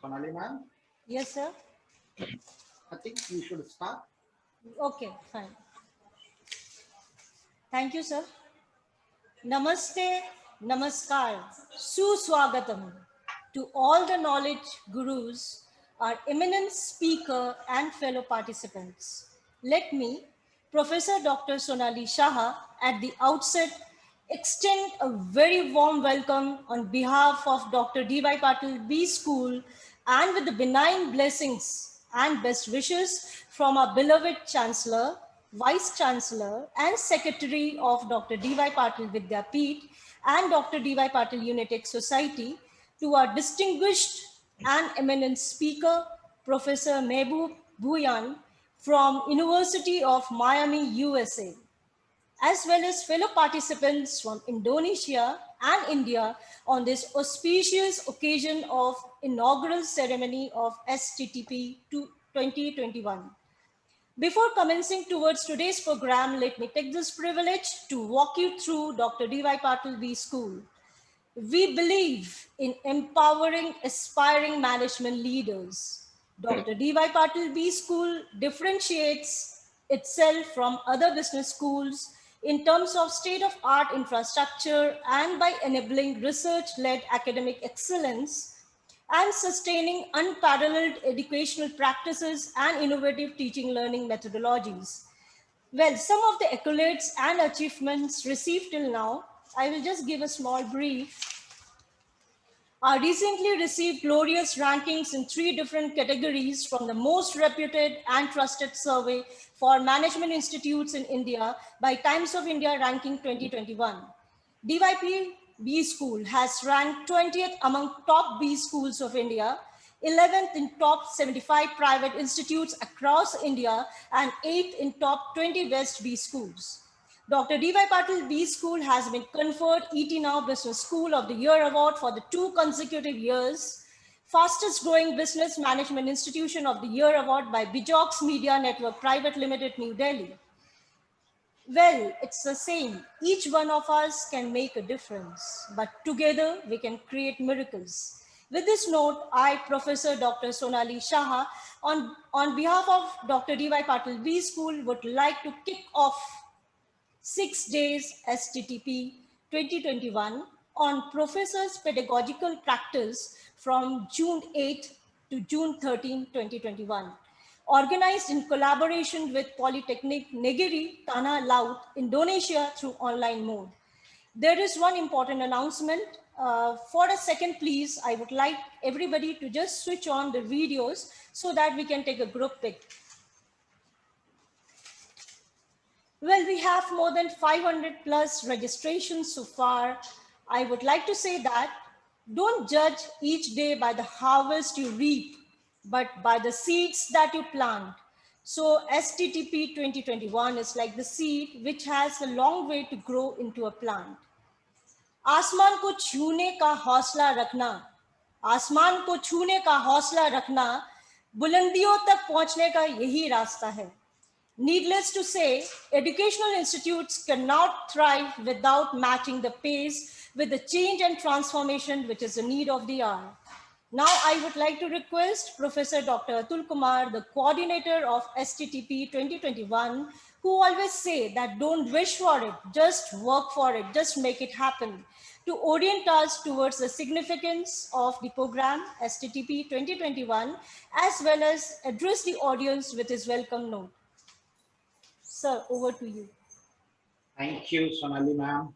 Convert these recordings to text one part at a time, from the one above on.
Sonali ma'am, Yes, sir. I think you should start. Okay, fine. Thank you, sir. Namaste, namaskar, suswagatam to all the knowledge gurus, our eminent speaker and fellow participants. Let me, Professor Dr. Sonali Shaha, at the outset, extend a very warm welcome on behalf of Dr. D.Y. Patil B School and with the benign blessings and best wishes from our beloved Chancellor, Vice Chancellor and Secretary of Dr. D.Y. Patil Vidyapeeth and Dr. D.Y. Patil Unitech Society, to our distinguished and eminent speaker, Professor Mehboob Bhuyan from University of Miami, USA, as well as fellow participants from Indonesia and India on this auspicious occasion of inaugural ceremony of STTP 2021. Before commencing towards today's program, let me take this privilege to walk you through Dr. D.Y. Patil B School. We believe in empowering aspiring management leaders. Dr. D.Y. Patil B School differentiates itself from other business schools in terms of state-of-art infrastructure and by enabling research-led academic excellence and sustaining unparalleled educational practices and innovative teaching learning methodologies. Well, some of the accolades and achievements received till now, I will just give a small brief. Recently received glorious rankings in 3 different categories from the most reputed and trusted survey for management institutes in India by Times of India Ranking 2021. DYP B School has ranked 20th among top B schools of India, 11th in top 75 private institutes across India, and 8th in top 20 West B schools. Dr. D.Y. Patil B School has been conferred ET Now Business School of the Year Award for the 2 consecutive years, fastest growing business management institution of the year award by Bijox Media Network Private Limited, New Delhi. Well, it's the same. Each one of us can make a difference, but together we can create miracles. With this note, I, Professor Dr. Sonali Shaha, on behalf of Dr. D.Y. Patil B School, would like to kick off 6 days STTP 2021 on Professor's Pedagogical Practice from June 8 to June 13, 2021. Organized in collaboration with Polytechnic Negeri, Tanah Laut, Indonesia through online mode. There is one important announcement. For a second, please, I would like everybody to just switch on the videos so that we can take a group pic. Well, we have more than 500 plus registrations so far. I would like to say that don't judge each day by the harvest you reap, but by the seeds that you plant. So STTP 2021 is like the seed which has a long way to grow into a plant. आसमान को छूने का हौसला रखना, आसमान को छूने का हौसला रखना, बुलंदियों तक पहुंचने का यही रास्ता है. Needless to say, educational institutes cannot thrive without matching the pace with the change and transformation which is the need of the hour. Now, I would like to request Professor Dr. Atul Kumar, the coordinator of STTP 2021, who always say that don't wish for it, just work for it, just make it happen, to orient us towards the significance of the program STTP 2021, as well as address the audience with his welcome note. Sir, over to you. Thank you, Sonali ma'am.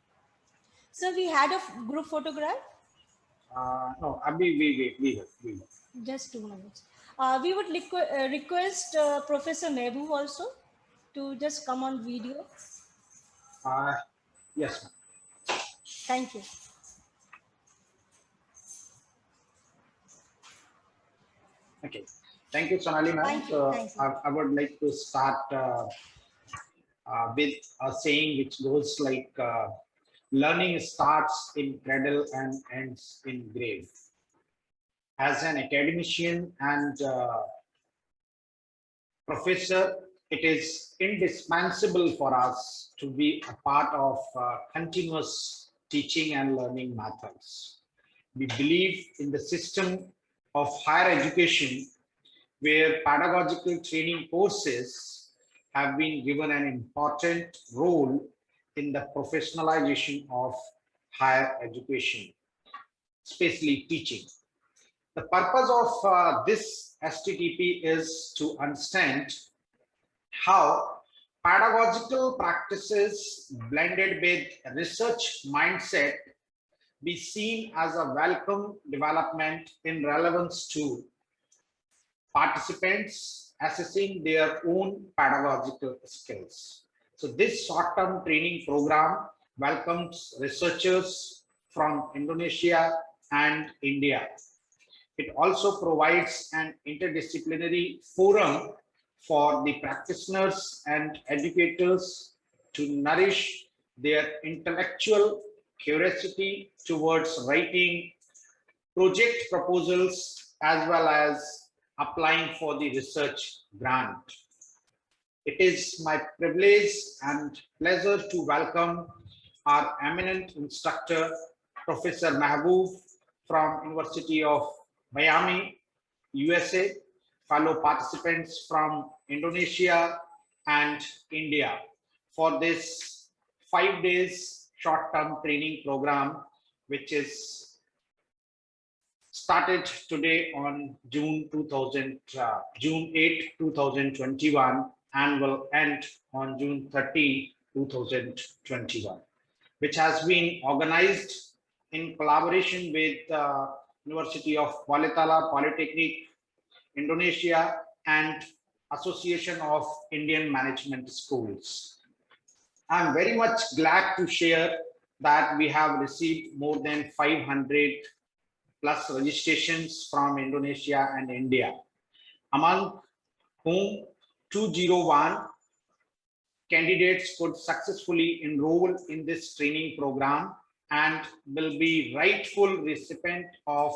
Sir, we had a group photograph. No, we have. Just 2 minutes. We would request Professor Mehboob also to just come on video. Yes, ma'am. Thank you. Okay. Thank you, Sonali ma'am. Thank you. Thank you. I would like to start with a saying which goes like, learning starts in cradle and ends in grave. As an academician and professor, it is indispensable for us to be a part of continuous teaching and learning methods. We believe in the system of higher education, where pedagogical training courses have been given an important role in the professionalization of higher education, especially teaching. The purpose of this STTP is to understand how pedagogical practices blended with research mindset be seen as a welcome development in relevance to participants assessing their own pedagogical skills. So this short-term training program welcomes researchers from Indonesia and India. It also provides an interdisciplinary forum for the practitioners and educators to nourish their intellectual curiosity towards writing project proposals as well as applying for the research grant. It is my privilege and pleasure to welcome our eminent instructor, Professor Mahboob from University of Miami, USA, fellow participants from Indonesia and India for this 5 days short-term training program, which is started today on June 8, 2021 and will end on June 30, 2021, which has been organized in collaboration with University of Kuala Polytechnic, Indonesia, and Association of Indian Management Schools. I'm very much glad to share that we have received more than 500 plus registrations from Indonesia and India, among whom 201 candidates could successfully enroll in this training program and will be rightful recipient of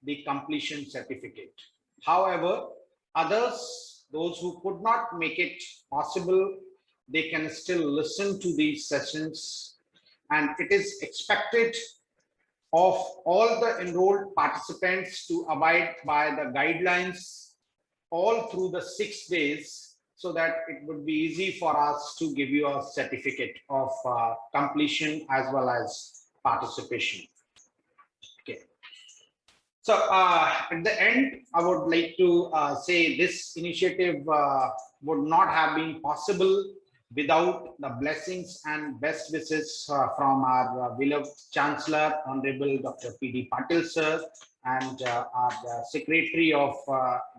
the completion certificate. However, others, those who could not make it possible, they can still listen to these sessions, and it is expected of all the enrolled participants to abide by the guidelines all through the 6 days, so that it would be easy for us to give you a certificate of completion as well as participation. Okay. So at the end, I would like to say this initiative would not have been possible without the blessings and best wishes from our beloved Chancellor, Honorable Dr. P.D. Patil sir, and our Secretary of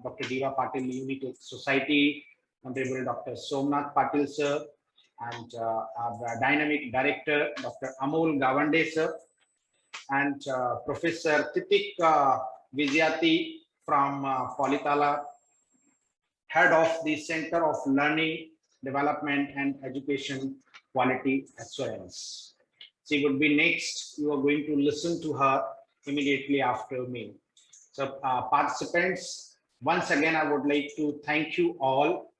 Dr. Diva Patil Unity Society, Honorable Dr. Somnath Patil sir, and our Dynamic Director, Dr. Amol Gawande sir, and Professor Titik Vijayati from Polytala, Head of the Center of Learning, Development and Education Quality Assurance. She would be next. You are going to listen to her immediately after me. So participants, once again, I would like to thank you all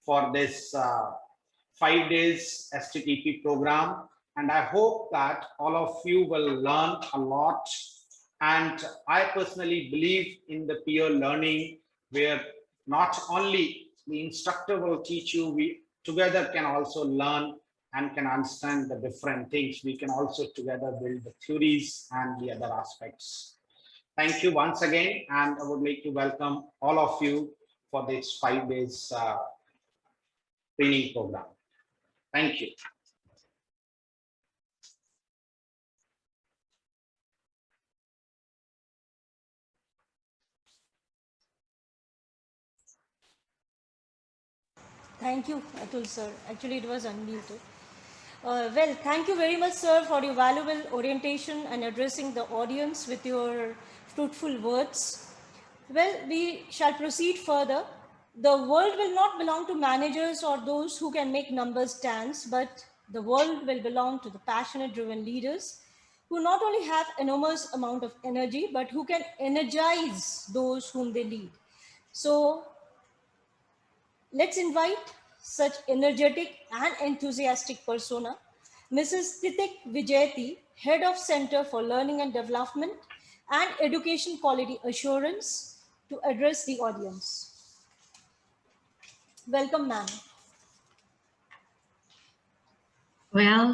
for this 5 days STTP program. And I hope that all of you will learn a lot. And I personally believe in the peer learning, where not only the instructor will teach you, we together can also learn and can understand the different things. We can also together build the theories and the other aspects. Thank you once again, and I would like to welcome all of you for this 5 days training program. Thank you. Thank you, Atul sir. Actually, it was unmuted. Well, thank you very much, sir, for your valuable orientation and addressing the audience with your fruitful words. Well, we shall proceed further. The world will not belong to managers or those who can make numbers dance, but the world will belong to the passionate, driven leaders who not only have enormous amount of energy, but who can energize those whom they lead. So let's invite such energetic and enthusiastic persona, Mrs. Titik Vijayati, Head of Center for Learning and Development and Education Quality Assurance, to address the audience. Welcome, ma'am. Well,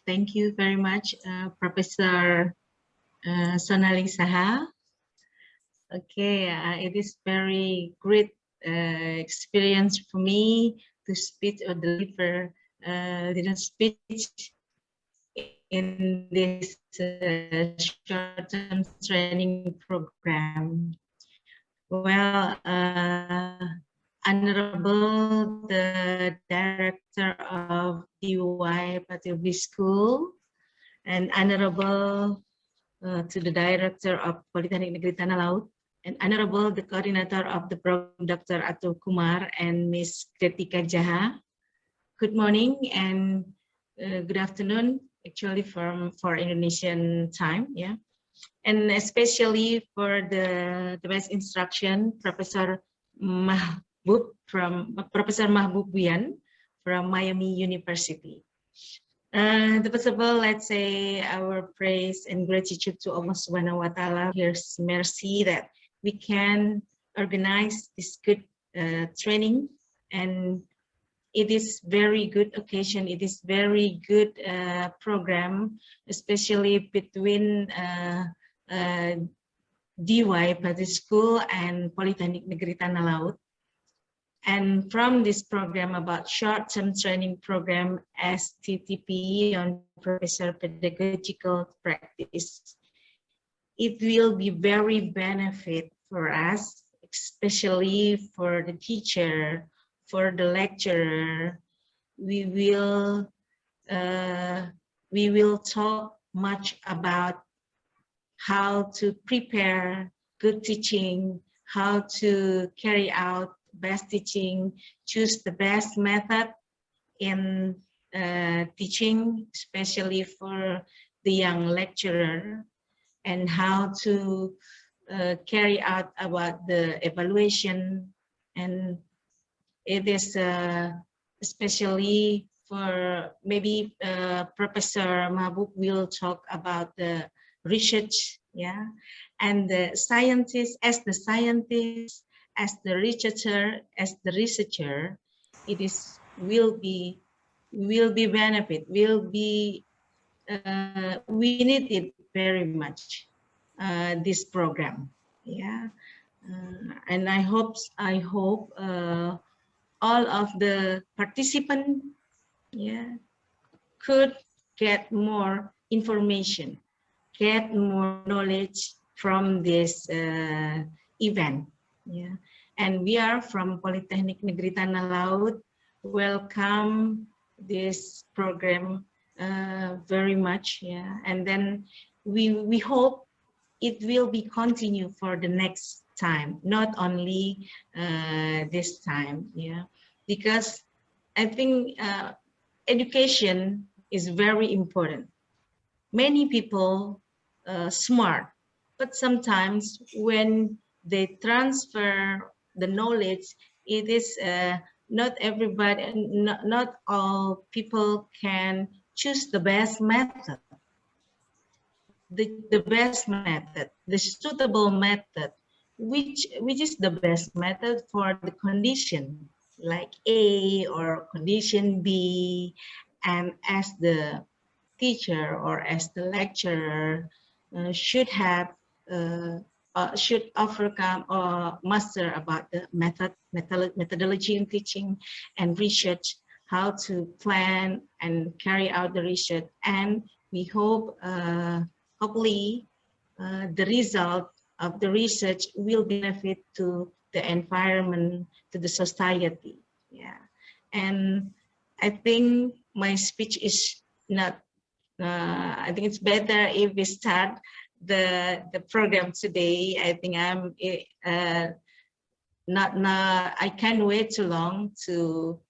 thank you very much, Professor Sonali Saha. Okay, it is very great experience for me to speak or deliver little speech in this short-term training program. Well, Honorable the Director of DY Pedagogical School, and Honorable to the Director of Politeknik Negeri Tanah Laut, and Honorable the Coordinator of the program, Dr. Atul Kumar and Ms. Kritika Jaha. Good morning and good afternoon, actually for Indonesian time, yeah. And especially for the best instruction, Professor Mahbub Wian from Miami University. First of all, let's say our praise and gratitude to Allah Subhanahu wa Ta'ala. Here's mercy that we can organize this good training, and it is very good occasion. It is very good program, especially between DY Pedagogical School and Politeknik Negeri Tanah Laut. And from this program about short-term training program STTP on Professor Pedagogical Practice, it will be very benefit for us, especially for the teacher, for the lecturer. We will talk much about how to prepare good teaching, how to carry out best teaching, choose the best method in teaching, especially for the young lecturer, and how to carry out about the evaluation. And it is especially for maybe Professor Mahbub will talk about the research, yeah, and the scientist, as the researcher, it is will be benefit, we need it very much, this program, yeah. And I hope all of the participants, yeah, could get more information, get more knowledge from this event. Yeah, and we are from Politeknik Negeri Tanah Laut. Welcome this program very much. Yeah, and then we hope it will be continue for the next time, not only this time. Yeah, because I think education is very important. Many people smart, but sometimes when they transfer the knowledge, it is not everybody, not all people can choose the best method, the best method, the suitable method, which is the best method for the condition like A or condition B, and as the teacher or as the lecturer should overcome or master about the methodology in teaching and research, how to plan and carry out the research. And we hope hopefully the result of the research will benefit to the environment, to the society. Yeah, and I think my speech is not I think it's better if we start the program today. I think I'm not I can't wait too long to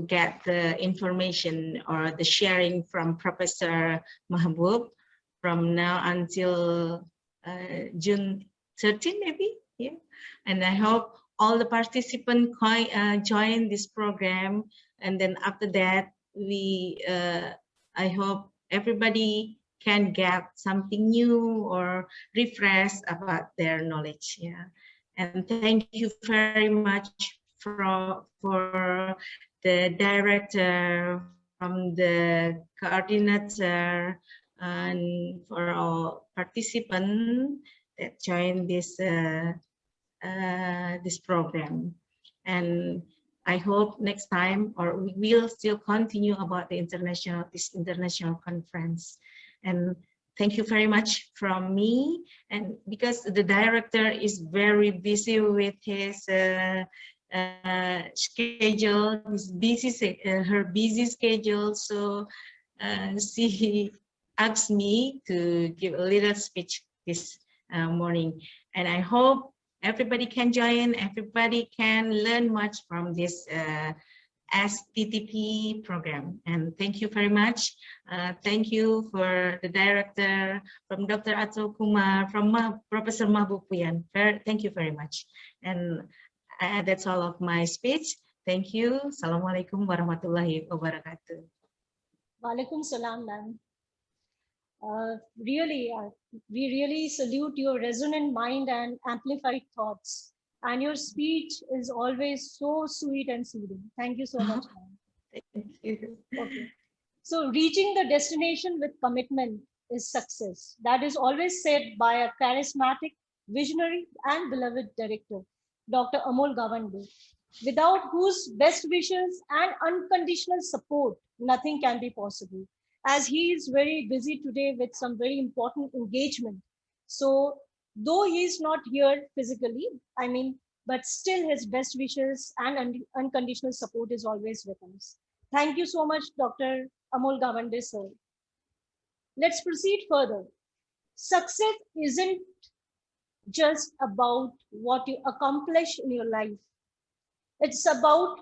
get the information or the sharing from Professor Mahbub from now until June 13 maybe. Yeah, and I hope all the participants join this program, and then after that we I hope everybody can get something new or refresh about their knowledge. Yeah, And thank you very much for the director, from the coordinator, and for all participants that joined this program. And I hope next time, or we will still continue about this international conference. And thank you very much from me. And because the director is very busy with his schedule, her busy schedule, so she asked me to give a little speech this morning. And I hope everybody can join, everybody can learn much from this STTP program. And thank you very much. Thank you for the director, from Dr. Atul Kumar, from Professor Mahbub Puyan. Thank you very much. And that's all of my speech. Thank you. Assalamualaikum warahmatullahi wabarakatuh. Walaikum salam, ma'am. Really, we really salute your resonant mind and amplified thoughts. And your speech is always so sweet and soothing. Thank you so much, ma'am. Thank you. Okay. So reaching the destination with commitment is success. That is always said by a charismatic, visionary, and beloved director, Dr. Amol Gawande, without whose best wishes and unconditional support, nothing can be possible. As he is very busy today with some very important engagement. So though he is not here physically, but still his best wishes and unconditional support is always with us. Thank you so much, Dr. Amol Gawande, sir. Let's proceed further. Success isn't just about what you accomplish in your life. It's about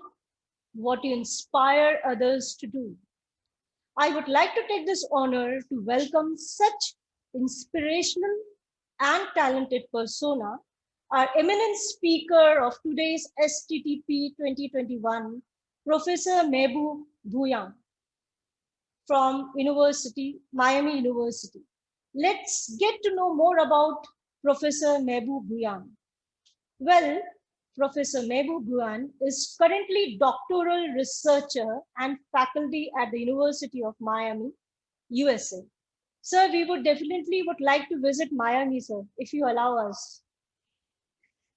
what you inspire others to do. I would like to take this honor to welcome such inspirational and talented persona, our eminent speaker of today's STTP 2021, Professor Mehboob Bhuyan from Miami University. Let's get to know more about Professor Mehboob Bhuyan. Well, Professor Mehboob Bhuyan is currently doctoral researcher and faculty at the University of Miami, USA. Sir, we would definitely like to visit Miami, sir, if you allow us.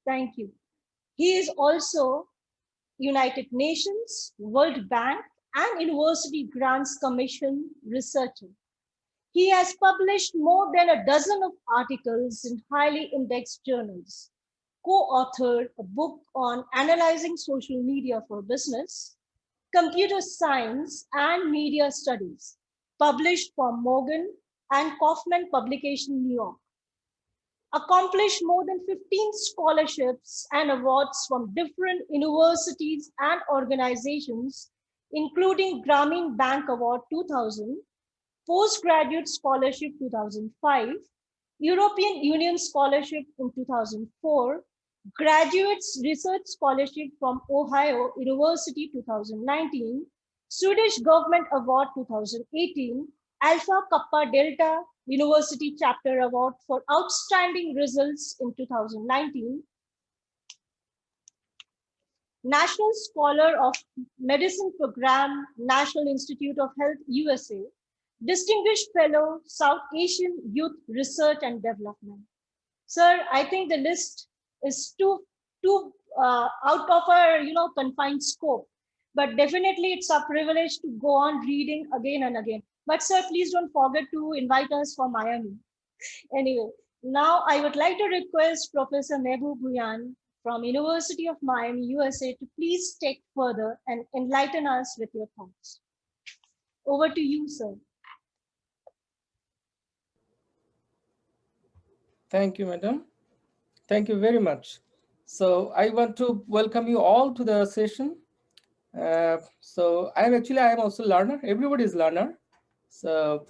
Thank you. He is also United Nations, World Bank, and University Grants Commission researcher. He has published more than a dozen of articles in highly indexed journals, co-authored a book on analyzing social media for business, computer science and media studies, published for Morgan and Kaufman Publication, New York. Accomplished more than 15 scholarships and awards from different universities and organizations, including Grameen Bank Award 2000, Postgraduate Scholarship 2005, European Union Scholarship in 2004, Graduates Research Scholarship from Ohio University 2019, Swedish Government Award 2018, Alpha Kappa Delta University Chapter Award for Outstanding Results in 2019, National Scholar of Medicine Program, National Institute of Health, USA, Distinguished Fellow, South Asian Youth Research and Development. Sir, I think the list is too out of our confined scope, but definitely it's a privilege to go on reading again and again. But sir, please don't forget to invite us for Miami. Anyway, now I would like to request Professor Mehboob Bhuyan from University of Miami, USA, to please take further and enlighten us with your thoughts. Over to you, sir. Thank you, madam. Thank you very much. So I want to welcome you all to the session. So I am also learner. Everybody is learner. So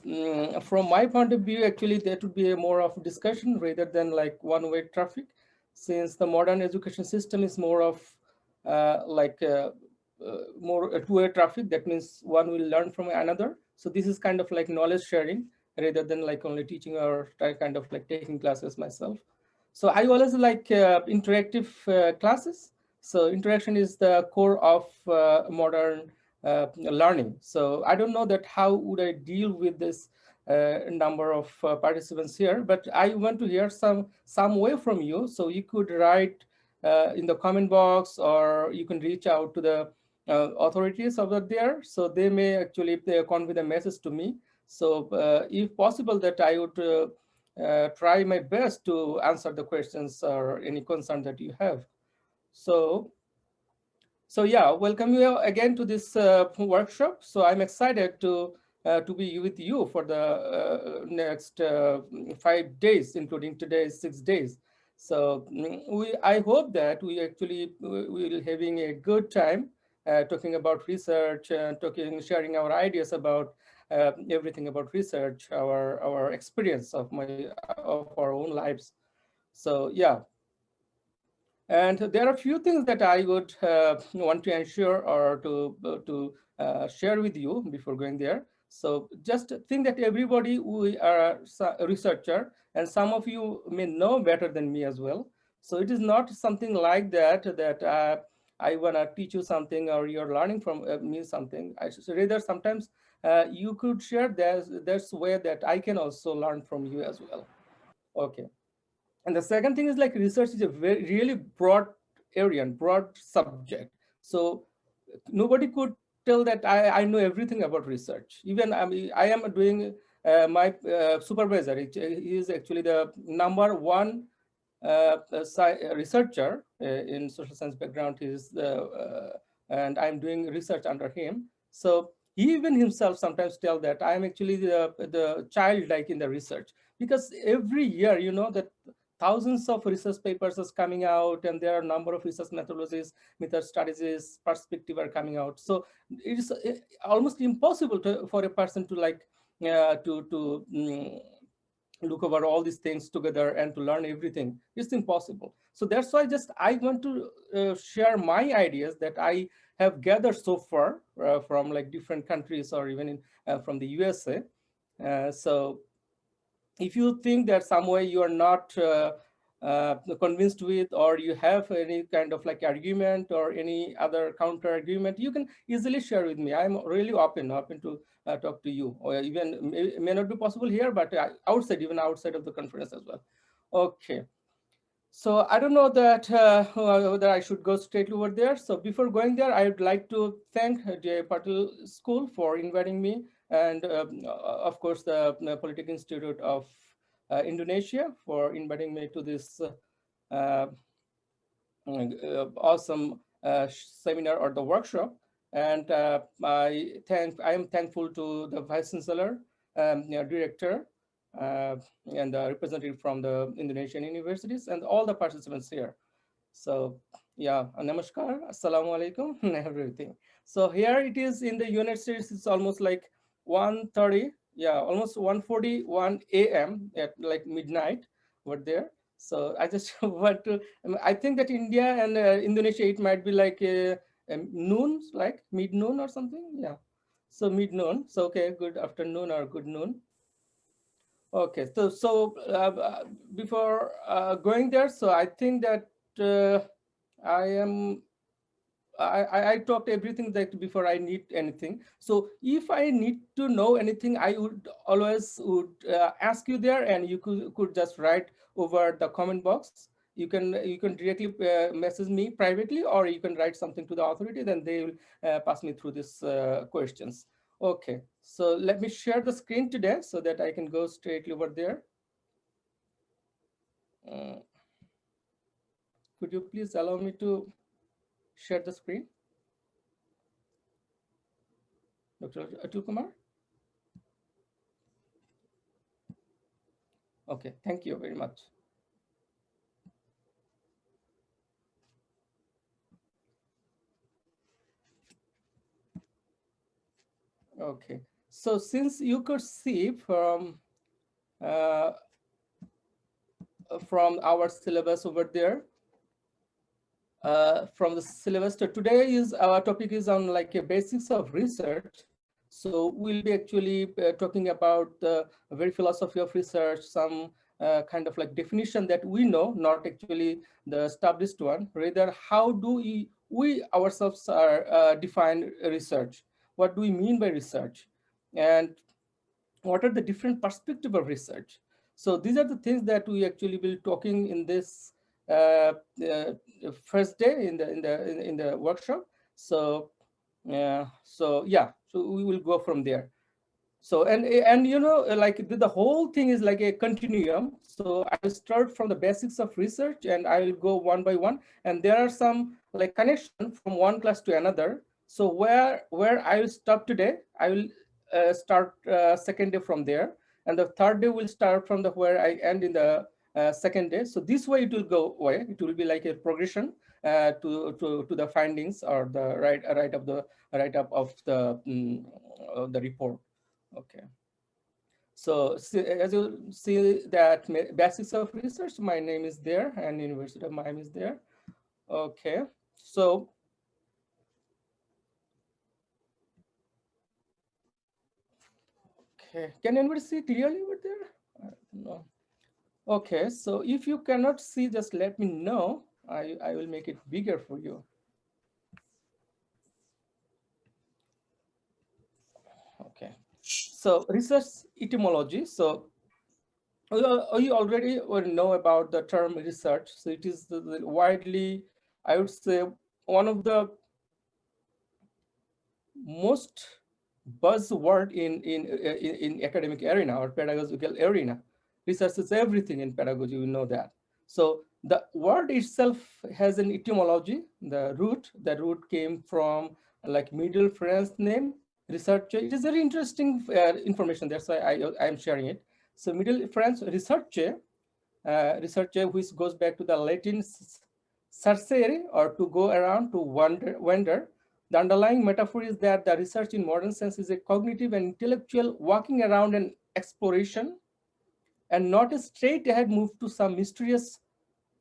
from my point of view, actually, that would be a more of discussion rather than like one-way traffic, since the modern education system is more of more a two-way traffic. That means one will learn from another. So this is kind of like knowledge sharing rather than like only teaching or kind of like taking classes myself. So I always like interactive classes. So interaction is the core of modern learning. So I don't know that how would I deal with this number of participants here, but I want to hear some way from you. So you could write in the comment box, or you can reach out to the authorities over there. So they may actually convey the message to me. So if possible, that I would try my best to answer the questions or any concern that you have. So, yeah, welcome you again to this workshop. So I'm excited to be with you for the next 5 days, including today's 6 days. So I hope that we actually will having a good time talking about research and sharing our ideas about everything about research, our experience of our own lives. So yeah, and there are a few things that I would want to ensure or to share with you before going there. So just think that everybody, we are a researcher, and some of you may know better than me as well. So it is not something like that I want to teach you something or you're learning from me something. Rather, sometimes you could share there's way that I can also learn from you as well. Okay. And the second thing is like research is a very really broad area and broad subject. So nobody could tell that I know everything about research. Even I am doing my supervisor. He is actually the number one researcher in social science background. He's and I'm doing research under him. So he even himself sometimes tell that I am actually the child like in the research, because every year, you know, that thousands of research papers is coming out, and there are a number of research methodologies, method strategies, perspective are coming out. So it is almost impossible for a person to like look over all these things together and to learn everything. It's impossible. So that's why just I want to share my ideas that I have gathered so far from like different countries, or even from the USA. So if you think that some way you are not convinced with, or you have any kind of like argument or any other counter argument, you can easily share with me. I'm really open to talk to you, or even may not be possible here, but outside, even outside of the conference as well. Okay. So I don't know that whether I should go straight over there. So before going there, I would like to thank the Patel School for inviting me, and of course the Political Institute of Indonesia for inviting me to this uh, awesome seminar or the workshop. And I am thankful to the Vice Chancellor, Director, and the representative from the Indonesian universities, and all the participants here. So yeah, namaskar, assalamu alaikum, and everything. So here it is in the United States, it's almost like 1:30, yeah, almost 1:41 a.m. at like midnight over there. So I just want to, I think that India and Indonesia, it might be like noon, like mid-noon or something. Yeah. So mid-noon. So okay, good afternoon or good noon. Okay, so before going there, so I think that I am I talked everything that before I need anything. So if I need to know anything, I would always ask you there, and you could just write over the comment box. You can directly message me privately, or you can write something to the authority, then they will pass me through these questions. Okay, so let me share the screen today so that I can go straight over there. Could you please allow me to share the screen? Dr. Atul Kumar? Okay, thank you very much. Okay, so since you could see from our syllabus over there, from the syllabus to today is our topic is on like a basics of research. So we'll be actually talking about the very philosophy of research, some kind of like definition that we know, not actually the established one. Rather, how do we ourselves are define research? What do we mean by research? And what are the different perspectives of research? So these are the things that we actually will talking in this uh, uh, first day in the workshop. So so we will go from there. So and you know, like the whole thing is like a continuum. So I will start from the basics of research and I will go one by one, and there are some like connection from one class to another. So where I will stop today, I will start second day from there, and the third day will start from the where I end in the second day. So this way it will go away. It will be like a progression to the findings or the write up of the report. Okay. So as you see that basics of research, my name is there and University of Miami is there. Okay. So okay, can anybody see clearly over there? No. Okay, so if you cannot see, just let me know. I will make it bigger for you. Okay. So research etymology. So we already know about the term research. So it is widely, I would say, one of the most buzzword in academic arena or pedagogical arena. Research is everything in pedagogy, we know that. So the word itself has an etymology. The root came from like Middle French name, researcher. It is very interesting information. That's why I am sharing it. So Middle French researcher, which goes back to the Latin cercere, or to go around, to wander. The underlying metaphor is that the research in modern sense is a cognitive and intellectual walking around and exploration, and not a straight ahead move to some mysterious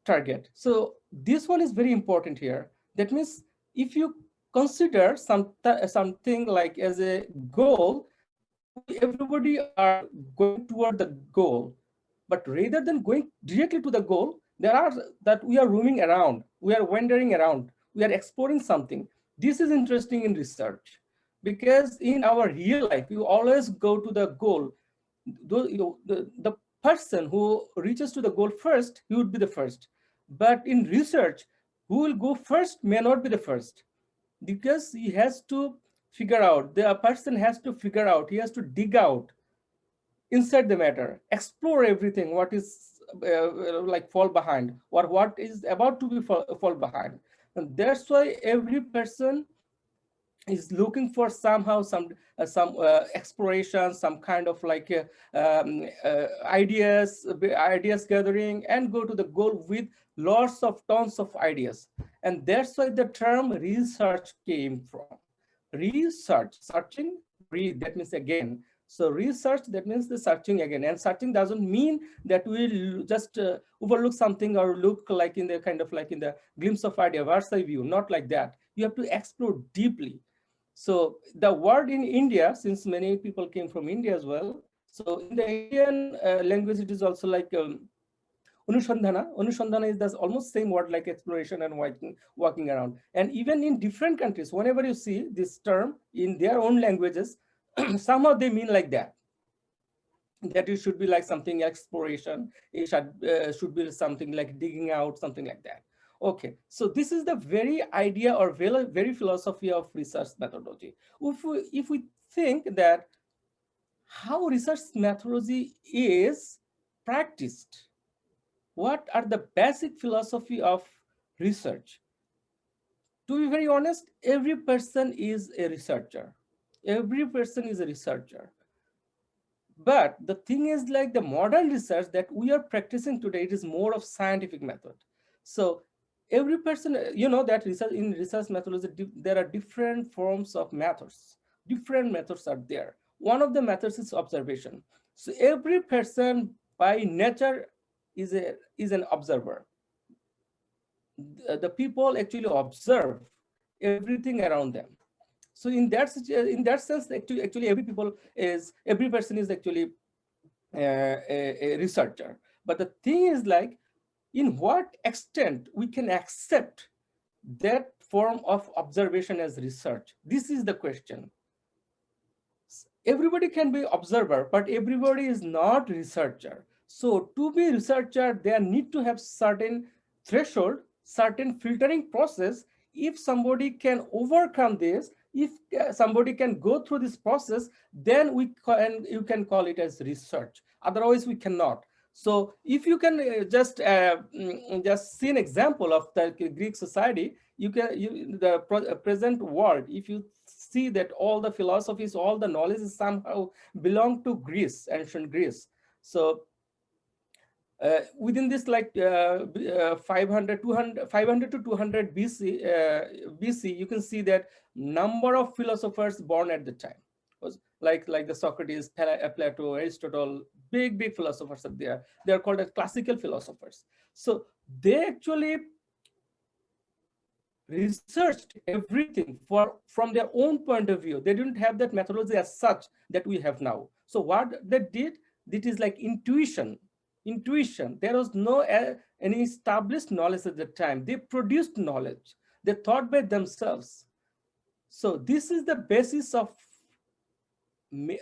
target. So this one is very important here. That means if you consider something like as a goal, everybody are going toward the goal, but rather than going directly to the goal, there are that we are roaming around, we are wandering around, we are exploring something. This is interesting in research, because in our real life you always go to the goal. The person who reaches to the goal first, he would be the first. But in research, who will go first may not be the first, because he has to figure out, the person has to figure out, he has to dig out inside the matter, explore everything, what is like fall behind, or what is about to be fall behind. And that's why every person is looking for somehow some exploration, some kind of like ideas gathering, and go to the goal with lots of tons of ideas. And that's why the term research came from. Research, searching, read, that means again. So research, that means the searching again. And searching doesn't mean that we'll just overlook something or look like in the kind of like in the glimpse of idea, bird's eye view, not like that. You have to explore deeply. So the word in India, since many people came from India as well, so in the Indian language, it is also like Anushandhana. Anushandhana is the almost same word like exploration and walking around. And even in different countries, whenever you see this term in their own languages, somehow they mean like that. That it should be like something exploration, it should be something like digging out, something like that. Okay, so this is the very idea or very philosophy of research methodology. If we think that how research methodology is practiced, what are the basic philosophy of research? To be very honest, every person is a researcher. Every person is a researcher. But the thing is, like the modern research that we are practicing today, it is more of scientific method. So every person, you know, that research in research methodology, there are different forms of methods. Different methods are there. One of the methods is observation. So every person by nature is an observer. The people actually observe everything around them. So in that sense, actually every person is actually a researcher. But the thing is like, in what extent we can accept that form of observation as research? This is the question. Everybody can be observer, but everybody is not researcher. So to be researcher, they need to have certain threshold, certain filtering process. If somebody can overcome this, if somebody can go through this process, then you can call it as research. Otherwise, we cannot. So if you can just see an example of the Greek society, the present world, if you see that all the philosophies, all the knowledge somehow belong to Greece, ancient Greece. So within this, like 500 to 200 BC, you can see that number of philosophers born at the time was like the Socrates, Plato, Aristotle, big philosophers are there. They are called as classical philosophers. So they actually researched everything from their own point of view. They didn't have that methodology as such that we have now. So what they did, it is like intuition. There was no any established knowledge at the time. They produced knowledge. They thought by themselves. So this is the basis of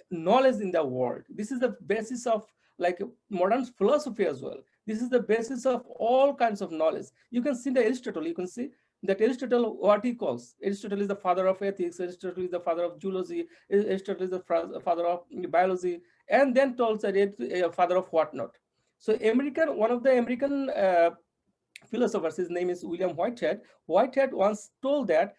knowledge in the world. This is the basis of like modern philosophy as well. This is the basis of all kinds of knowledge. You can see the Aristotle, you can see that Aristotle, what he calls, Aristotle is the father of ethics, Aristotle is the father of zoology, Aristotle is the father of biology, and then tells a father of whatnot. So one of the American philosophers, his name is William Whitehead. Whitehead once told that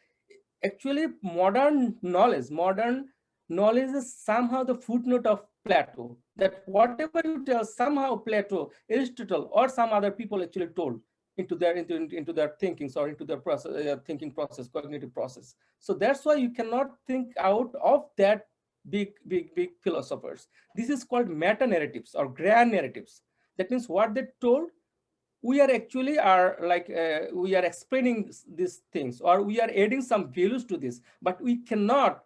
actually modern knowledge is somehow the footnote of Plato, that whatever you tell, somehow Plato, Aristotle, or some other people actually told into their thinkings or into their process, thinking process, cognitive process. So that's why you cannot think out of that big philosophers. This is called meta narratives or grand narratives. That means what they told, we are actually we are explaining these things, or we are adding some values to this, but we cannot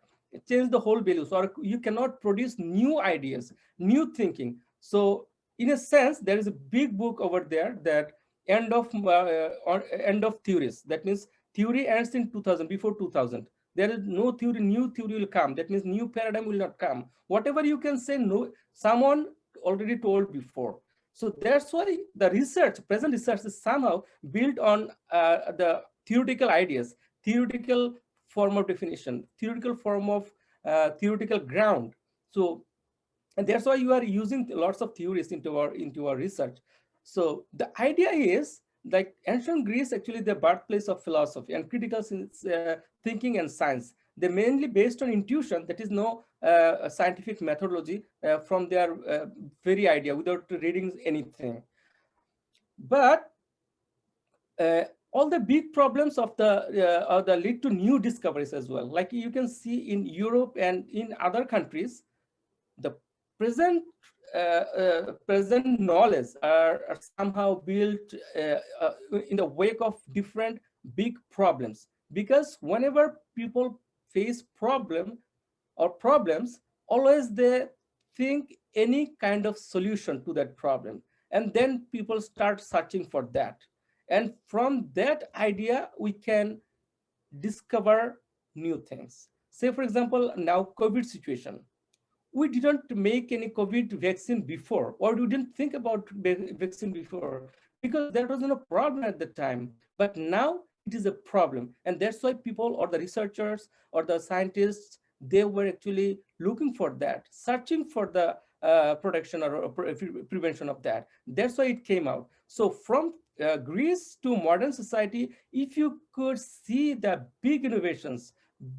change the whole values, or you cannot produce new ideas, new thinking. So in a sense, there is a big book over there that end of theories. That means theory ends in 2000, before 2000. There is no theory, new theory will come. That means new paradigm will not come. Whatever you can say, no, someone already told before. So that's why the present research is somehow built on the theoretical ideas, theoretical form of definition, theoretical form of theoretical ground. So, and that's why you are using lots of theories into our research. So the idea is like ancient Greece, actually the birthplace of philosophy and critical thinking and science. They're mainly based on intuition. That is no scientific methodology from their very idea, without reading anything. But all the big problems of the lead to new discoveries as well. Like you can see in Europe and in other countries, the present knowledge are somehow built in the wake of different big problems. Because whenever people face problems, always they think any kind of solution to that problem, and then people start searching for that. And from that idea, we can discover new things. Say, for example, now COVID situation. We didn't make any COVID vaccine before, or we didn't think about vaccine before, because there was no problem at the time. But now it is a problem. And that's why people, or the researchers or the scientists, they were actually looking for that, searching for the protection or prevention of that. That's why it came out. So from Greece to modern society, if you could see the big innovations,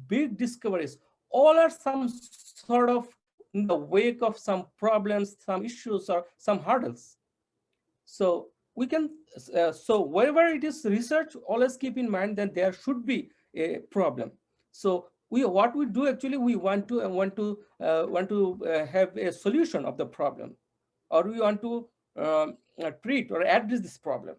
big discoveries, all are some sort of in the wake of some problems, some issues, or some hurdles. So we can, so wherever it is research, always keep in mind that there should be a problem. So what we do actually, we want to have a solution of the problem, or we want to treat or address this problem.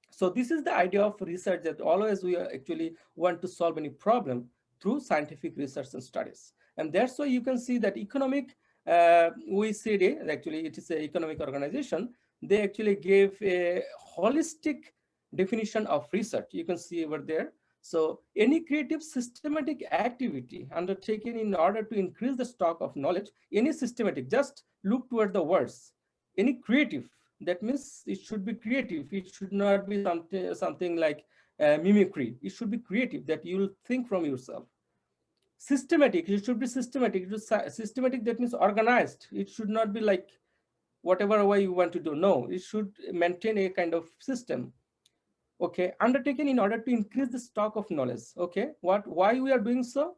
So this is the idea of research, that always we actually want to solve any problem through scientific research and studies. And that's why you can see that economic OECD, actually it is an economic organization, they actually gave a holistic definition of research. You can see over there. So any creative systematic activity undertaken in order to increase the stock of knowledge, any systematic, just look toward the words, any creative, that means it should be creative. It should not be something like mimicry. It should be creative, that you'll think from yourself. Systematic, it should be systematic. Systematic, that means organized. It should not be like whatever way you want to do. No, it should maintain a kind of system. Okay, undertaken in order to increase the stock of knowledge. Okay, why we are doing so?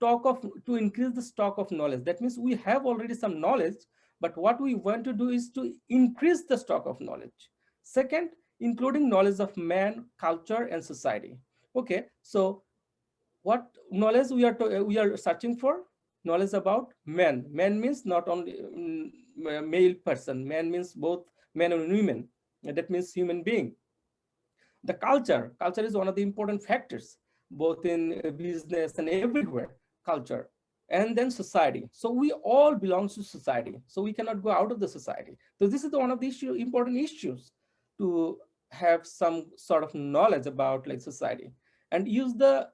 To increase the stock of knowledge. That means we have already some knowledge, but what we want to do is to increase the stock of knowledge. Second, including knowledge of man, culture, and society. Okay, so what knowledge we are searching for? Knowledge about man. Man means not only male person. Man means both men and women. That means human being. The culture is one of the important factors, both in business and everywhere. Culture. And then society. So we all belong to society, so we cannot go out of the society. So this is one of the important issues, to have some sort of knowledge about like society, and use the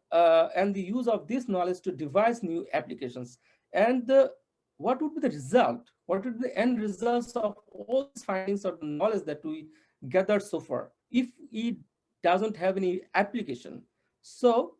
use of this knowledge to devise new applications. And what would be the result? What would be the end results of all these findings or the knowledge that we gathered so far if it doesn't have any application? So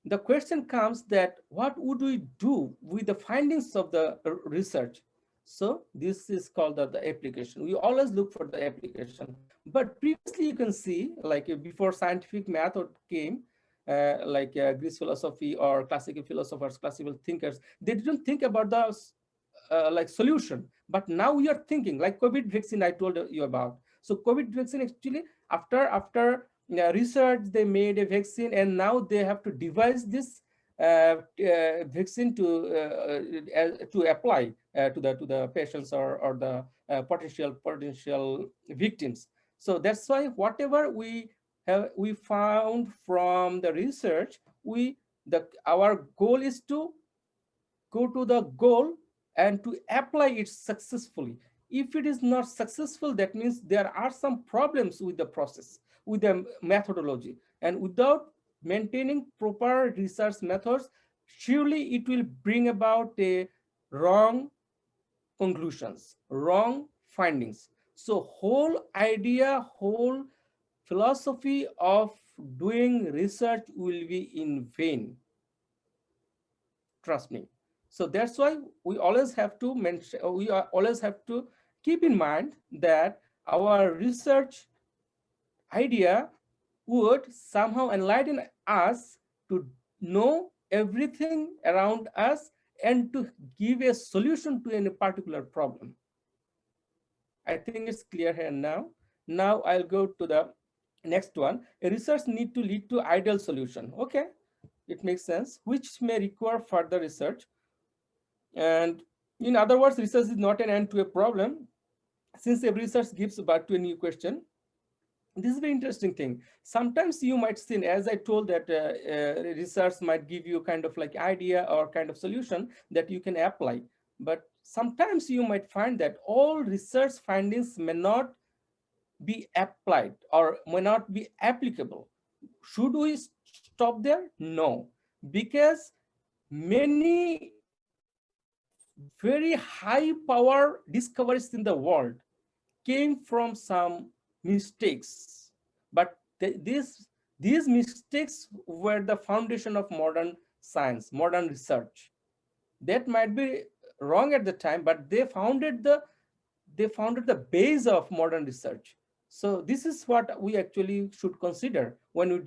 the question comes that what would we do with the findings of the research? So this is called the application. We always look for the application. But previously you can see, like before scientific method came, Greek philosophy or classical philosophers, classical thinkers, they didn't think about the like solution. But now we are thinking, like COVID vaccine I told you about. So COVID vaccine, actually after research, they made a vaccine, and now they have to devise this vaccine to apply to the patients or the potential victims. So that's why whatever we found from the research, our goal is to go to the goal and to apply it successfully. If it is not successful, that means there are some problems with the process, with the methodology. And without maintaining proper research methods, surely it will bring about a wrong conclusions, wrong findings. So whole idea, whole philosophy of doing research will be in vain. Trust me. So that's why we always have to mention, we always have to keep in mind that our research idea would somehow enlighten us to know everything around us and to give a solution to any particular problem. I think it's clear here now. Now I'll go to the next one. A research need to lead to ideal solution. Okay, it makes sense, which may require further research. And in other words, research is not an end to a problem, since every research gives birth to a new question. This is a very interesting thing. Sometimes you might see, as I told, that research might give you kind of like idea or kind of solution that you can apply. But sometimes you might find that all research findings may not be applied or may not be applicable. Should we stop there? No, because many very high power discoveries in the world came from some mistakes, but these mistakes were the foundation of modern science, modern research. That might be wrong at the time, but they founded the base of modern research. So this is what we actually should consider when we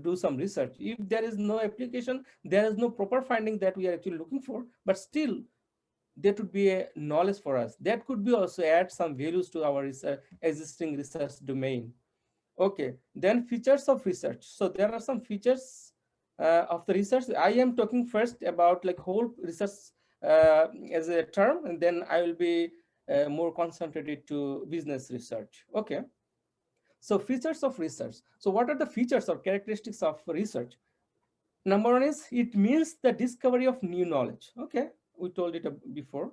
do some research. If there is no application, there is no proper finding that we are actually looking for, but still that would be a knowledge for us. That could be also add some values to our existing research domain. Okay, then features of research. So there are some features of the research. I am talking first about like whole research as a term, and then I will be more concentrated to business research. Okay, so features of research. So what are the features or characteristics of research? Number one is it means the discovery of new knowledge. Okay, we told it before.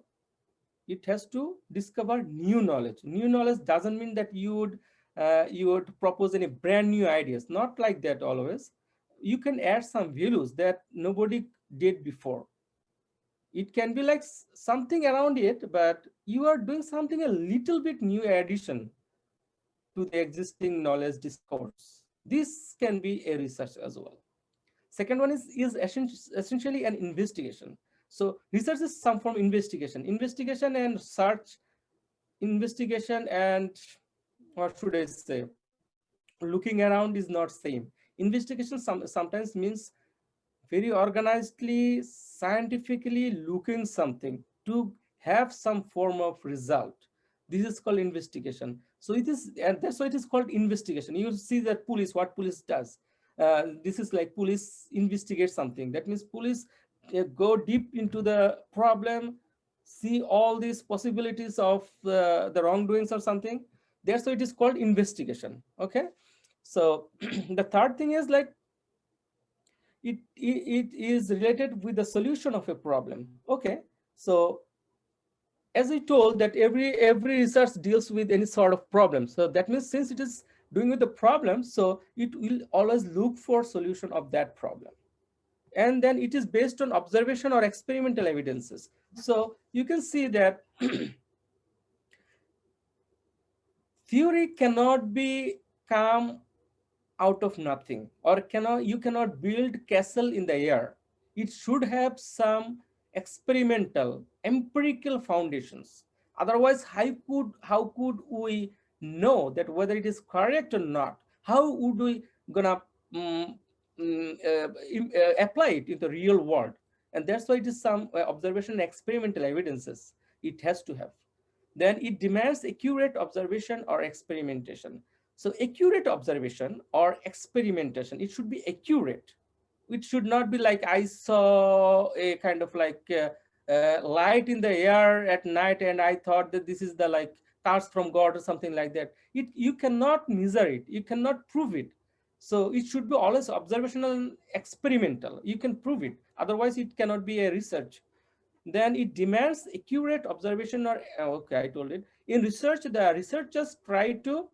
it has to discover new knowledge. New knowledge doesn't mean that you would propose any brand new ideas. Not like that always. You can add some values that nobody did before. It can be like something around it, but you are doing something a little bit new addition to the existing knowledge discourse. This can be a research as well. Second one is essentially an investigation. So research is some form of investigation. Investigation and search, investigation and what should I say? Looking around is not same. Investigation sometimes means very organizedly, scientifically looking something to have some form of result. This is called investigation. So it is, and that's why it is called investigation. You see that police, what police does. This is like police investigate something. That means police go deep into the problem, see all these possibilities of the wrongdoings or something. That's why it is called investigation. Okay. So the third thing is like it is related with the solution of a problem. Okay, so as I told that every research deals with any sort of problem. So that means since it is doing with the problem, so it will always look for solution of that problem. And then it is based on observation or experimental evidences. So you can see that theory cannot be come out of nothing, or you cannot build castle in the air. It should have some experimental empirical foundations. Otherwise how could we know that whether it is correct or not? How would we gonna apply it in the real world? And that's why it is some observation and experimental evidences it has to have. Then it demands accurate observation or experimentation. So accurate observation or experimentation, it should be accurate. It should not be like I saw a kind of like light in the air at night and I thought that this is the like stars from God or something like that. You cannot measure it. You cannot prove it. So it should be always observational and experimental. You can prove it. Otherwise, it cannot be a research. Then it demands accurate observation or, okay, I told it. In research, the researchers try to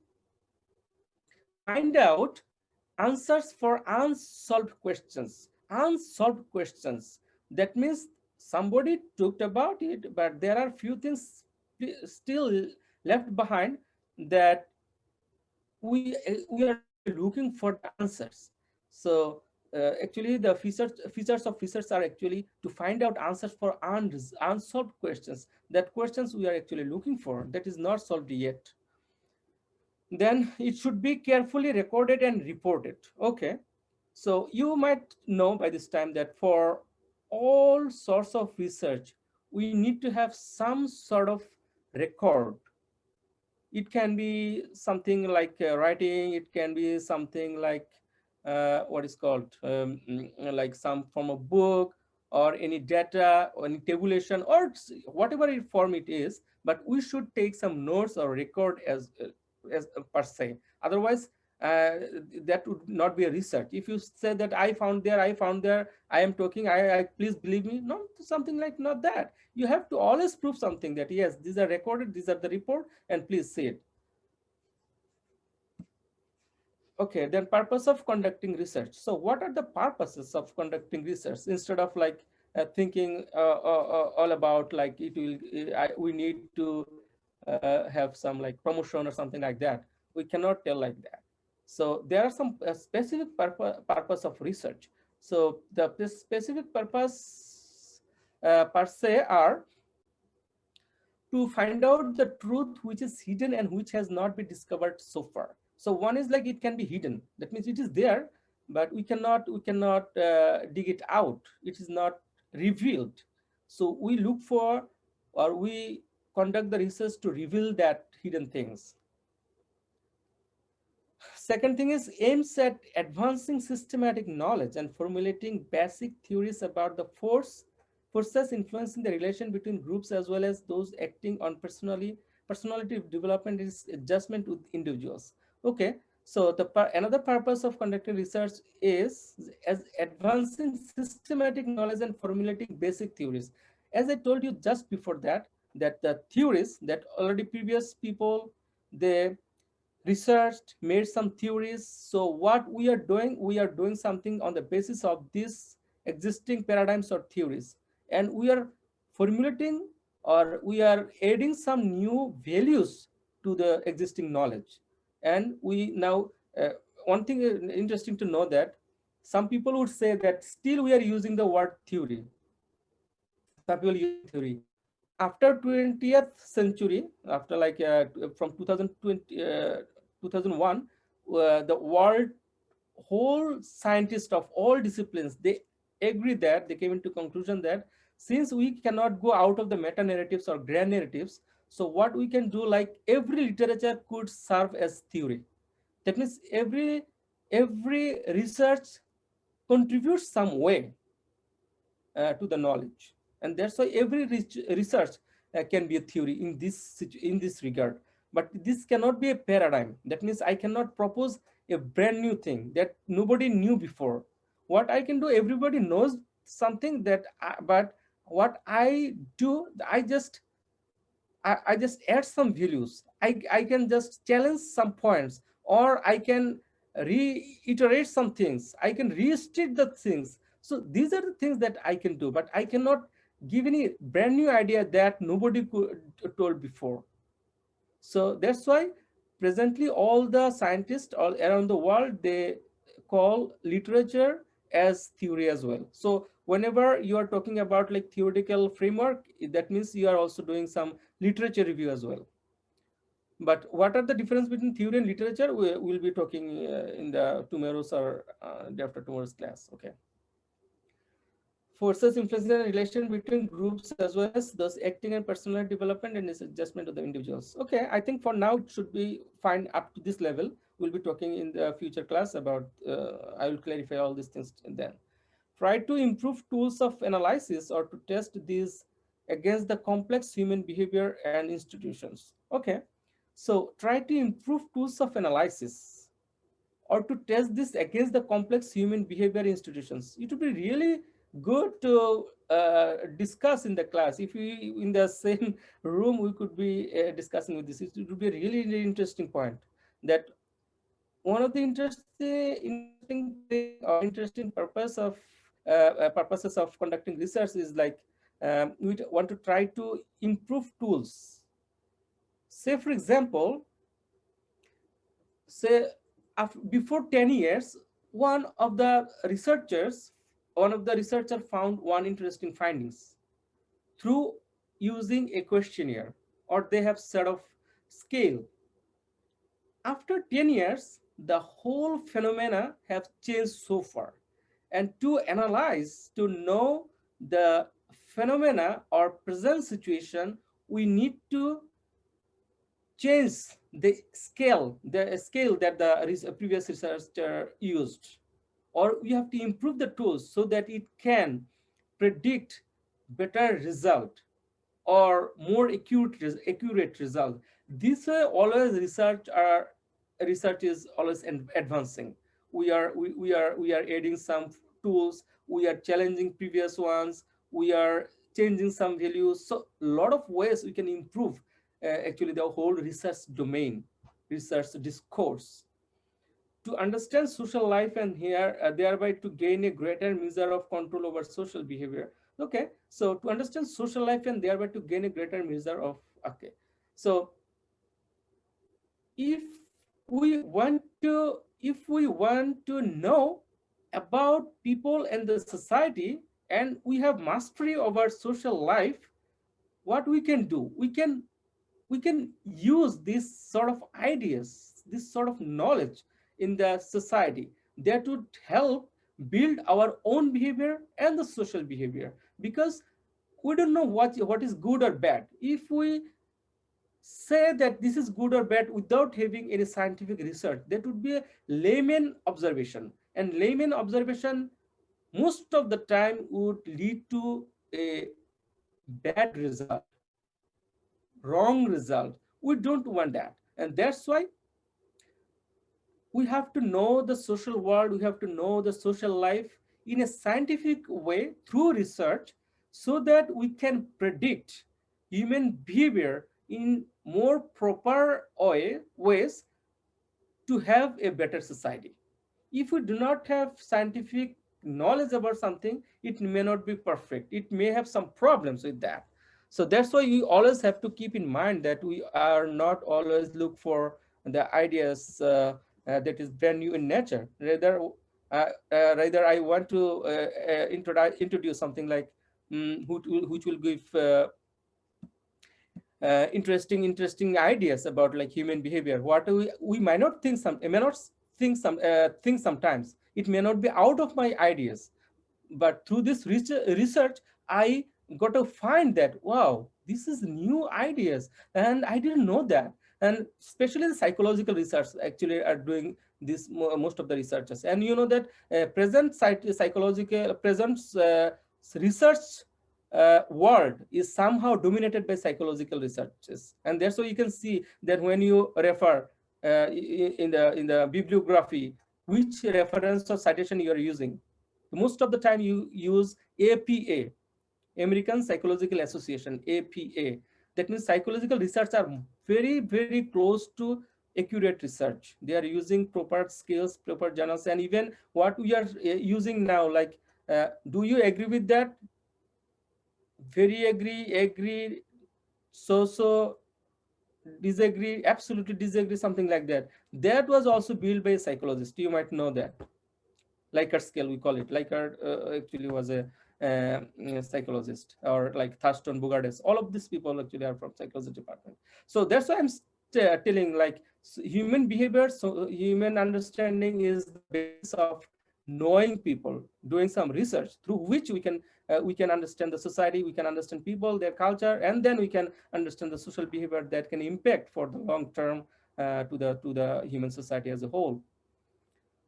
find out answers for unsolved questions. Unsolved questions. That means somebody talked about it, but there are few things still left behind that we are actually looking for the answers. So actually the features of research are actually to find out answers for unsolved questions. That questions we are actually looking for that is not solved yet. Then it should be carefully recorded and reported. Okay, so you might know by this time that for all sorts of research we need to have some sort of record. It can be something like writing, it can be something like what is called like some form of book or any data or any tabulation or whatever form it is, but we should take some notes or record as per se. Otherwise that would not be a research. If you say that I found there, I am talking, I please believe me, no, something like not that. You have to always prove something that yes, these are recorded, these are the report, and please see it. Okay, then purpose of conducting research. So what are the purposes of conducting research? Instead of like thinking all about like it will, we need to have some like promotion or something like that. We cannot tell like that. So there are some specific purpose of research. So the specific purpose per se are to find out the truth which is hidden and which has not been discovered so far. So one is like it can be hidden. That means it is there, but we cannot dig it out. It is not revealed. So we look for, or we conduct the research to reveal that hidden things. Second thing is aims at advancing systematic knowledge and formulating basic theories about the forces influencing the relation between groups as well as those acting on personality development is adjustment with individuals. Okay, so another purpose of conducting research is as advancing systematic knowledge and formulating basic theories. As I told you just before that, that the theories that already previous people, they researched, made some theories. So what we are doing something on the basis of these existing paradigms or theories, and we are formulating or we are adding some new values to the existing knowledge. And we now, one thing interesting to know that some people would say that still we are using the word theory. Some people use theory. After 20th century, after like from 2020, 2001, the world whole scientists of all disciplines, they agree that they came into conclusion that since we cannot go out of the meta narratives or grand narratives, so what we can do, like every literature could serve as theory. That means every research contributes some way to the knowledge, and that's why every research can be a theory in this regard. But this cannot be a paradigm. That means I cannot propose a brand new thing that nobody knew before. What I can do, everybody knows something that but what I do, I just add some values. I can just challenge some points, or I can reiterate some things. I can restate the things. So these are the things that I can do, but I cannot give any brand new idea that nobody could told before. So that's why presently all the scientists all around the world, they call literature as theory as well. So whenever you are talking about like theoretical framework, that means you are also doing some literature review as well. But what are the difference between theory and literature? We'll be talking in the tomorrow's or day after tomorrow's class. Okay. Forces influencing the relation between groups as well as those acting and personal development and its adjustment of the individuals. Okay, I think for now it should be fine up to this level. We'll be talking in the future class about, I will clarify all these things then. Try to improve tools of analysis or to test these against the complex human behavior and institutions. Okay, so try to improve tools of analysis or to test this against the complex human behavior institutions. It would be really good to discuss in the class. If we in the same room, we could be discussing with this. It would be a really, really interesting point. That one of the interesting thing or interesting purposes of conducting research is like we want to try to improve tools. Say, for example, say before 10 years, one of the researcher found one interesting findings through using a questionnaire, or they have set of scale. After 10 years, the whole phenomena have changed so far. And to analyze, to know the phenomena or present situation, we need to change the scale that the previous researcher used, or we have to improve the tools so that it can predict better result or more accurate result. This way, always research is always advancing. We are adding some tools. We are challenging previous ones. We are changing some values. So a lot of ways we can improve actually the whole research domain, research discourse, to understand social life and here thereby to gain a greater measure of control over social behavior. Okay, so to understand social life and thereby to gain a greater measure of, okay, so if we want to know about people and the society, and we have mastery over social life, what we can do, we can use this sort of ideas, this sort of knowledge in the society that would help build our own behavior and the social behavior. Because we don't know what is good or bad. If we say that this is good or bad without having any scientific research, that would be a layman observation, and layman observation most of the time would lead to a bad result, wrong result. We don't want that. And that's why we have to know the social world, we have to know the social life in a scientific way through research, so that we can predict human behavior in more proper ways to have a better society. If we do not have scientific knowledge about something, it may not be perfect. It may have some problems with that. So that's why we always have to keep in mind that we are not always look for the ideas that is brand new in nature. Rather I want to introduce something like which will give interesting ideas about like human behavior. What we might not think some may not think sometimes. It may not be out of my ideas, but through this research I got to find that, wow, this is new ideas and I didn't know that. And especially the psychological research actually are doing this, most of the researchers. And you know that psychological present research world is somehow dominated by psychological researches. And that's why you can see that when you refer in the bibliography, which reference or citation you are using, most of the time you use APA, American Psychological Association, APA. That means psychological research are very close to accurate research. They are using proper skills, proper journals, and even what we are using now, like, do you agree with that? Very agree, so disagree, absolutely disagree, something like that. That was also built by a psychologist. You might know that. Likert scale, we call it. Likert actually was a psychologist, or like Thurston, Bogardes. All of these people actually are from psychology department. So that's why I'm telling, like, human behavior, so human understanding is the basis of knowing people, doing some research through which we can understand the society, we can understand people, their culture, and then we can understand the social behavior that can impact for the long term to the human society as a whole.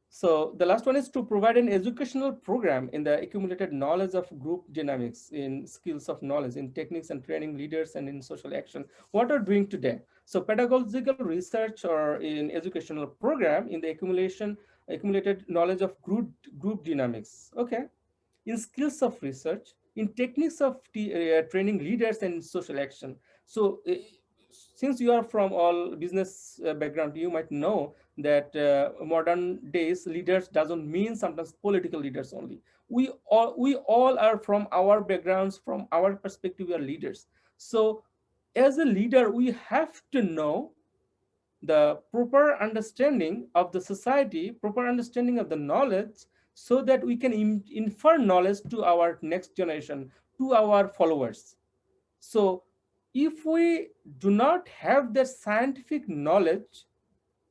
So the last one is to provide an educational program in the accumulated knowledge of group dynamics, in skills of knowledge, in techniques and training leaders, and in social action. What are doing today? So pedagogical research or in educational program in the accumulated knowledge of group dynamics. Okay. In skills of research, in techniques of training leaders and social action. So since you are from all business background, you might know that modern days leaders doesn't mean sometimes political leaders only. We all are from our backgrounds, from our perspective, we are leaders. So as a leader, we have to know the proper understanding of the society, proper understanding of the knowledge, so that we can infer knowledge to our next generation, to our followers. So if we do not have the scientific knowledge,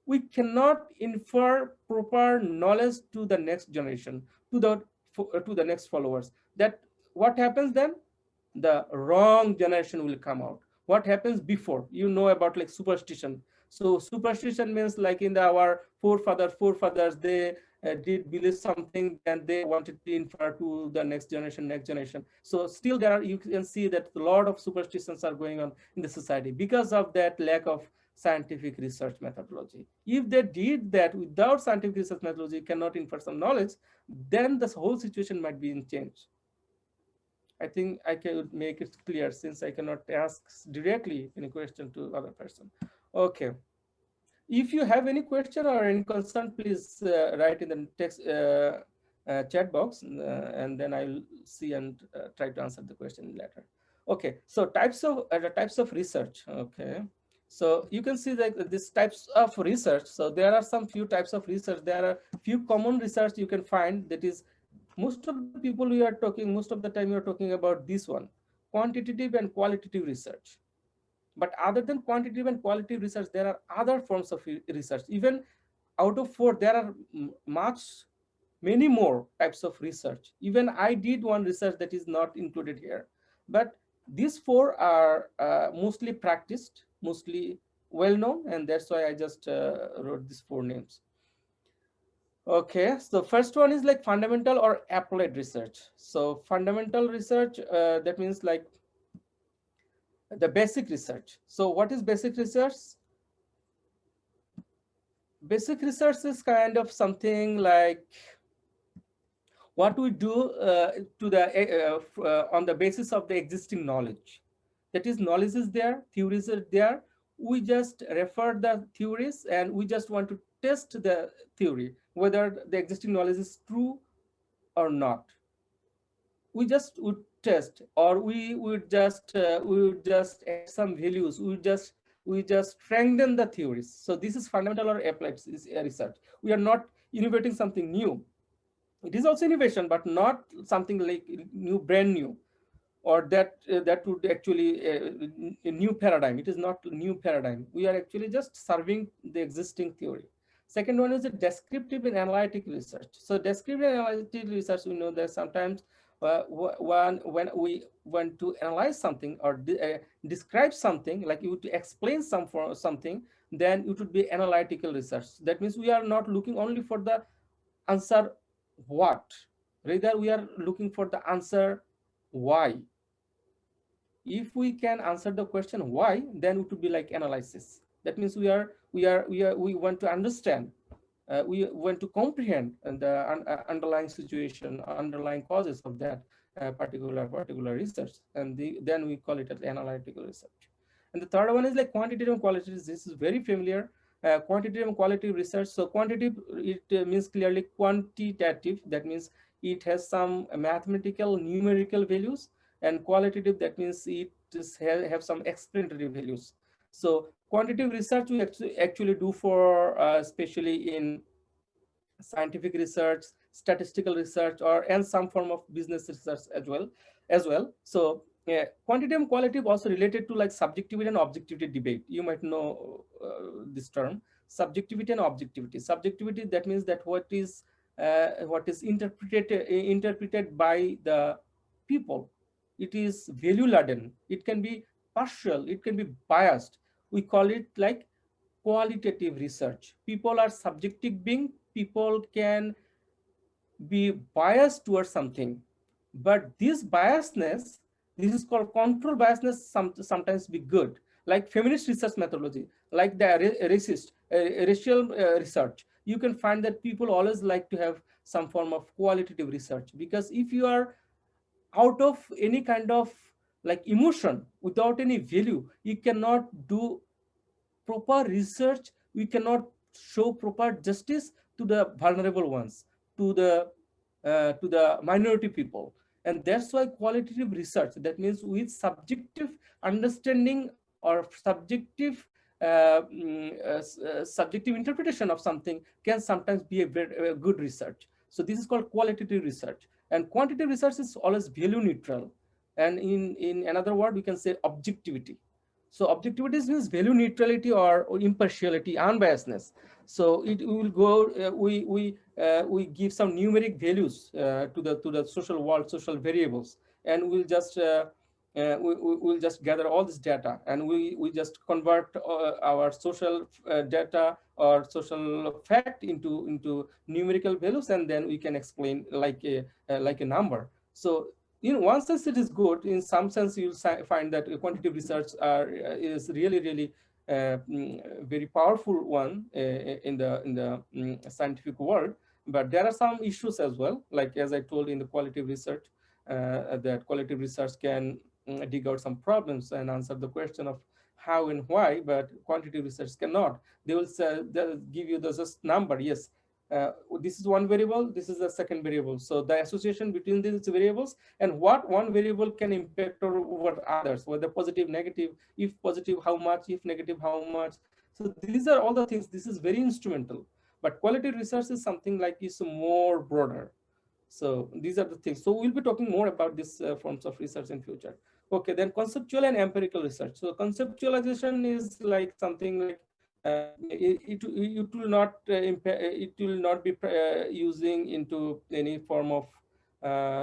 we cannot infer proper knowledge to the next generation, to the next followers. That what happens then? The wrong generation will come out. What happens before, you know about like superstition. So superstition means like in our forefathers, they did believe something, then they wanted to infer to the next generation. So still there are, you can see that a lot of superstitions are going on in the society because of that lack of scientific research methodology. If they did that without scientific research methodology, cannot infer some knowledge, then this whole situation might be in change. I think I can make it clear, since I cannot ask directly any question to other person. Okay. If you have any question or any concern, please write in the text chat box, and then I'll see and try to answer the question later. Okay. So types of research. Okay. So you can see that these types of research. So there are some few types of research. There are few common research you can find, that is, most of the people we are talking, most of the time we are talking about this one, quantitative and qualitative research. But other than quantitative and qualitative research, there are other forms of research. Even out of 4, there are many more types of research. Even I did one research that is not included here. But these 4 are mostly practiced, mostly well known, and that's why I just wrote these 4 names. Okay, so first one is like fundamental or applied research. So fundamental research, that means like the basic research. So what is basic research? Basic research is kind of something like what we do on the basis of the existing knowledge. That is, knowledge is there, theories are there. We just refer the theories and we just want to test the theory, whether the existing knowledge is true or not. We just would test, or we would just add some values, we just strengthen the theories. So this is fundamental or applied research. We are not innovating something new. It is also innovation, but not something like new, brand new, or that would actually a new paradigm. It is not a new paradigm. We are actually just serving the existing theory. Second one is the descriptive and analytic research. So descriptive and analytic research, we know that sometimes when we want to analyze something or describe something, like you to explain something, then it would be analytical research. That means we are not looking only for the answer what, rather we are looking for the answer why. If we can answer the question why, then it would be like analysis. That means we want to understand, we want to comprehend the underlying situation, underlying causes of that particular research, and then we call it as analytical research. And the third one is like quantitative and qualitative. This is very familiar. Quantitative and qualitative research. So quantitative, it means clearly quantitative. That means it has some mathematical, numerical values, and qualitative, that means it just have some explanatory values. So quantitative research we actually do for especially in scientific research, statistical research, or and some form of business research as well. So quantitative and qualitative also related to like subjectivity and objectivity debate. You might know this term, subjectivity and objectivity. Subjectivity, that means that what is interpreted by the people. It is value laden. It can be partial. It can be biased. We call it like qualitative research. People are subjective being. People can be biased towards something, but this biasness, this is called control biasness, sometimes be good, like feminist research methodology, like the racial research. You can find that people always like to have some form of qualitative research, because if you are out of any kind of like emotion, without any value, you cannot do proper research. We cannot show proper justice to the vulnerable ones, to the minority people. And that's why qualitative research, that means with subjective understanding or subjective interpretation of something, can sometimes be a good research. So this is called qualitative research. And quantitative research is always value neutral, and in another word we can say objectivity. So objectivity means value neutrality or impartiality, unbiasedness. So it will go. We give some numeric values to the social world, social variables, and we'll just we'll just gather all this data, and we just convert our social data or social fact into numerical values, and then we can explain like a number. So in one sense it is good. In some sense you'll find that quantitative research is really very powerful one in the scientific world. But there are some issues as well, like as I told, in the qualitative research, that qualitative research can dig out some problems and answer the question of how and why, but quantitative research cannot. They will say, they'll give you the just number. Yes, this is one variable, this is the second variable. So the association between these variables and what one variable can impact over others, whether positive, negative, if positive, how much, if negative, how much. So these are all the things. This is very instrumental. But qualitative research is something like is more broader. So these are the things. So we'll be talking more about these forms of research in future. Okay, then conceptual and empirical research. So conceptualization is like something like it will not be using into any form of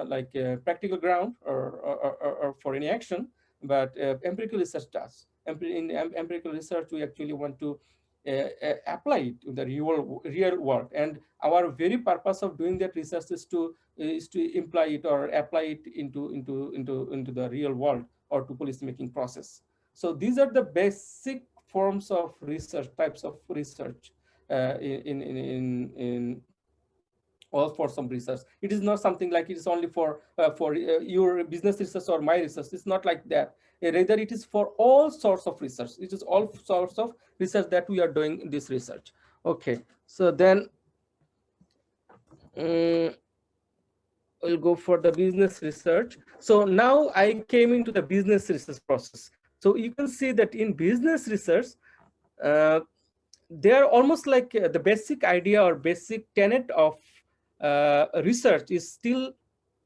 like practical ground or for any action, but empirical research does. In empirical research, we actually want to apply it in the real world, and our very purpose of doing that research is to imply it or apply it into the real world or to policy making process. So these are the basic forms of research, types of research in or for some research. It is not something like it is only for your business research or my research. It's not like that. Rather, it is for all sorts of research. It is all sorts of research that we are doing this research. Okay, so then we'll go for the business research. So now I came into the business research process. So you can see that in business research, they are almost like the basic idea or basic tenet of research is still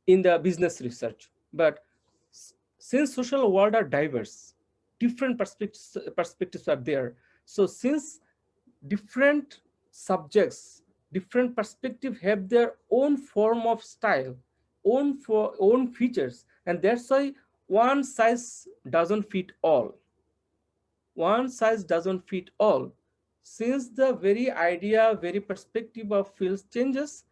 in the business research. But since social world are diverse, different perspectives are there. So since different subjects, different perspective have their own form of style, own features, and that's why one size doesn't fit all. One size doesn't fit all. Since the very idea, very perspective of fields changes,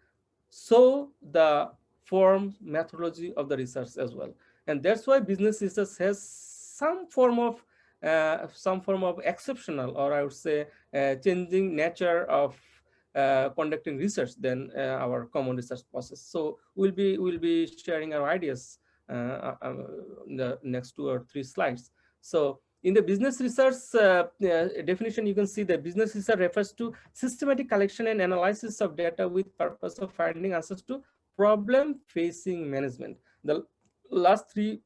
so the form methodology of the research as well. And that's why business research has some form of exceptional, or I would say changing nature of conducting research than our common research process. So we'll be sharing our ideas in the next 2 or 3 slides. So in the business research definition, you can see that business research refers to systematic collection and analysis of data with purpose of finding answers to problem facing management. The last 3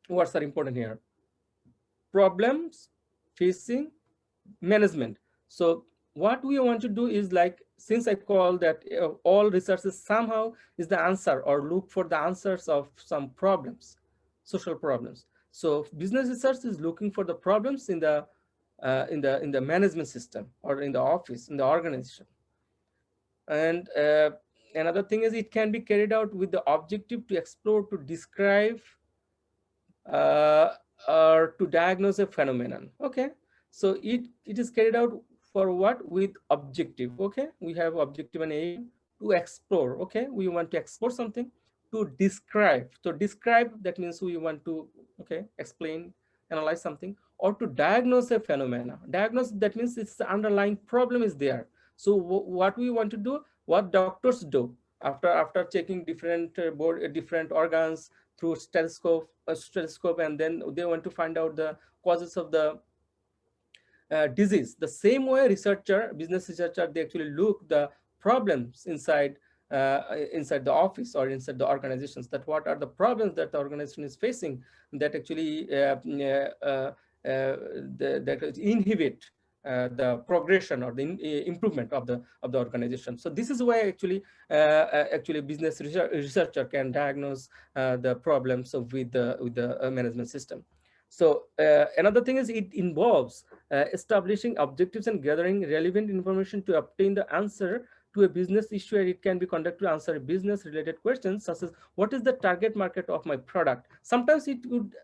words are important here. Problems facing management. So what we want to do is, like, since I call that all researches somehow is the answer or look for the answers of some problems, social problems. So business research is looking for the problems in the management system or in the office, in the organization. And another thing is it can be carried out with the objective to explore, to describe, or to diagnose a phenomenon. Okay, so it is carried out for what? With objective. Okay, we have objective and aim to explore. Okay, we want to explore something. To describe, so describe, that means we want to, okay, explain, analyze something. Or to diagnose a phenomena. Diagnose, that means it's the underlying problem is there. So what we want to do, what doctors do after checking different different organs through stethoscope, and then they want to find out the causes of the disease. The same way business researcher, they actually look the problems inside the office or inside the organizations, that what are the problems that the organization is facing that actually that inhibit the progression or the improvement of the organization. So this is why actually business researcher can diagnose the problems with the management system. So another thing is it involves establishing objectives and gathering relevant information to obtain the answer to a business issue, and it can be conducted to answer business related questions such as what is the target market of my product. Sometimes it would,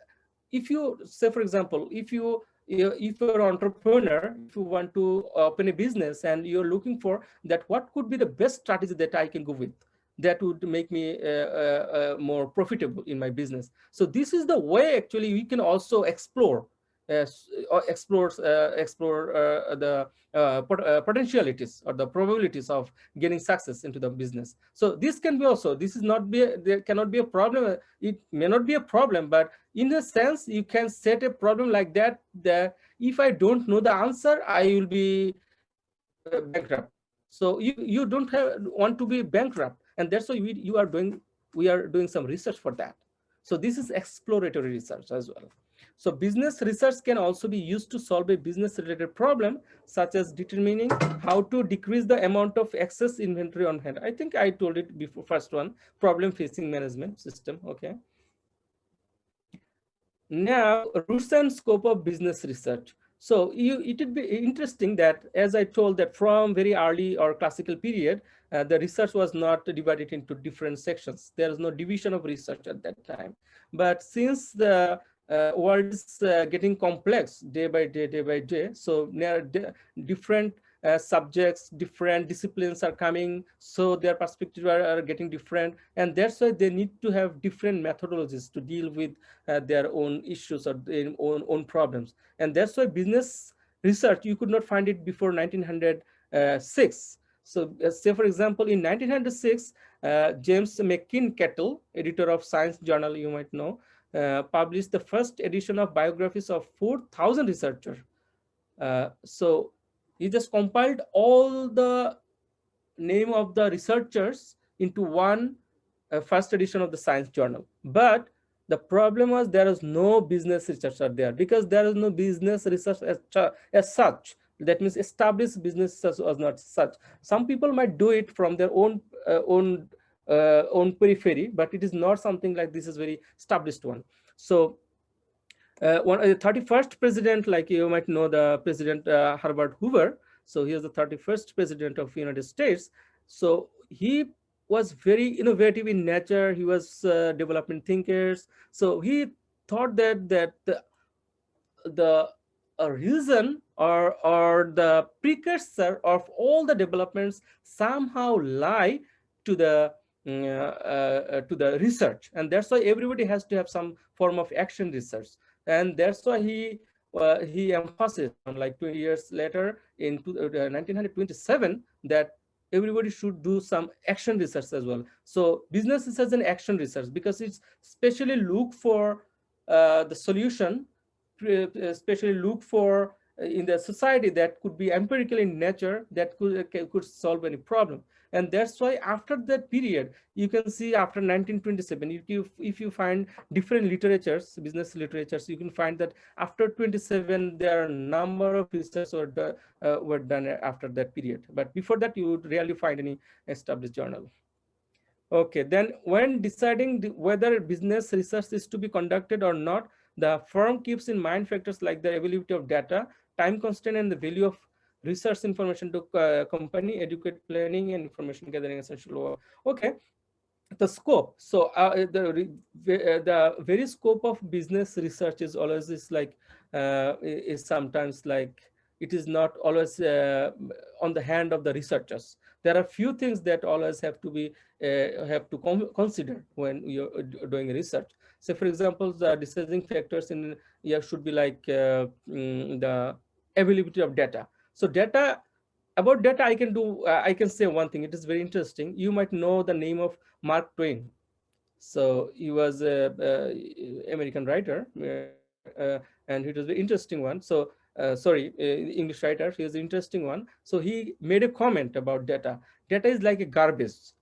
if you say, for example, if you're an entrepreneur, if you want to open a business and you're looking for that, what could be the best strategy that I can go with that would make me more profitable in my business. So this is the way actually we can also explore the potentialities or the probabilities of getting success into the business. So this can be also, this is not be there cannot be a problem. It may not be a problem, but in a sense you can set a problem like that, that if I don't know the answer, I will be bankrupt. So you don't want to be bankrupt, and that's why we are doing some research for that. So this is exploratory research as well. So business research can also be used to solve a business related problem, such as determining how to decrease the amount of excess inventory on hand. I think I told it before, first one, problem facing management system. Okay. Now, roots and scope of business research. So it would be interesting that, as I told, that from very early or classical period, the research was not divided into different sections. There is no division of research at that time. But since the world is getting complex day by day, so there are different subjects, different disciplines are coming, so their perspectives are getting different, and that's why they need to have different methodologies to deal with their own issues or their own problems. And that's why business research, you could not find it before 1906. So say for example, in 1906, James McKin-Kettle, editor of Science Journal, you might know, published the first edition of biographies of 4,000 researchers. So he just compiled all the name of the researchers into one first edition of the Science Journal. But the problem was there is no business researcher there, because there is no business research as such. That means established business research was not such. Some people might do it from their own periphery, but it is not something like this is very established one. So the 31st president, like you might know, the president Herbert Hoover. So he was the 31st president of United States. So he was very innovative in nature. He was development thinkers. So he thought that the reason or the precursor of all the developments somehow lie to the research, and that's why everybody has to have some form of action research. And that's why he emphasized on, like 20 years later in 1927, that everybody should do some action research as well. So business research and action research, because it's especially look for the solution, especially look for in the society that could be empirical in nature, that could solve any problem. And that's why after that period, you can see after 1927, if you find different literatures, business literatures, you can find that after 27 there are a number of research were done after that period. But before that you would rarely find any established journal. Okay, then when deciding whether business research is to be conducted or not, the firm keeps in mind factors like the availability of data, time constraint, and the value of research information to company, educate planning, and information gathering essential work. Okay, the scope. So the very scope of business research is always is sometimes like it is not always on the hand of the researchers. There are few things that always have to be consider when you're doing research. So for example, the deciding factors in should be like the availability of data. So about data, I can say one thing. It is very interesting. You might know the name of Mark Twain. So he was a American writer, and it was an interesting one. So English writer. He was an interesting one. So he made a comment about data. Data is like a garbage.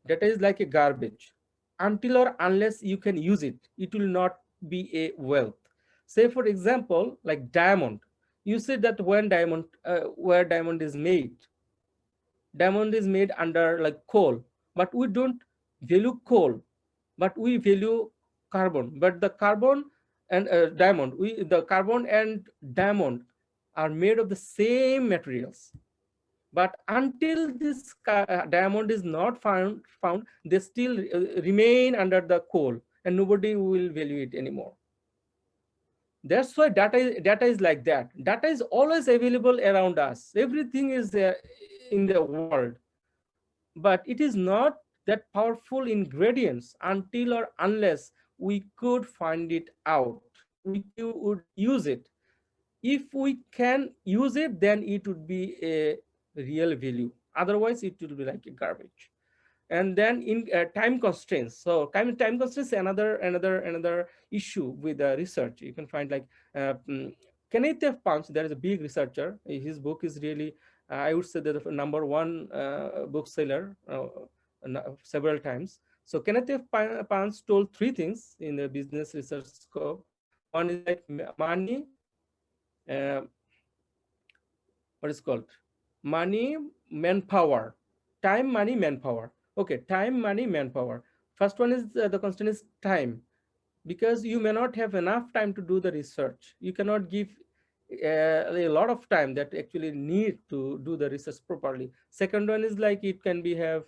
Data is like a garbage. Until or unless you can use it, it will not be a wealth. Say for example, like diamond. You said that where diamond is made under like coal, but we don't value coal, but we value carbon. But the carbon and the carbon and diamond are made of the same materials. But until this diamond is not found, they still remain under the coal, and nobody will value it anymore. That's why data is like that. Data is always available around us. Everything is in the world, but it is not that powerful ingredients until or unless we could find it out. We would use it. If we can use it, then it would be a real value. Otherwise, it will be like a garbage. And then in time constraints. So time constraints another issue with the research. You can find like Kenneth F. Punch. There is a big researcher. His book is really I would say that the number one bookseller several times. So Kenneth F. Punch told three things in the business research scope. One is like money. What is called money, manpower, time, money, manpower. Okay, time, money, manpower. First one is the constraint is time, because you may not have enough time to do the research. You cannot give a lot of time that actually need to do the research properly. Second one is like it can be have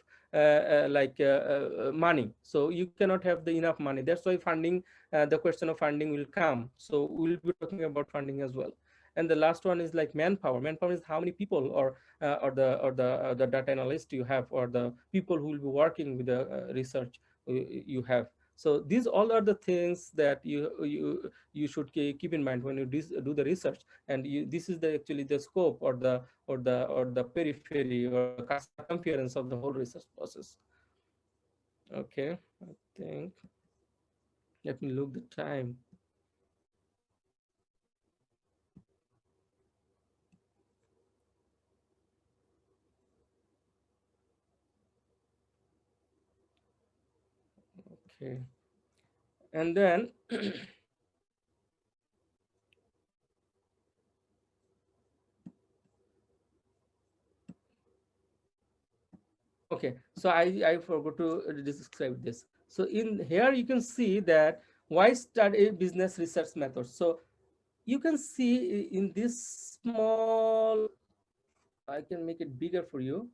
money, so you cannot have the enough money. That's why funding, the question of funding will come. So we'll be talking about funding as well. And the last one is like manpower. Manpower is how many people or the data analyst you have, or the people who will be working with the research you have. So these all are the things that you should keep in mind when you do the research. And this is the actually the scope or the periphery or the circumference of the whole research process. Okay, I think, let me look the time. Okay, and then okay, so I forgot to describe this. So in here you can see that why study business research methods. So you can see in this small, I can make it bigger for you.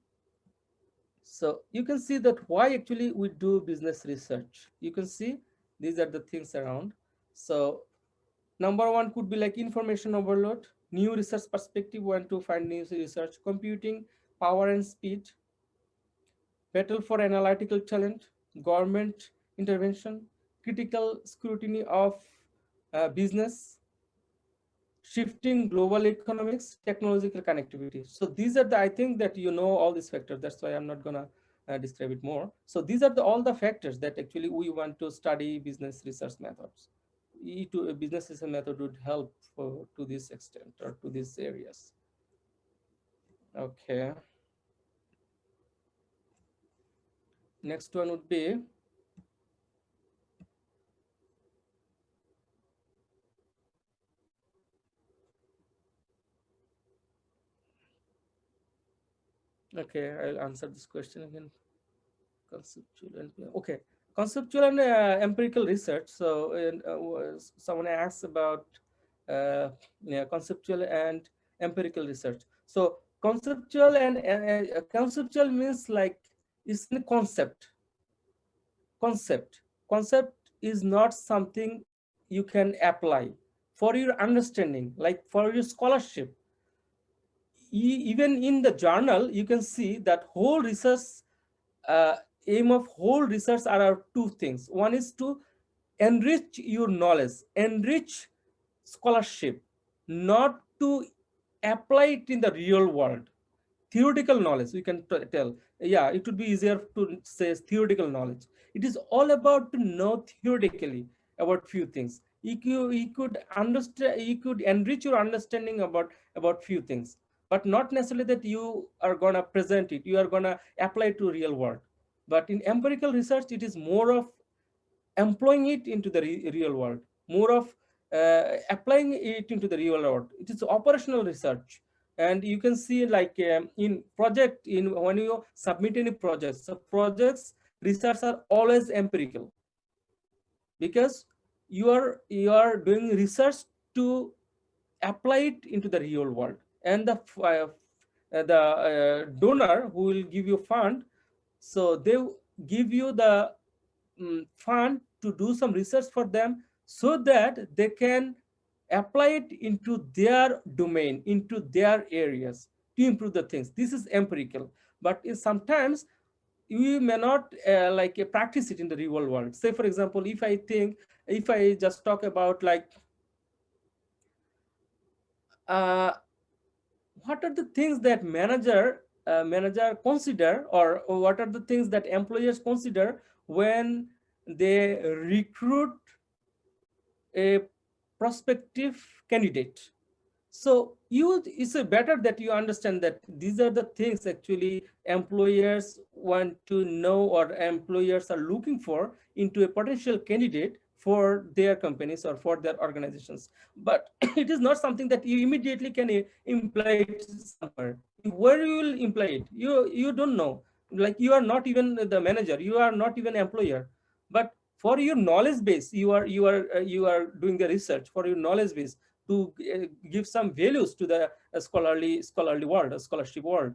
So you can see that why actually we do business research. You can see these are the things around. So number one could be like information overload, new research perspective, want to find new research, computing power and speed, battle for analytical talent, government intervention, critical scrutiny of business, shifting global economics, technological connectivity. So these are the, I think that you know all these factors. That's why I'm not gonna describe it more. So these are all the factors that actually we want to study business research methods. A business research method would help to this extent or to these areas. Okay. Next one would be, okay, I'll answer this question again. Conceptual and okay, conceptual and empirical research. So someone asks about yeah, conceptual and empirical research. So conceptual and conceptual means like it's a concept is not something you can apply for your understanding, like for your scholarship. Even in the journal you can see that whole research uh, aim of whole research are two things. One is to enrich your knowledge, enrich scholarship, not to apply it in the real world. Theoretical knowledge, we can tell. Yeah, it would be easier to say theoretical knowledge. It is all about to know theoretically about few things. You could understand, you could enrich your understanding about few things, but not necessarily that you are gonna present it, you are gonna apply it to real world. But in empirical research, it is more of employing it into the real world, more of applying it into the real world. It is operational research. And you can see like in project, in when you submit any projects, so projects research are always empirical, because you are doing research to apply it into the real world. And the donor who will give you fund, so they give you the fund to do some research for them, so that they can apply it into their domain, into their areas, to improve the things. This is empirical. But sometimes we may not like practice it in the real world. Say for example, if I just talk about like uh, what are the things that manager consider, or what are the things that employers consider when they recruit a prospective candidate. So it's better that you understand that these are the things actually employers want to know, or employers are looking for into a potential candidate for their companies or for their organizations. But it is not something that you immediately can imply it somewhere. Where you will imply it, you don't know. Like you are not even the manager, you are not even employer, but for your knowledge base, you are doing the research for your knowledge base, to give some values to the scholarly world, a scholarship world.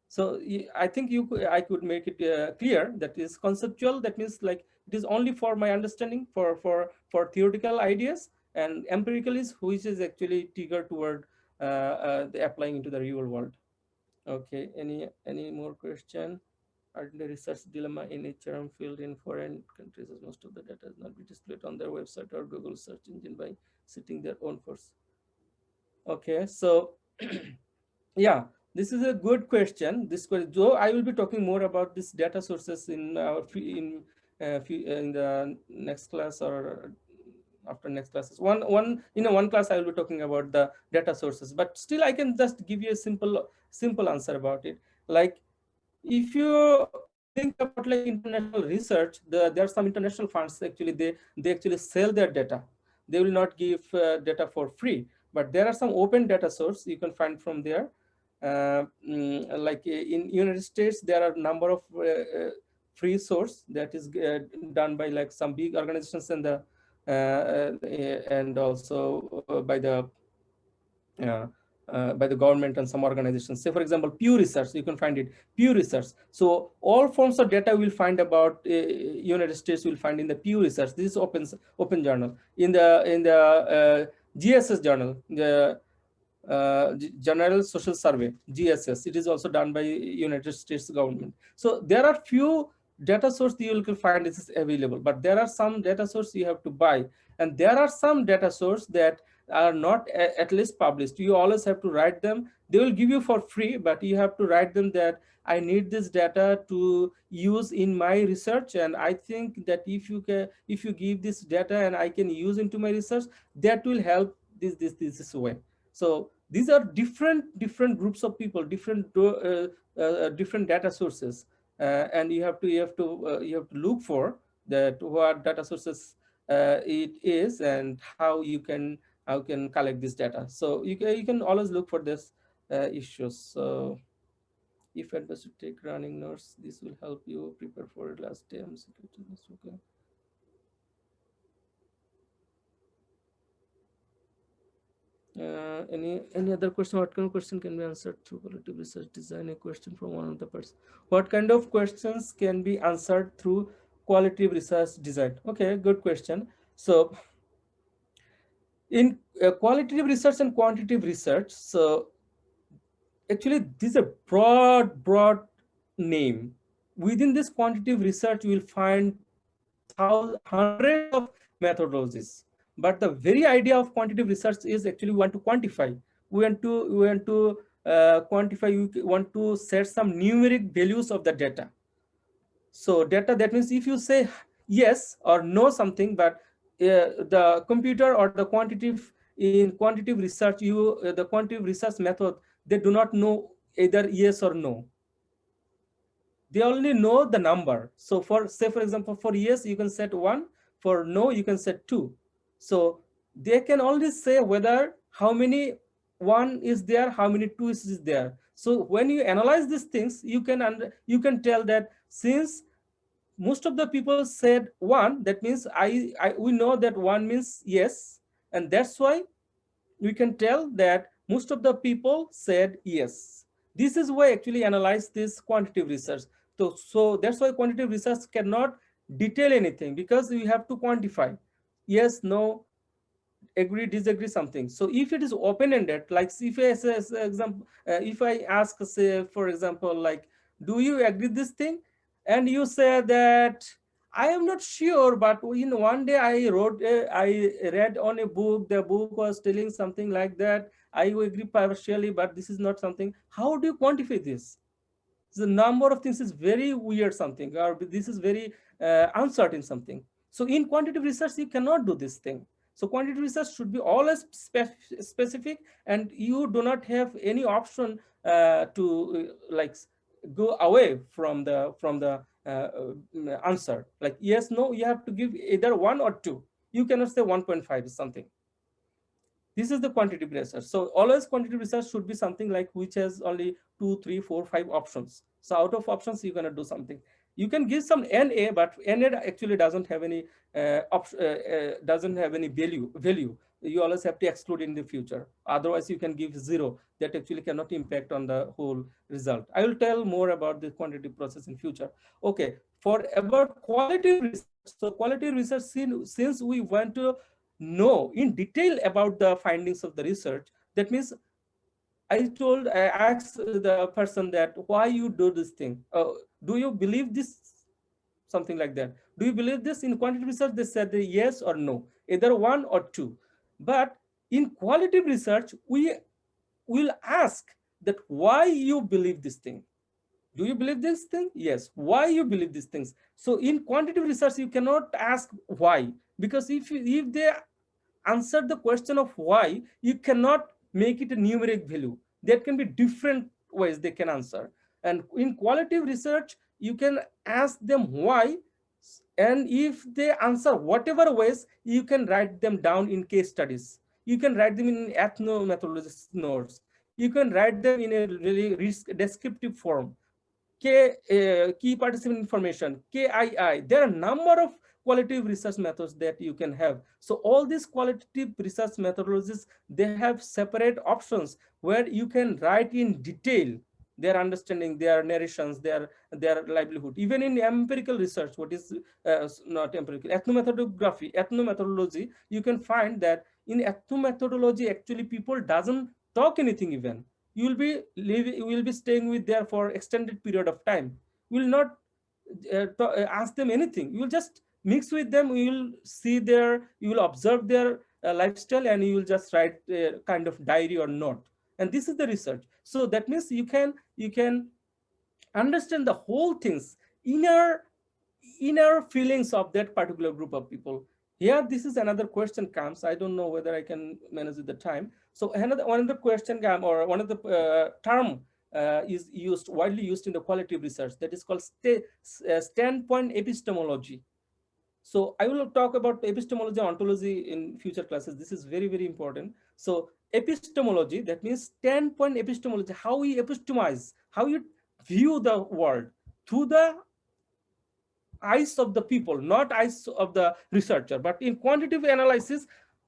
So I think I could make it clear that is conceptual. That means like it is only for my understanding, for theoretical ideas, and empirical is which is actually triggered toward the applying into the real world. Okay, any more question? The research dilemma in HRM field in foreign countries is most of the data is not be displayed on their website or Google search engine by setting their own course. Okay, so yeah, this is a good question. This question, though I will be talking more about this data sources in our in the next class or after next classes. One class I will be talking about the data sources, but still I can just give you a simple answer about it. Like if you think about like international research, there are some international funds actually they actually sell their data. They will not give data for free, but there are some open data source you can find from there. Like in United States, there are a number of free source that is done by like some big organizations and also by the government and some organizations. Say, for example, Pew Research, you can find it, Pew Research. So all forms of data we'll find about United States will find in the Pew Research. This is open journal. In the GSS journal, the General Social Survey, GSS, it is also done by United States government. So there are few data source you will find this is available, but there are some data source you have to buy, and there are some data source that are not at least published. You always have to write them. They will give you for free, but you have to write them that I need this data to use in my research, and I think that if you give this data and I can use into my research, that will help this way. So these are different groups of people, different data sources, and you have to look for that what data sources it is and how you can collect this data. So you can always look for this issues. So if advised to take running notes, this will help you prepare for last day. Okay. Any other question? What kind of question can be answered through qualitative research design? A question from one of the person. What kind of questions can be answered through qualitative research design? Okay, good question. So in qualitative research and quantitative research, so actually this is a broad name. Within this quantitative research, you will find hundreds of methodologies. But the very idea of quantitative research is actually we want to quantify. We want to quantify. We want to set some numeric values of the data. So data, that means if you say yes or no something, but the computer or the quantitative research, the quantitative research method, they do not know either yes or no. They only know the number. So for example, for yes, you can set 1, for no, you can set 2. So they can only say whether how many 1 is there, how many 2 is there. So when you analyze these things, you can tell that since most of the people said 1, that means we know that 1 means yes, and that's why we can tell that most of the people said yes. This is why actually analyze this quantitative research. So that's why quantitative research cannot detail anything, because we have to quantify yes, no, agree, disagree, something. So if it is open-ended, like if I say, example, if I ask, say for example, like, do you agree this thing, and you say that I am not sure, but one day I read on a book, the book was telling something like that, I agree partially, but this is not something. How do you quantify this? The number of things is very weird something, or this is very uncertain something. So in quantitative research, you cannot do this thing. So quantitative research should be always specific, and you do not have any option to like go away from the answer. Like yes, no, you have to give either 1 or 2. You cannot say 1.5 is something. This is the quantitative research. So always quantitative research should be something like which has only 2, 3, 4, 5 options. So out of options, you cannot do something. You can give some NA, but NA actually doesn't have any value. You always have to exclude in the future. Otherwise, you can give 0. That actually cannot impact on the whole result. I will tell more about the quantitative process in future. Okay, for about qualitative research. So qualitative research, since we want to know in detail about the findings of the research, that means I asked the person that why you do this thing, Do you believe this? Something like that. Do you believe this? In quantitative research, they said yes or no, either one or two. But in qualitative research, we will ask that why you believe this thing. Do you believe this thing? Yes. Why you believe these things? So in quantitative research, you cannot ask why, because if they answer the question of why, you cannot make it a numeric value. There can be different ways they can answer. And in qualitative research, you can ask them why, and if they answer whatever ways, you can write them down in case studies. You can write them in ethnomethodology notes. You can write them in a really descriptive form. Key participant information, KII. There are a number of qualitative research methods that you can have. So all these qualitative research methodologies, they have separate options where you can write in detail their understanding, their narrations, their livelihood. Even in empirical research, what is not empirical, ethnomethodology, you can find that in ethnomethodology, actually people doesn't talk anything even. You will be staying with there for extended period of time. You will not ask them anything. You will just mix with them. You will see you will observe their lifestyle, and you will just write kind of diary or note. And this is the research. So that means you can understand the whole things, inner feelings of that particular group of people. Here, this is another question comes. I don't know whether I can manage the time. So another question comes, or one of the term is widely used in the qualitative research, that is called standpoint epistemology. So I will talk about epistemology and ontology in future classes. This is very, very important. So epistemology, that means standpoint epistemology, how we epistemize, how you view the world through the eyes of the people, not eyes of the researcher. But in quantitative analysis,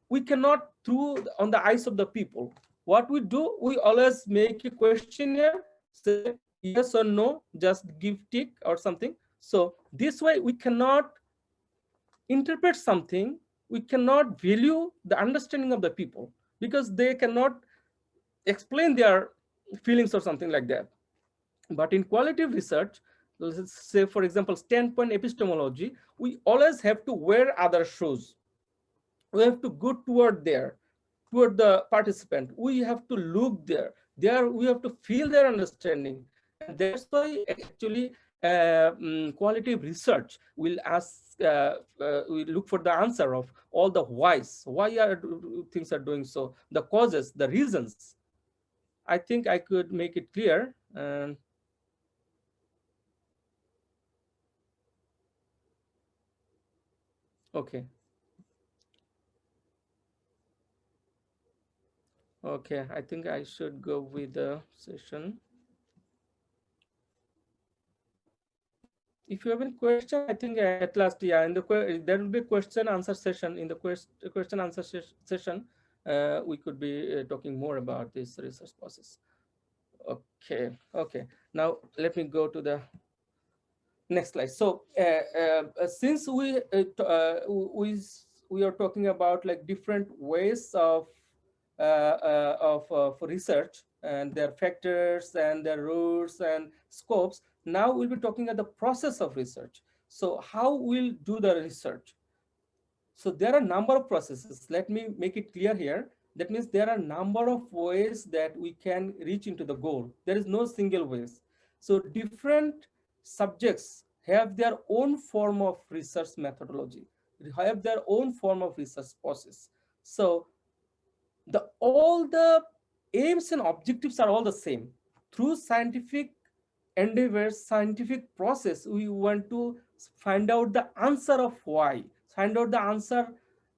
we cannot through on the eyes of the people. What we do, we always make a questionnaire, say yes or no, just give tick or something. So this way we cannot interpret something, we cannot value the understanding of the people, because they cannot explain their feelings or something like that. But in qualitative research, let's say, for example, standpoint epistemology, we always have to wear other shoes. We have to go toward the participant. We have to look there. We have to feel their understanding. And that's why actually qualitative research will we look for the answer of all the whys. Why things are doing so? The causes, the reasons. I think I could make it clear. Okay. Okay, I think I should go with the session. If you have any question, I think at last, yeah, in there will be a question answer session. In the question answer session, we could be talking more about this research process. Okay, okay. Now let me go to the next slide. So since we are talking about like different ways of for research, and their factors and their rules and scopes, now we'll be talking about the process of research. So how we'll do the research? So there are a number of processes. Let me make it clear here. That means there are a number of ways that we can reach into the goal. There is no single ways. So different subjects have their own form of research methodology, have their own form of research process. So all the aims and objectives are all the same. Through scientific endeavors, scientific process, we want to find out the answer of why, find out the answer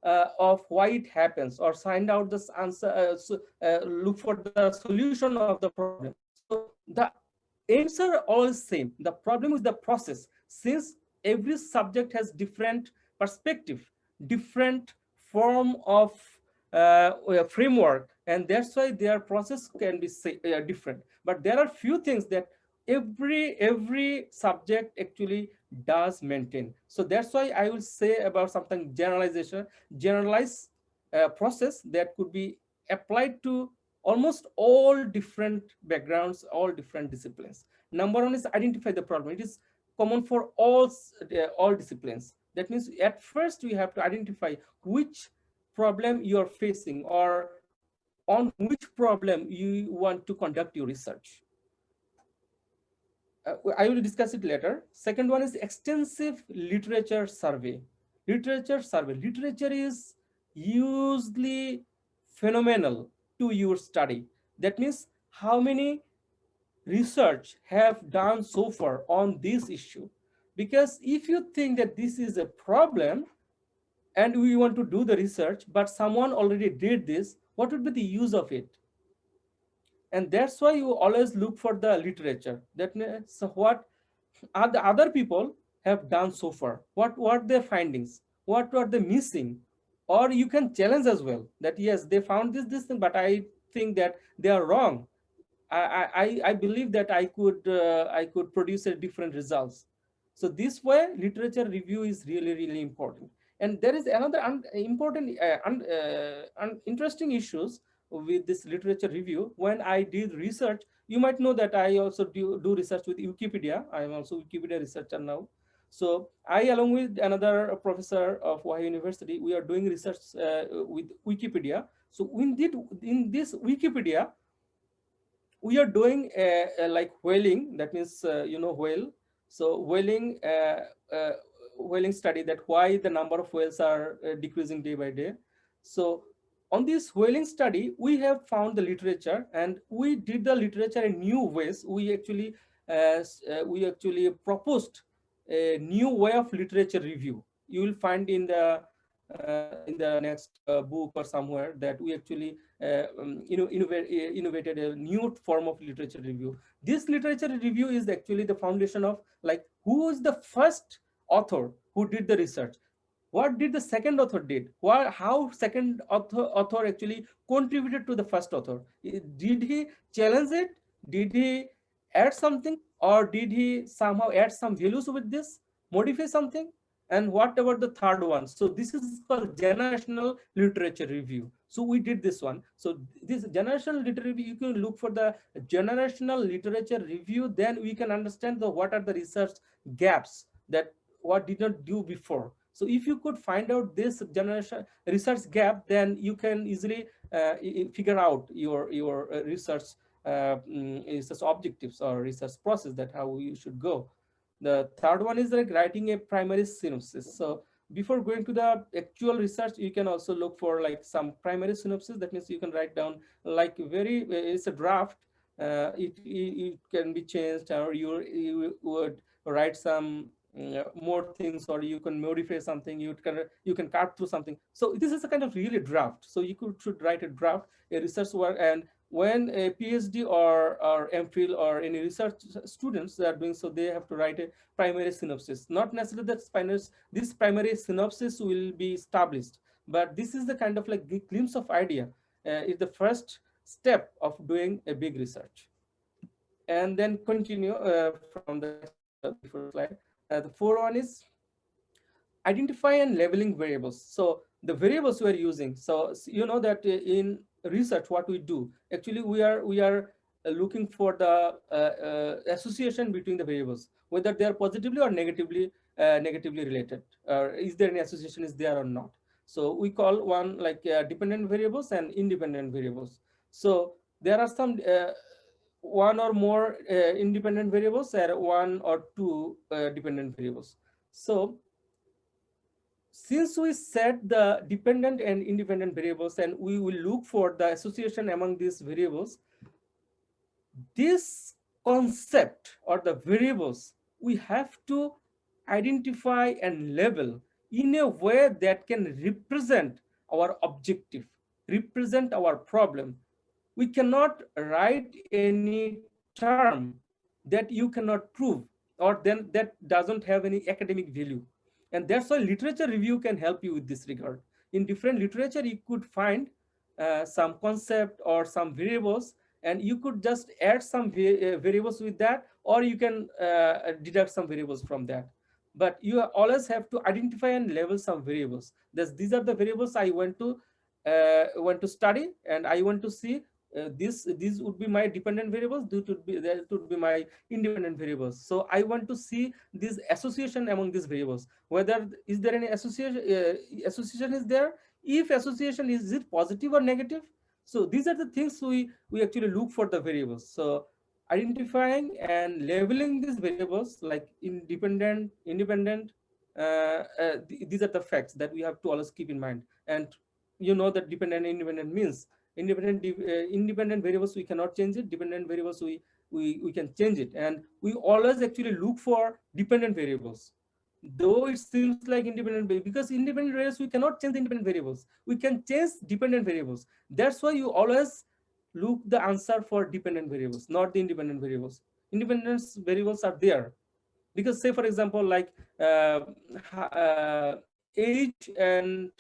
of why it happens, or find out this answer, look for the solution of the problem. So the aims are all the same. The problem is the process. Since every subject has different perspective, different form of framework, and that's why their process can be different. But there are few things that every subject actually does maintain. So that's why I will say about something generalized process that could be applied to almost all different backgrounds, all different disciplines. Number one is identify the problem. It is common for all disciplines. That means at first we have to identify which problem you are facing, or on which problem you want to conduct your research. I will discuss it later. Second one is extensive literature survey. Literature is usually phenomenal to your study. That means how many research have done so far on this issue. Because if you think that this is a problem and we want to do the research, but someone already did this, what would be the use of it? And that's why you always look for the literature. That means what are the other people have done so far, what were their findings, what were they missing. Or you can challenge as well, that yes, they found this thing, but I think that they are wrong. I believe that I could produce a different results. So this way literature review is really important. And there is another important interesting issues with this literature review. When I did research, you might know that I also do research with Wikipedia. I am also Wikipedia researcher now. So I, along with another professor of Ohio University, we are doing research with Wikipedia. So in this Wikipedia, we are doing like whaling. That means whale. So whaling study, that why the number of whales are decreasing day by day. So on this whaling study, we have found the literature, and we did the literature in new ways. We actually proposed a new way of literature review. You will find in the next book or somewhere that we actually innovated a new form of literature review. This literature review is actually the foundation of, like, who is the first author who did the research, what did the second author did, how second author actually contributed to the first author. Did he challenge it, did he add something, or did he somehow add some values with this, modify something? And what about the third one? So this is called generational literature review. So we did this one. So this generational literature review, you can look for the generational literature review, then we can understand what are the research gaps, that what did not do before. So if you could find out this generation research gap, then you can easily figure out your research objectives or research process, that how you should go. The third one is like writing a primary synopsis. So before going to the actual research, you can also look for like some primary synopsis. That means you can write down like it's a draft. It can be changed, or you would write some more things, or you can modify something, you can cut through something. So this is a kind of really draft. So you should write a draft, a research work. And when a PhD or MPhil or any research students are doing so, they have to write a primary synopsis. Not necessarily that this primary synopsis will be established, but this is the kind of like glimpse of idea. Is the first step of doing a big research. And then continue from the next before slide. The fourth one is identify and labeling variables. So the variables we're using. So you know that in research, what we do, actually we are looking for the association between the variables, whether they are positively or negatively related, or is there any association is there or not. So we call one like dependent variables and independent variables. So there are some one or more independent variables, and one or two dependent variables. So since we set the dependent and independent variables, and we will look for the association among these variables, this concept or the variables we have to identify and label in a way that can represent our objective, represent our problem. We cannot write any term that you cannot prove, or then that doesn't have any academic value. And that's why literature review can help you with this regard. In different literature, you could find some concept or some variables, and you could just add some variables with that, or you can deduct some variables from that. But you always have to identify and label some variables. These are the variables I want to study, and I want to see these would be my dependent variables, that would be my independent variables. So I want to see this association among these variables, whether is there any association is there. If association is it positive or negative? So these are the things we actually look for the variables. So identifying and labeling these variables like independent, independent, these are the facts that we have to always keep in mind. And you know that dependent and independent means independent variables we cannot change it, dependent variables we can change it, and we always actually look for dependent variables, though it seems like independent, because independent variables we cannot change the independent variables, we can change dependent variables. That's why you always look the answer for dependent variables, not the independent variables. Independent variables are there because, say for example, like age and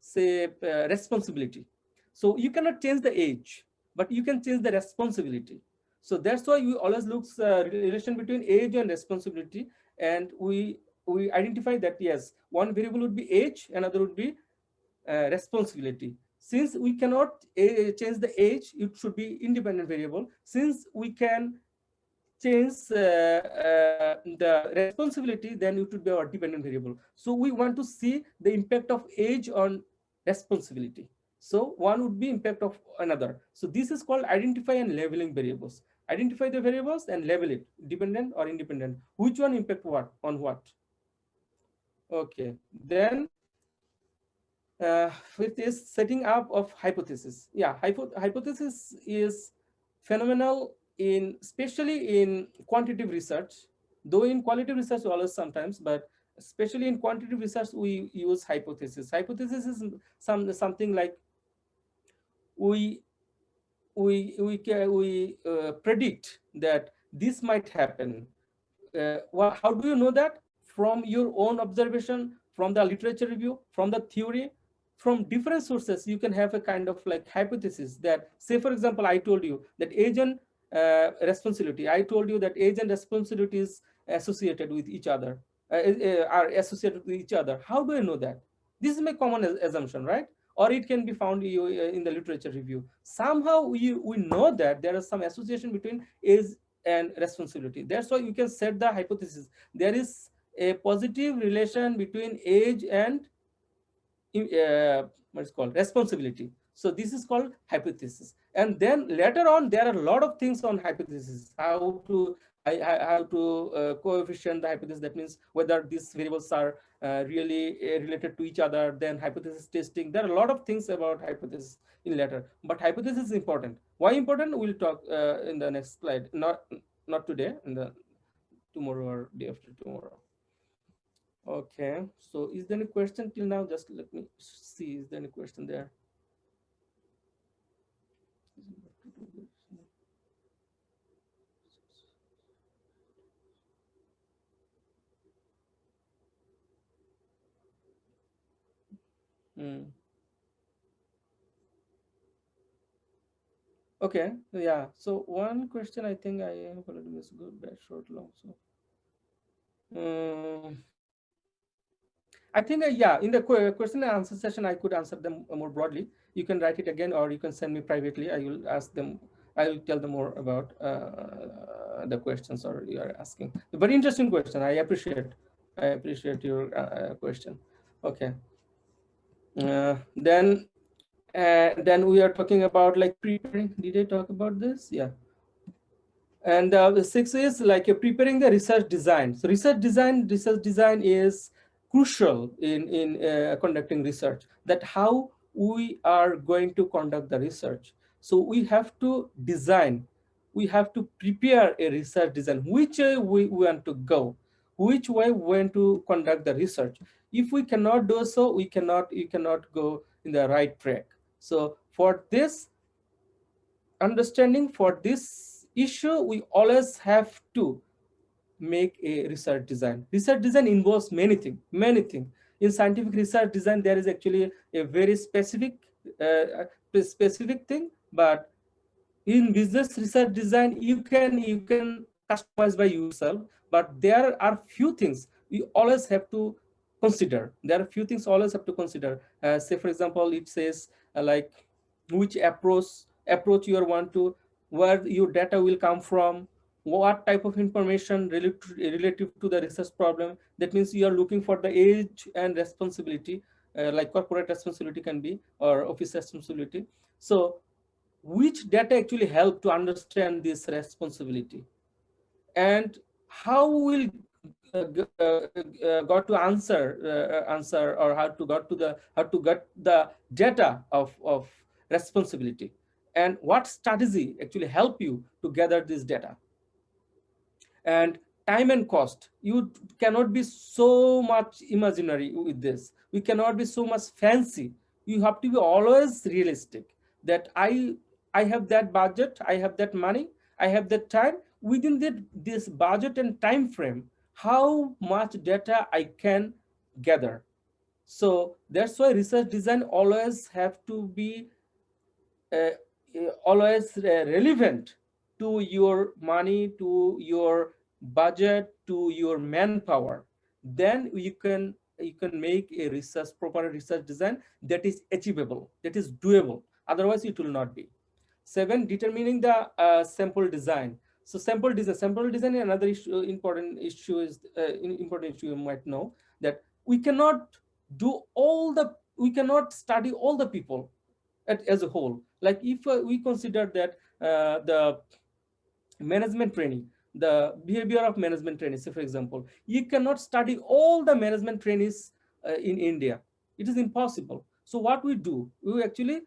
say responsibility. So you cannot change the age, but you can change the responsibility. So that's why we always look relation between age and responsibility, and we identify that yes, one variable would be age, another would be responsibility. Since we cannot change the age, it should be independent variable. Since we can change the responsibility, then it would be our dependent variable. So we want to see the impact of age on responsibility. So one would be impact of another. So this is called identify and labeling variables. Identify the variables and label it, dependent or independent. Which one impact what on what? Okay, then with this setting up of hypothesis. Yeah, hypothesis is phenomenal in, especially in quantitative research, though in qualitative research always sometimes, but especially in quantitative research we use hypothesis. Hypothesis is something like we predict that this might happen. How do you know that? From your own observation, from the literature review, from the theory, from different sources. You can have a kind of like hypothesis that, say for example, I told you that age and responsibility. I told you that age and responsibility is associated with each other, are associated with each other. How do I know that? This is my common assumption, right? Or it can be found in the literature review. Somehow we know that there is some association between age and responsibility. That's why you can set the hypothesis. There is a positive relation between age and what is called responsibility. So this is called hypothesis. And then later on, there are a lot of things on hypothesis. How to coefficient the hypothesis. That means whether these variables are really related to each other. Then hypothesis testing. There are a lot of things about hypothesis in later. But hypothesis is important. Why important? We'll talk in the next slide. Not today. In the tomorrow or day after tomorrow. Okay, so is there any question till now? Just let me see, is there any question there? Okay, yeah, so one question I think I have already missed, good, bad, short, long, so. I think, yeah, in the question and answer session, I could answer them more broadly. You can write it again, or you can send me privately. I will ask them, I will tell them more about the questions or you are asking. Very interesting question. I appreciate your question. Okay. Then we are talking about like preparing. Did I talk about this? Yeah. And the 6 is like preparing the research design. So research design is crucial in conducting research, that how we are going to conduct the research. So we have to design, we have to prepare a research design, which way we want to go, which way we want to conduct the research. If we cannot do so, you cannot go in the right track. So for this understanding, for this issue, we always have to make a research design. Research design involves many things. In scientific research design, there is actually a very specific thing, but in business research design, you can customize by yourself, but there are few things you always have to consider. There are few things always have to consider. Say for example, it says like which approach approach you want to, where your data will come from, what type of information relative to the research problem. That means you are looking for the age and responsibility, like corporate responsibility can be, or office responsibility. So which data actually help to understand this responsibility, and how will got to answer, or how to get the data of responsibility, and what strategy actually help you to gather this data. And time and cost, you cannot be so much imaginary with this, we cannot be so much fancy. You have to be always realistic, that I have that budget, I have that money, I have that time. Within this budget and time frame, how much data I can gather. So that's why research design always have to be uh, always relevant to your money, to your budget, to your manpower. Then you can make a proper research design that is achievable, that is doable. Otherwise it will not be. 7, determining the sample design. So sample design, another important issue you might know, that we cannot study all the people as a whole. Like if we consider that the management training, the behavior of management trainees, say for example, you cannot study all the management trainees in India. It is impossible. So what we do, we actually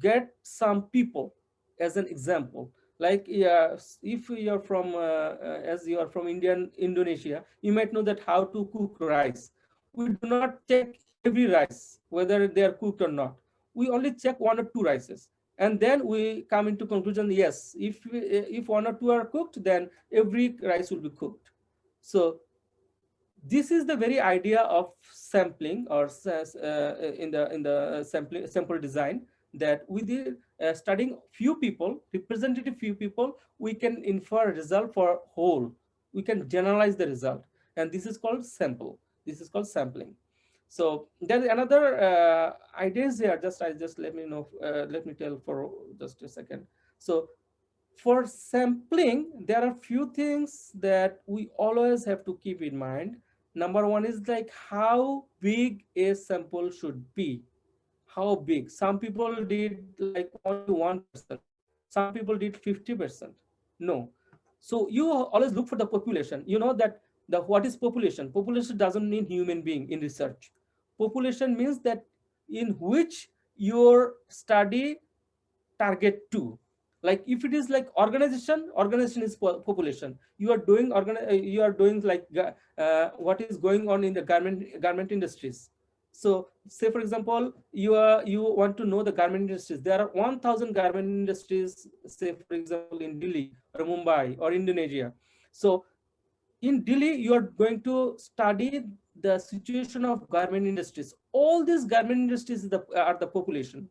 get some people as an example. Like if you are from as you are from Indonesia, you might know that how to cook rice. We do not check every rice whether they are cooked or not. We only check 1 or 2 rices, and then we come into conclusion, yes, if 1 or 2 are cooked, then every rice will be cooked. So this is the very idea of sampling, or in the sample design, that with the studying few people, representative few people, we can infer a result for whole. We can generalize the result, and this is called sample. This is called sampling. So there's another ideas here. Just let me know. Let me tell for just a second. So for sampling, there are few things that we always have to keep in mind. Number one is like how big a sample should be. How big? Some people did like only 1%. Some people did 50%. No. So you always look for the population. You know that what is population? Population doesn't mean human being in research. Population means that in which your study target to. Like if it is like organization is population. You are doing like what is going on in the garment industries. So say for example, you want to know the garment industries. There are 1,000 garment industries, say for example in Delhi or Mumbai or Indonesia. So in Delhi, you are going to study the situation of garment industries. All these garment industries are the population,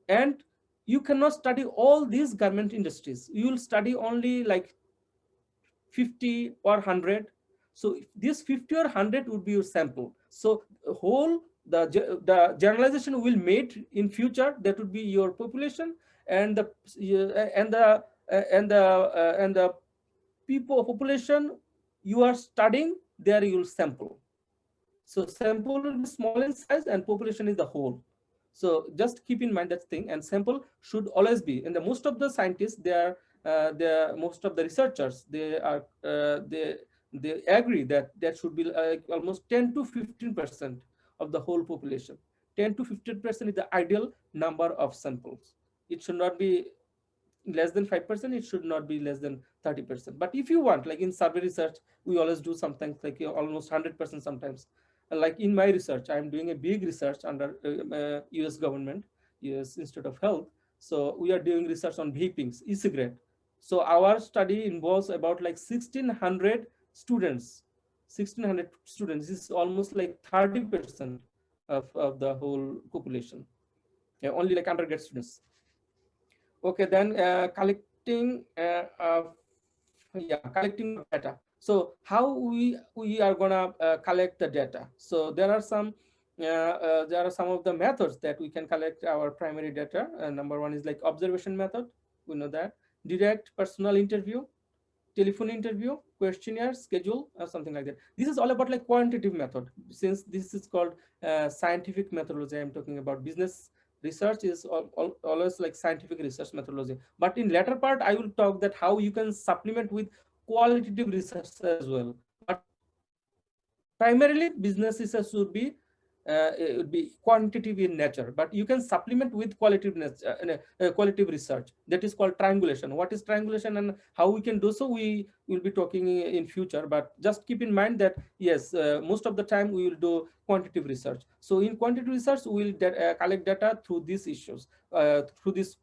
and you cannot study all these garment industries. You will study only like 50 or 100. So this 50 or 100 would be your sample. So whole the generalization will made in future, that would be your population, and the and the people population you are studying, there you will sample. So sample will be small in size and population is the whole. So just keep in mind that thing. And sample should always be. And the most of the scientists, most of the researchers, they agree that that should be almost 10 to 15% of the whole population. 10 to 15% is the ideal number of samples. It should not be less than 5%, it should not be less than 30%. But if you want, like in survey research, we always do something like almost 100% sometimes. Like in my research, I'm doing a big research under US government, US Institute of Health. So we are doing research on vaping, e-cigarette. So our study involves about like 1,600 students. 1,600 students is almost like 30% of the whole population. Yeah, only like undergrad students. Okay, then collecting of data. So how we are gonna collect the data? So there are some there are some of the methods that we can collect our primary data. Number one is like observation method. We know that. Direct personal interview, telephone interview, questionnaire, schedule, or something like that. This is all about like quantitative method. Since this is called scientific methodology, I'm talking about business research is always like scientific research methodology. But in later part, I will talk that how you can supplement with qualitative research as well. But primarily business research should be it would be quantitative in nature, but you can supplement with qualitative research. That is called triangulation. What is triangulation and how we can do so, we will be talking in future. But just keep in mind that yes, most of the time we will do quantitative research. So in quantitative research, we will collect data through these issues, through this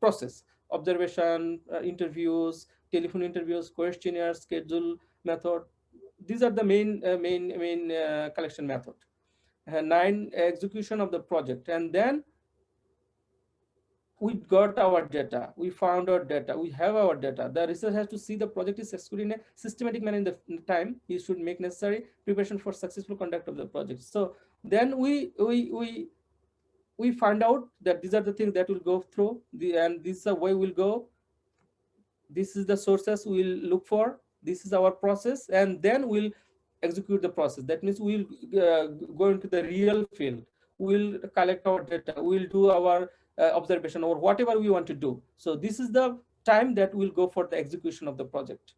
process: observation, interviews, telephone interviews, questionnaires, schedule method. These are the main collection method. 9, execution of the project. And then we got our data, we found our data, we have our data. The researcher has to see the project is executed in a systematic manner in the time. He should make necessary preparation for successful conduct of the project. So then we find out that these are the things that will go through and this is the way we'll go. This is the sources we'll look for. This is our process, and then we'll execute the process. That means we'll go into the real field. We'll collect our data. We'll do our observation or whatever we want to do. So this is the time that we'll go for the execution of the project.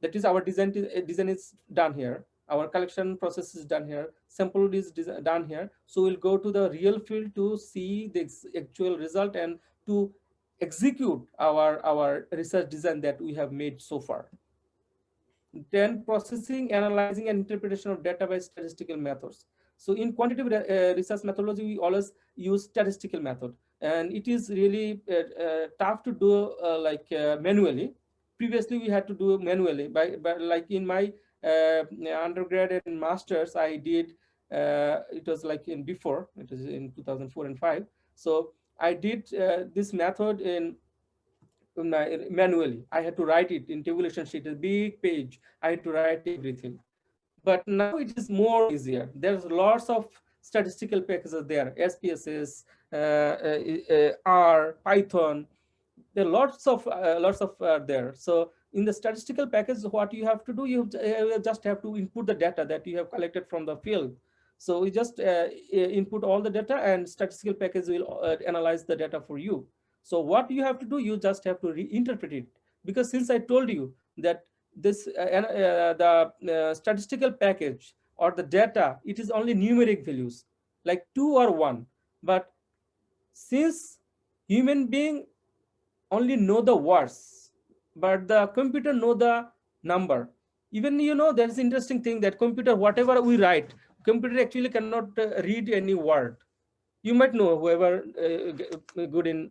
That is our design is done here. Our collection process is done here. Sample is done here. So we'll go to the real field to see the actual result and to execute our research design that we have made so far. Then processing, analyzing, and interpretation of data by statistical methods. So in quantitative research methodology, we always use statistical method, and it is really tough to do manually. Previously, we had to do manually. But like in my undergrad and masters, I did. It was like in before. It was in 2004 and 5. So I did this method in manually. I had to write it in tabulation sheet, a big page. I had to write everything. But now it is more easier. There's lots of statistical packages there, SPSS, R, Python. There are lots of there. So in the statistical package, what you have to do, you just have to input the data that you have collected from the field. So we just input all the data, and statistical package will analyze the data for you. So what you have to do, you just have to reinterpret it, because since I told you that this the statistical package or the data, it is only numeric values like 2 or 1. But since human being only know the words, but the computer know the number. Even there's interesting thing that computer, whatever we write, computer actually cannot read any word. You might know, whoever good in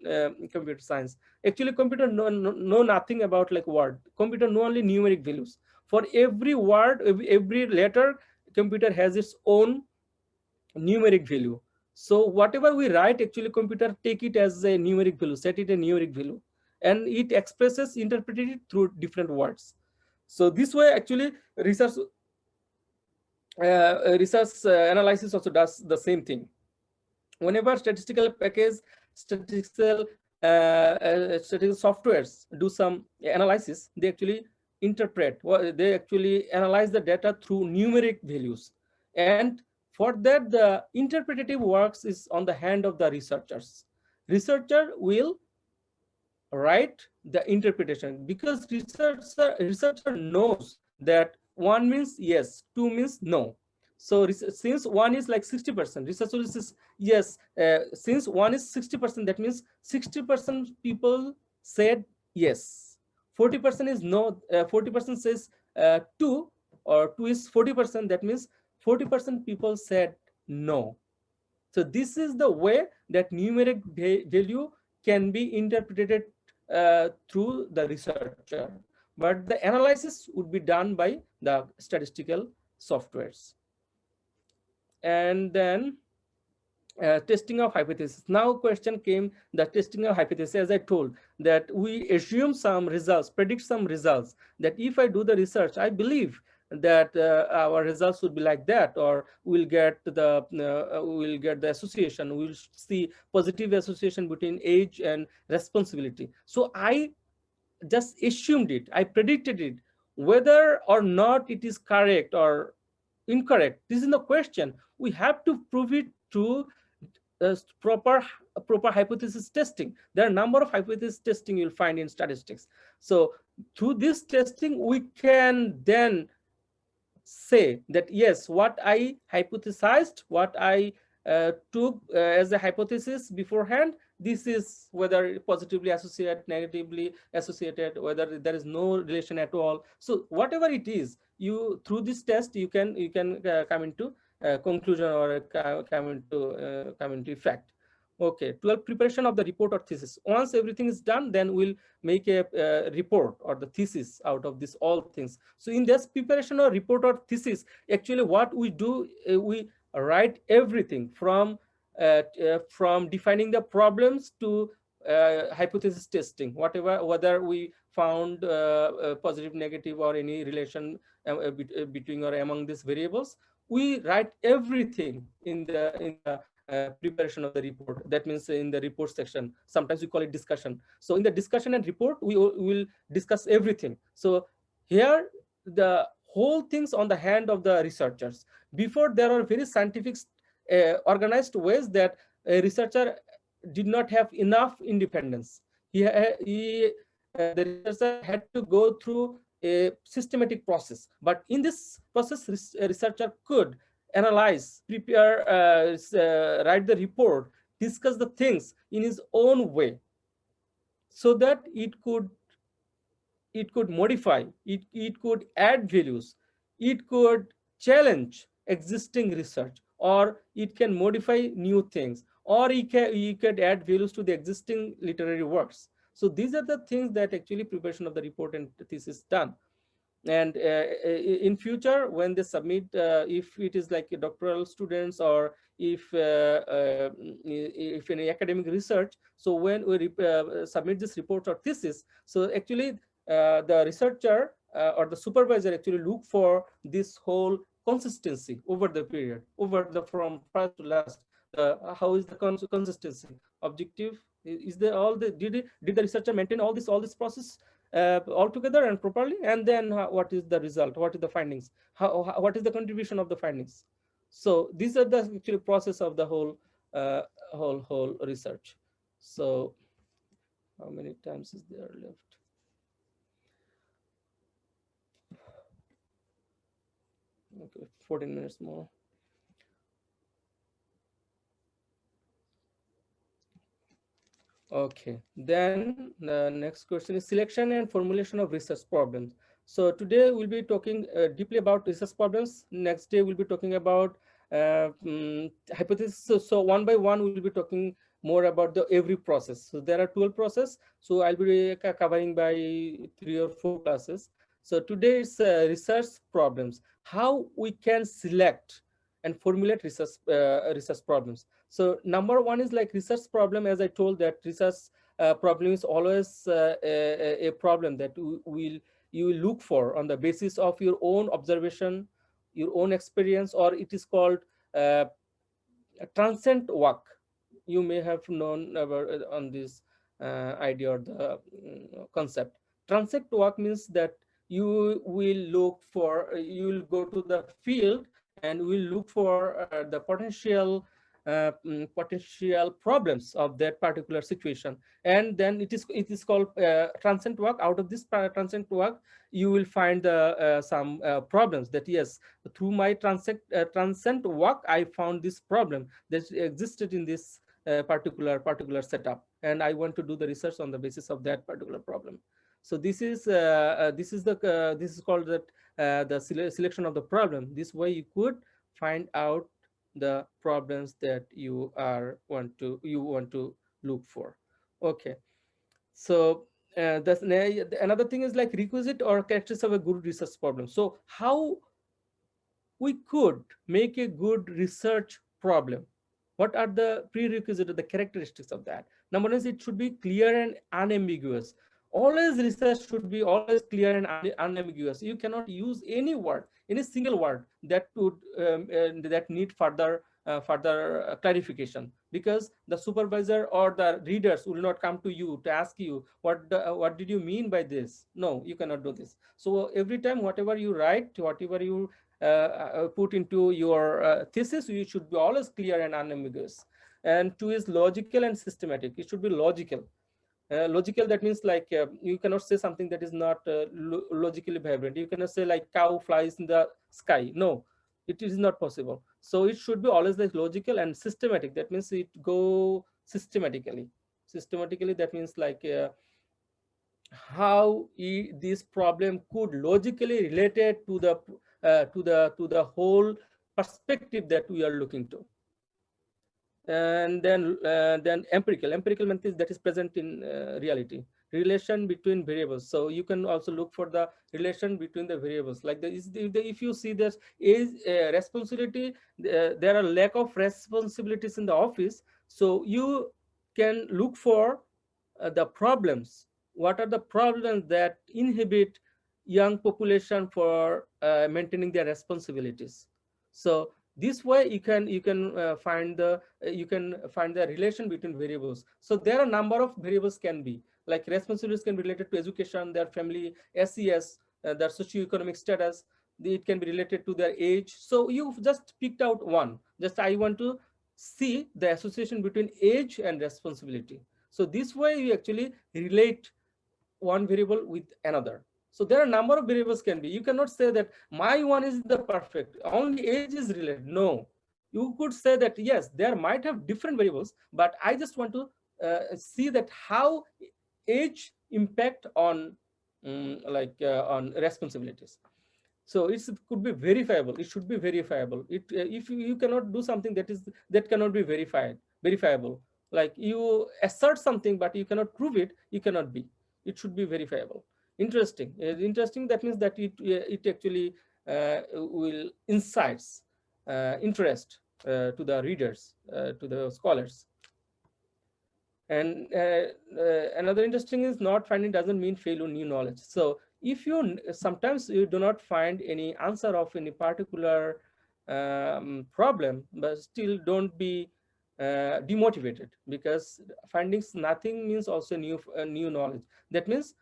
computer science, actually computer know nothing about like word. Computer know only numeric values. For every word, every letter, computer has its own numeric value. So whatever we write, actually computer take it as a numeric value, set it a numeric value, and it expresses, interpreted it through different words. So this way, actually research analysis also does the same thing. Whenever statistical package, statistical softwares do some analysis, they actually interpret, they actually analyze the data through numeric values. And for that, the interpretative works is on the hand of the researchers. Researcher will write the interpretation, because researcher knows that 1 means yes, 2 means no. So since 1 is like 60%, researcher says yes. Since 1 is 60%, that means 60% people said yes. 40% is no. 40% says 2, or 2 is 40%. That means 40% people said no. So this is the way that numeric value can be interpreted through the researcher, but the analysis would be done by the statistical softwares. And then testing of hypothesis. Now question came, the testing of hypothesis. As I told, that we assume some results, predict some results, that if I do the research, I believe that our results would be like that, or we'll get the association, we'll see positive association between age and responsibility. So I just assumed it, I predicted it. Whether or not it is correct or incorrect, this is the question. We have to prove it through proper hypothesis testing. There are a number of hypothesis testing you'll find in statistics. So through this testing, we can then say that yes, what I hypothesized, what I took as a hypothesis beforehand, this is whether positively associated, negatively associated, whether there is no relation at all. So whatever it is, you through this test you can come into conclusion, or come into effect. Okay, 12, preparation of the report or thesis. Once everything is done, then we'll make a report or the thesis out of this all things. So in this preparation or report or thesis, actually what we do, we write everything from defining the problems to hypothesis testing, whatever, whether we found positive, negative, or any relation between or among these variables. We write everything in the preparation of the report. That means in the report section, sometimes we call it discussion. So in the discussion and report, we will discuss everything. So here the whole things on the hand of the researchers. Before, there are very scientific organized ways that a researcher did not have enough independence. The researcher had to go through a systematic process, but in this process, a researcher could analyze, prepare, write the report, discuss the things in his own way, so that it could modify, it could add values, it could challenge existing research, or it can modify new things, or it could add values to the existing literary works. So these are the things that actually preparation of the report and thesis done. And in future, when they submit, if it is like doctoral students, or if any academic research, so when we submit this report or thesis, so actually the researcher or the supervisor actually look for this whole consistency over the period, over the from first to last. How is the consistency? Objective, is there all the did the researcher maintain all this process all together and properly? And then what is the result? What is the findings? What is the contribution of the findings? So these are the actually process of the whole whole research. So how many times is there left? Okay, 14 minutes more. Okay, then the next question is selection and formulation of research problems. So today we'll be talking deeply about research problems. Next day we'll be talking about hypothesis. So one by one we'll be talking more about the every process. So there are 12 processes. So I'll be covering by 3 or 4 classes. So today is research problems. How we can select and formulate research problems. So number one is like research problem. As I told, that research problem is always a problem that you will look for on the basis of your own observation, your own experience, or it is called transient work. You may have known about on this idea or the concept. Transient work means that you will look for, you will go to the field and will look for the potential problems of that particular situation, and then it is called transient work. Out of this transient work, you will find some problems that yes, through my transient work, I found this problem that existed in this particular setup, and I want to do the research on the basis of that particular problem. So this is called that the selection of the problem. This way you could find out the problems that you want to look for. Okay, so that's another thing is like requisite or characteristics of a good research problem. So how we could make a good research problem? What are the prerequisites, the characteristics of that? Number one is it should be clear and unambiguous. Always research should be always clear and unambiguous. You cannot use any word, any single word that would that need further clarification, because the supervisor or the readers will not come to you to ask you what did you mean by this. No, you cannot do this. So every time whatever you write, whatever you put into your thesis, you should be always clear and unambiguous. And two is logical and systematic. It should be logical. Logical, that means like you cannot say something that is not logically vibrant. You cannot say like cow flies in the sky. No, it is not possible. So it should be always like logical and systematic. That means it go systematically. Systematically, that means like how this problem could logically related to the whole perspective that we are looking to. And then empirical means that is present in reality. Relation between variables. So you can also look for the relation between the variables. Like if you see this is responsibility, there are lack of responsibilities in the office. So you can look for the problems. What are the problems that inhibit young population for maintaining their responsibilities? So this way you can find the relation between variables. So there are a number of variables can be, like responsibilities can be related to education, their family, SES, their socioeconomic status. It can be related to their age. So you've just picked out one. Just I want to see the association between age and responsibility. So this way you actually relate one variable with another. So there are a number of variables can be. You cannot say that my one is the perfect, only age is related. No, you could say that yes, there might have different variables, but I just want to see that how age impact on on responsibilities. So it could be verifiable. It should be verifiable. If you cannot do something that cannot be verifiable, like you assert something but you cannot prove it, you cannot be. It should be verifiable. Interesting. Interesting. That means that it actually will incites interest to the readers, to the scholars. And another interesting is not finding doesn't mean failure new knowledge. So if you sometimes you do not find any answer of any particular problem, but still don't be demotivated, because findings nothing means also new knowledge. That means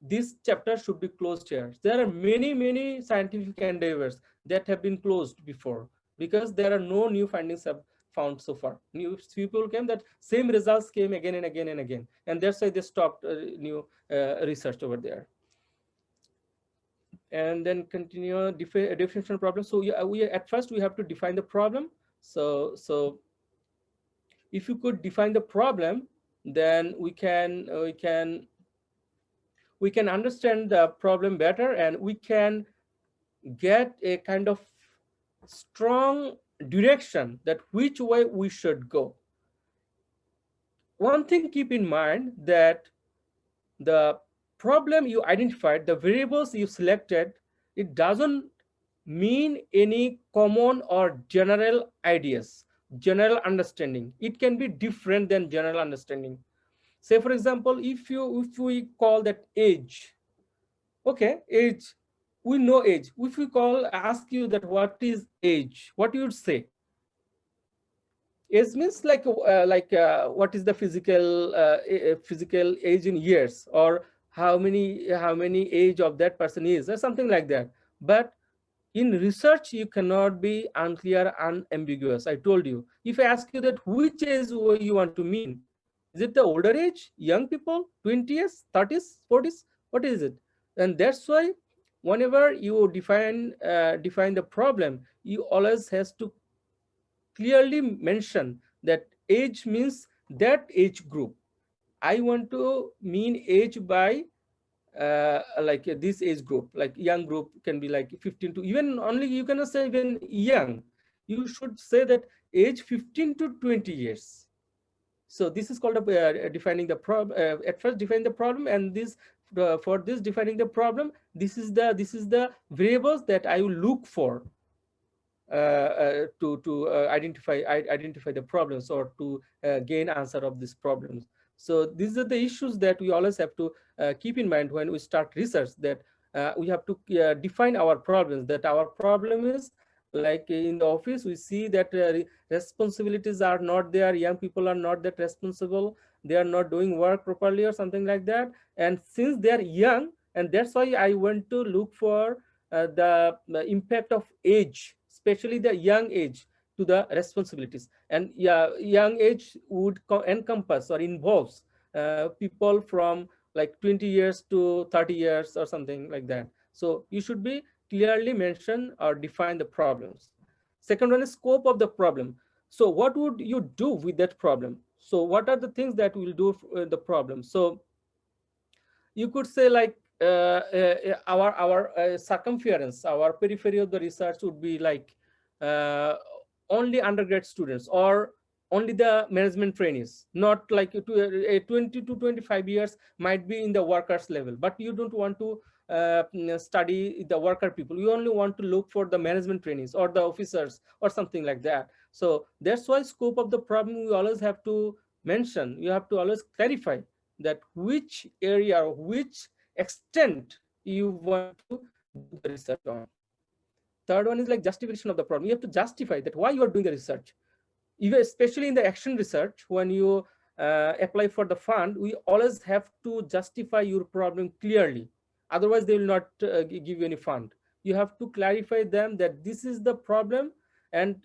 this chapter should be closed here. There are many scientific endeavors that have been closed before, because there are no new findings have found so far. New people came, that same results came again and again and again, and that's why they stopped new research over there. And then continue definition problem. So we at first we have to define the problem. So if you could define the problem, then we can understand the problem better, and we can get a kind of strong direction that which way we should go. One thing keep in mind, that the problem you identified, the variables you selected, it doesn't mean any common or general ideas, general understanding. It can be different than general understanding. Say for example, if we call that age, okay, age, we know age. If we ask you that what is age, what you would say? Age means like what is the physical age in years, or how many age of that person is, or something like that. But in research, you cannot be unclear, unambiguous. I told you, if I ask you that which age you want to mean, is it the older age, young people, 20s, 30s, 40s, what is it? And that's why whenever you define the problem, you always has to clearly mention that age means that age group. I want to mean age by like this age group, like young group can be like 15 to, even only you cannot say even young, you should say that age 15 to 20 years. So this is called defining the problem. At first define the problem, and this for this defining the problem, this is the variables that I will look for to identify the problems, or to gain answer of these problems. So these are the issues that we always have to keep in mind when we start research, that we have to define our problems, that our problem is like in the office, we see that responsibilities are not there, young people are not that responsible, they are not doing work properly or something like that. And since they are young, and that's why I want to look for the impact of age, especially the young age, to the responsibilities. And yeah, young age would encompass or involves people from like 20 years to 30 years or something like that. So you should be clearly mention or define the problems. Second one is scope of the problem. So what would you do with that problem? So what are the things that will do the problem? So you could say like our circumference, our periphery of the research would be like uh, only undergrad students or only the management trainees, not like a 20 to 25 years might be in the workers level, but you don't want to study the worker people. You only want to look for the management trainees or the officers or something like that. So that's why scope of the problem we always have to mention. You have to always clarify that which area or which extent you want to do the research on. Third one is like justification of the problem. You have to justify that why you are doing the research. Even especially in the action research, when you apply for the fund, we always have to justify your problem clearly. Otherwise, they will not give you any fund. You have to clarify them that this is the problem, and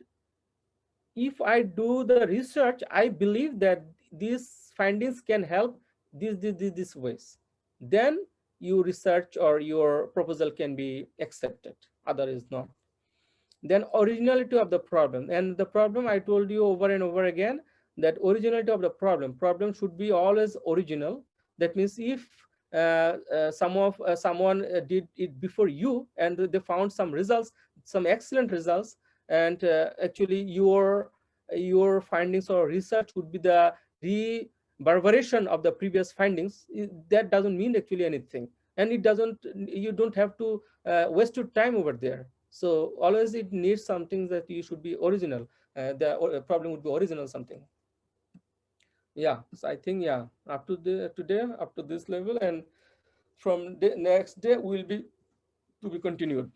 if I do the research, I believe that these findings can help these ways. Then your research or your proposal can be accepted. Other is not. Then originality of the problem. And the problem, I told you over and over again, that originality of the problem should be always original. That means if someone did it before you and they found some results, some excellent results, and actually your findings or research would be the reverberation of the previous findings, that doesn't mean actually anything, and you don't have to waste your time over there. So always it needs something that you should be original. The problem would be original something. Yeah, so I think, yeah, up to today, up to this level, and from the next day will be to be continued.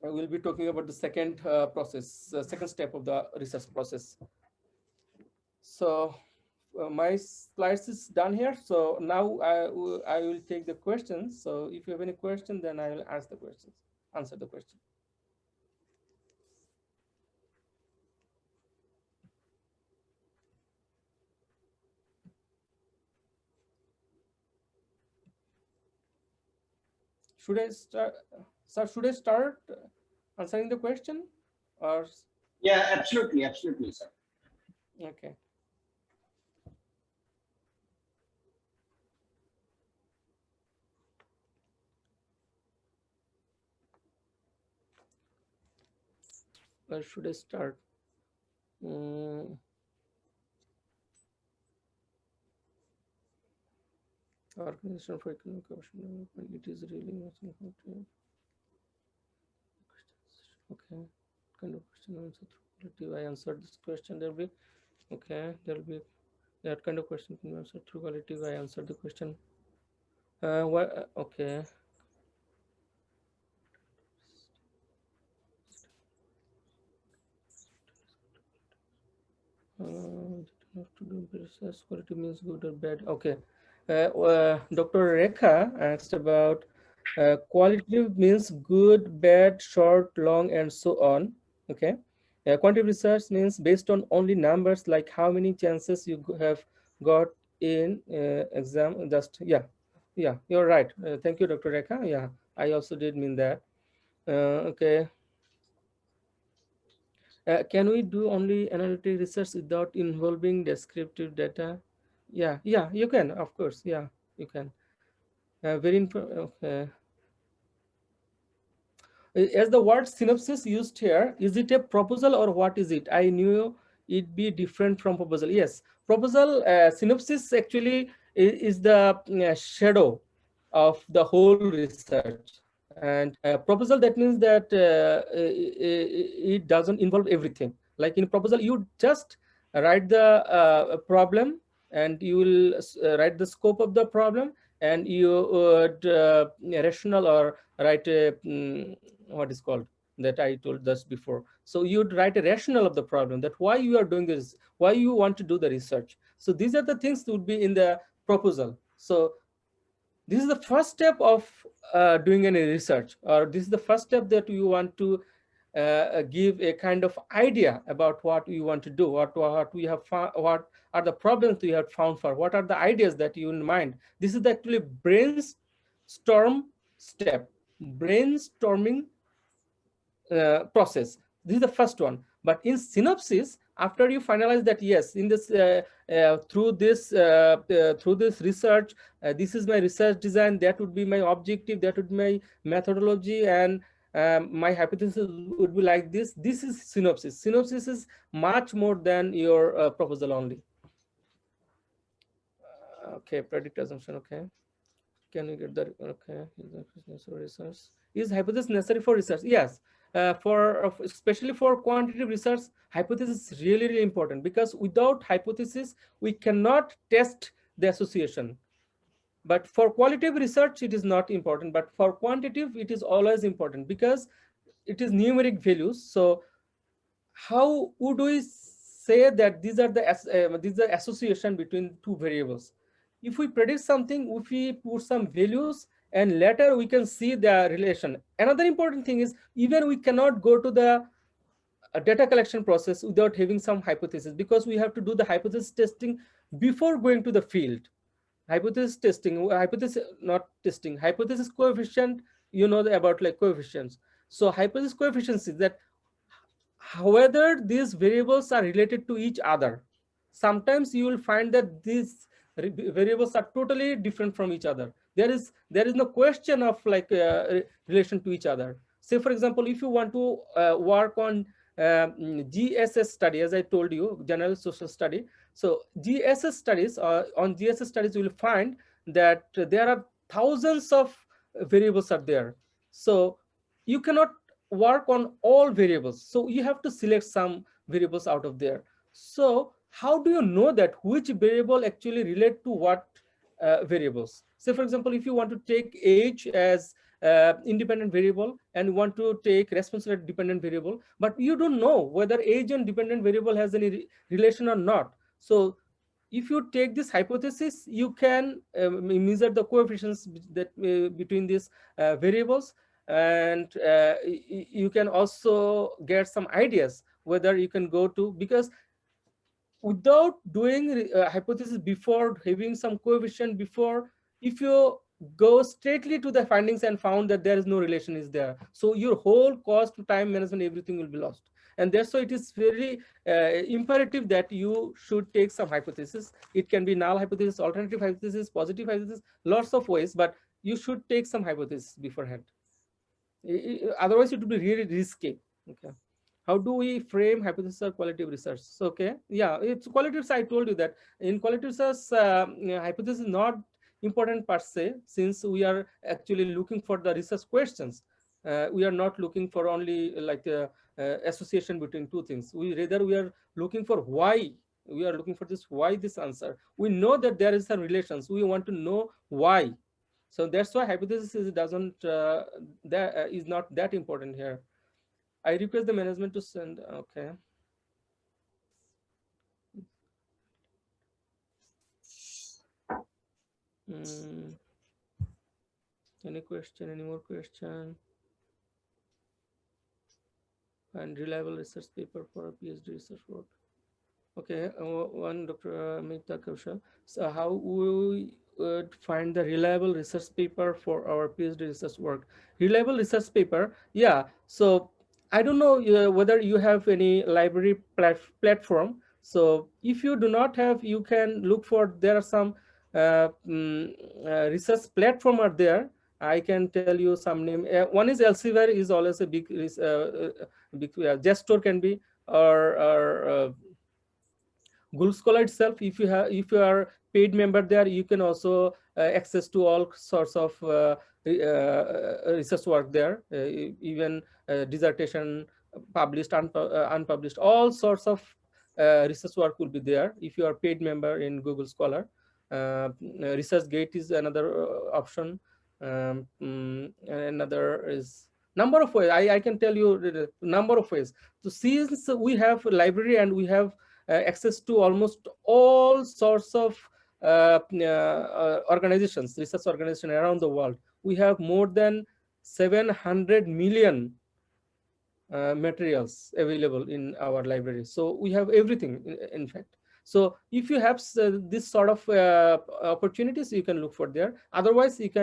I will be talking about the second process, second step of the research process. So my slides is done here. So now I will take the questions. So if you have any question, then I will ask the questions, answer the question. Should I start, sir? Should I start answering the question, or Yeah, absolutely, absolutely, sir. okay? Or should I start? Organization for Economic Development. It is really nothing. Okay. Kind of question answer through quality. I answered this question. There'll be okay. There'll be that kind of question can be answered through quality. I answered the question. What? Okay. Have to do research. Quality means good or bad. Okay. Dr. Rekha asked about qualitative means good, bad, short, long, and so on. Okay. Quantitative research means based on only numbers, like how many chances you have got in exam. Just yeah, you're right. Thank you, Dr. Rekha. Yeah, I also did mean that. Okay. Can we do only analytic research without involving descriptive data? Yeah, you can, of course. Yeah, you can. Okay. As the word synopsis used here, is it a proposal or what is it? I knew it be different from proposal. Yes, proposal, synopsis actually is the shadow of the whole research. And proposal, that means that it doesn't involve everything. Like in proposal, you just write the problem and you will write the scope of the problem, and you would rational or write a what is called that I told this before. So you'd write a rationale of the problem, that why you are doing this, why you want to do the research. So these are the things that would be in the proposal. So this is the first step of doing any research, or this is the first step that you want to give a kind of idea about what you want to do, what we have found, what are the problems we have found, for what are the ideas that you in mind. This is the actually brainstorm step, brainstorming process. This is the first one. But in synopsis, after you finalize that, yes, in this through this research, this is my research design, that would be my objective, that would be my methodology, and my hypothesis would be like this. This is synopsis. Synopsis is much more than your proposal only. Okay, predict assumption. Okay, can you get that? Okay, research. Is hypothesis necessary for research? Yes. Especially for quantitative research, hypothesis is really, really important, because without hypothesis, we cannot test the association. But for qualitative research, it is not important. But for quantitative, it is always important, because it is numeric values. So how would we say that these are the association between two variables? If we predict something, if we put some values, and later we can see the relation. Another important thing is, even we cannot go to the data collection process without having some hypothesis, because we have to do the hypothesis testing before going to the field. Hypothesis testing, hypothesis coefficient, you know about like coefficients. So hypothesis coefficients is that whether these variables are related to each other. Sometimes you will find that these variables are totally different from each other. There is no question of like relation to each other. Say for example, if you want to work on GSS study, as I told you, general social study. So GSS studies, on GSS studies, you will find that there are thousands of variables are there. So you cannot work on all variables. So you have to select some variables out of there. So how do you know that which variable actually relate to what variables? Say for example, if you want to take age as independent variable and want to take responsibility dependent variable, but you don't know whether age and dependent variable has any relation or not. So if you take this hypothesis, you can measure the coefficients that between these variables, and you can also get some ideas whether you can go to, because without doing hypothesis before, having some coefficient before, if you go straightly to the findings and found that there is no relation is there, so your whole cost, time management, everything will be lost. And that's why it is very imperative that you should take some hypothesis. It can be null hypothesis, alternative hypothesis, positive hypothesis, lots of ways, but you should take some hypothesis beforehand. Otherwise it would be really risky. Okay, how do we frame hypothesis or qualitative research? So, okay, yeah, it's qualitative. I told you that in qualitative research, hypothesis is not important per se, since we are actually looking for the research questions. We are not looking for only like association between two things. We are looking for why. We are looking for this why, this answer. We know that there is some relations. We want to know why. So that's why hypothesis is not that important here. I request the management to send. Okay. Any question? Any more question? And reliable research paper for a PhD research work. Okay, one Dr. Mita Kaushal. So how we would find the reliable research paper for our PhD research work? Reliable research paper, yeah. So I don't know whether you have any library platform. So if you do not have, you can look for, there are some research platform are there. I can tell you some name. One is Elsevier, is always a big Gestor can be, or Google Scholar itself. If you are paid member there, you can also access to all sorts of research work there, even dissertation, published, unpublished, all sorts of research work will be there. If you are paid member in Google Scholar, ResearchGate is another option. Another is number of ways. I can tell you the number of ways. So since we have a library and we have access to almost all sorts of organizations, research organizations around the world, we have more than 700 million materials available in our library. So we have everything, in fact. So if you have this sort of opportunities, you can look for there. Otherwise, if